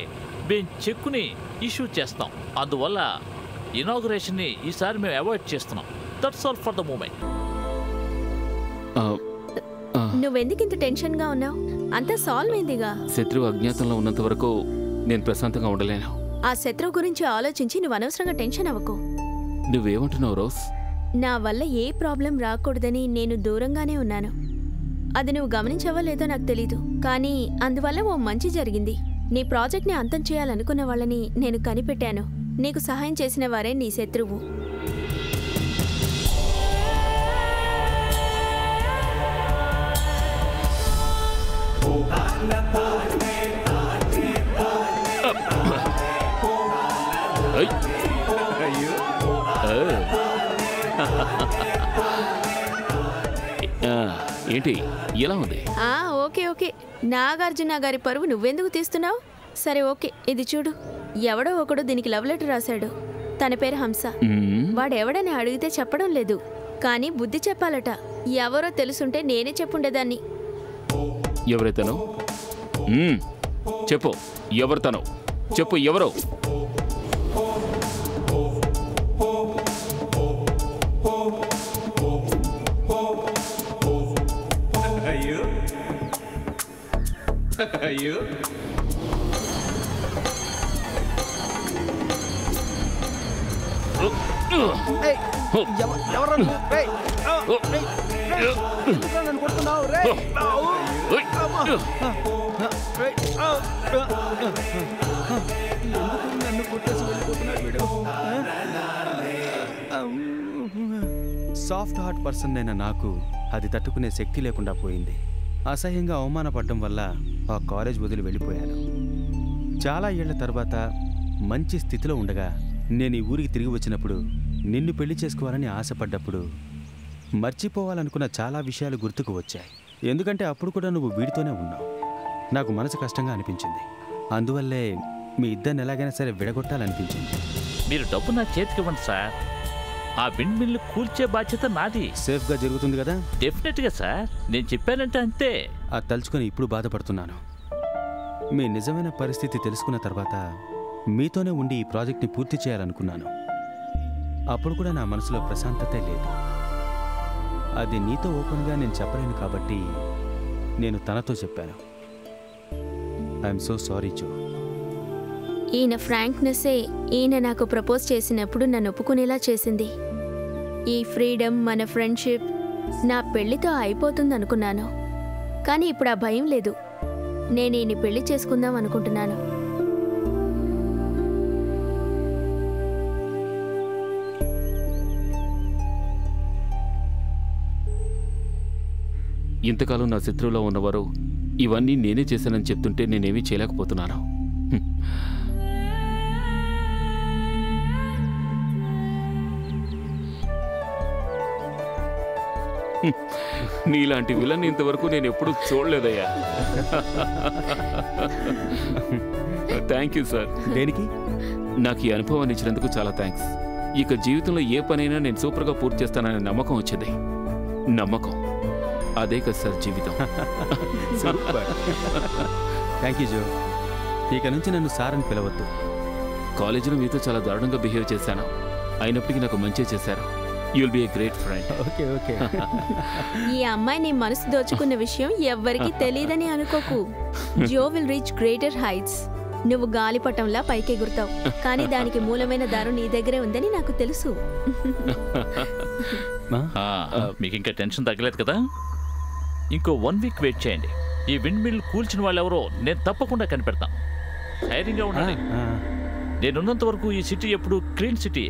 మేము చెక్కుని ఇష్యూ చేస్తాం. అందువల్ల ఇనాగ్రేషన్ని ఈసారి మేము అవాయిడ్ చేస్తున్నాం. That's all for the moment. నువ్వెందుకు ఇంత టెన్షన్గా ఉన్నావు? అంతా సాల్వ్ అయిందిగా. శత్రువు అజ్ఞాతంలో ఉన్నంత వరకు నేను ప్రశాంతంగా ఉండలేను. ఆ శత్రువు గురించి ఆలోచించి నువ్వు అనవసరంగా టెన్షన్ అవ్వకు. నువ్వేమంటున్నావు రోజ్? నా వల్ల ఏ ప్రాబ్లం రాకూడదని నేను దూరంగానే ఉన్నాను. అది నువ్వు గమనించవో లేదో నాకు తెలీదు, కానీ అందువల్ల ఓ మంచి జరిగింది. నీ ప్రాజెక్ట్ని అంతం చేయాలనుకున్న వాళ్ళని నేను కనిపెట్టాను. నీకు సహాయం చేసిన వారే నీ శత్రువు. ఏంటి ఎలా ఉంది? ఓకే. నాగార్జున గారి పరువు నువ్వెందుకు తీస్తున్నావు? సరే ఓకే, ఇది చూడు. ఎవడో ఒకడు దీనికి లవ్ లెటర్ రాశాడు. తన పేరు హంస. వాడెవడని అడిగితే చెప్పడం లేదు, కానీ బుద్ధి చెప్పాలట. ఎవరో తెలుసుంటే నేనే చెప్పుండేదాన్ని. ఎవరైతేనో చెప్పు. ఎవరు తను? చెప్పు ఎవరో. అయ్యో సాఫ్ట్ హార్ట్ పర్సన్ అయిన నాకు అది తట్టుకునే శక్తి లేకుండా పోయింది. అసహ్యంగా అవమానపడడం వల్ల ఆ కాలేజ్ వదిలి వెళ్ళిపోయాను. చాలా ఏళ్ల తర్వాత మంచి స్థితిలో ఉండగా నేను ఈ ఊరికి తిరిగి వచ్చినప్పుడు, నిన్ను పెళ్లి చేసుకోవాలని ఆశపడ్డప్పుడు మర్చిపోవాలనుకున్న చాలా విషయాలు గుర్తుకు వచ్చాయి. ఎందుకంటే అప్పుడు కూడా నువ్వు వీడితోనే ఉన్నావు. నాకు మనసు కష్టంగా అనిపించింది. అందువల్లే మీ ఇద్దరిని ఎలాగైనా సరే విడగొట్టాలనిపించింది. మీరు డబ్బు నా చేతికి ఇవ్వండి సార్. ఆ విండ్ మిల్లు కూల్చే బాధ్యత నాది. సేఫ్గా జరుగుతుంది కదా? డెఫినెట్గా సార్, నేను చెప్పానంటే అంతే. అది తలుచుకొని ఇప్పుడు బాధపడుతున్నాను. మీ నిజమైన పరిస్థితి తెలుసుకున్న తర్వాత మీతోనే ఉండి ఈ ప్రాజెక్ట్ని పూర్తి చేయాలనుకున్నాను. అప్పుడు కూడా నా మనసులో ప్రశాంతతే లేదు. అది నీతో ఓపెన్గా నేను చెప్పలేను కాబట్టి నేను తనతో చెప్పాను. ఐఎమ్ సో సారీ జో. ఈయన ఫ్రాంక్నెస్సే ఈయన నాకు ప్రపోజ్ చేసినప్పుడు నన్ను ఒప్పుకునేలా చేసింది. ఈ ఫ్రీడమ్, మన ఫ్రెండ్షిప్ నా పెళ్లితో అయిపోతుంది అనుకున్నాను. కానీ ఇప్పుడు ఆ భయం లేదు. నేను ఈయన్ని పెళ్లి చేసుకుందాం అనుకుంటున్నాను. ఇంతకాలం నా శత్రువులో ఉన్నవారు ఇవన్నీ నేనే చేశానని చెప్తుంటే నేనేమీ చేయలేకపోతున్నాను. నీలాంటి విలన్ ఇంతవరకు నేను ఎప్పుడూ చూడలేదయ్యా. Thank you sir. దేనికి? నాకు ఈ అనుభవాన్ని ఇచ్చినందుకు చాలా థ్యాంక్స్. ఇక జీవితంలో ఏ పనైనా నేను సూపర్గా పూర్తి చేస్తాననే నమ్మకం వచ్చింది. నమ్మకం అదే కదా సార్ జీవితం. థ్యాంక్ యూ జో. ఇక నుంచి నన్ను సార్ అని పిలవద్దు. కాలేజీలో మీతో చాలా దారుణంగా బిహేవ్ చేశాను, అయినప్పటికీ నాకు మంచి చేశారు. You will be a great friend. Okay okay. ఈ అమ్మాయి నీ మనసు దోచుకున్న విషయం ఎవ్వరికీ తెలియదని అనుకోకు. జో విల్ రీచ్ గ్రేటర్ హైట్స్. నువ్వు గాలిపటంలా పైకెగురుతావు, కానీ దానికి మూలమైన దారు నీ దగ్గరే ఉందని నాకు తెలుసు. మీకు ఇంకా టెన్షన్ తగ్గలేదు కదా? ఇంకో 1 వీక్ వెయిట్ చేయండి. ఈ విండ్ మిల్ కూల్చిన వాళ్ళు ఎవరో నేను తప్పకుండా కనిపెడతాను. ధైర్యంగా ఉండండి. నేనున్నంత వరకు ఈ సిటీ ఎప్పుడు క్లీన్ సిటీ.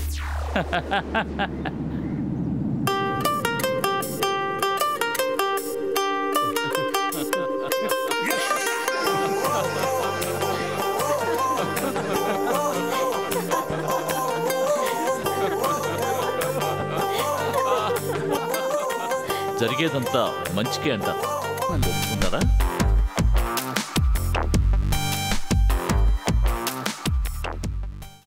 జరిగేదంతా మంచికే అంటారు. ఉన్నారా?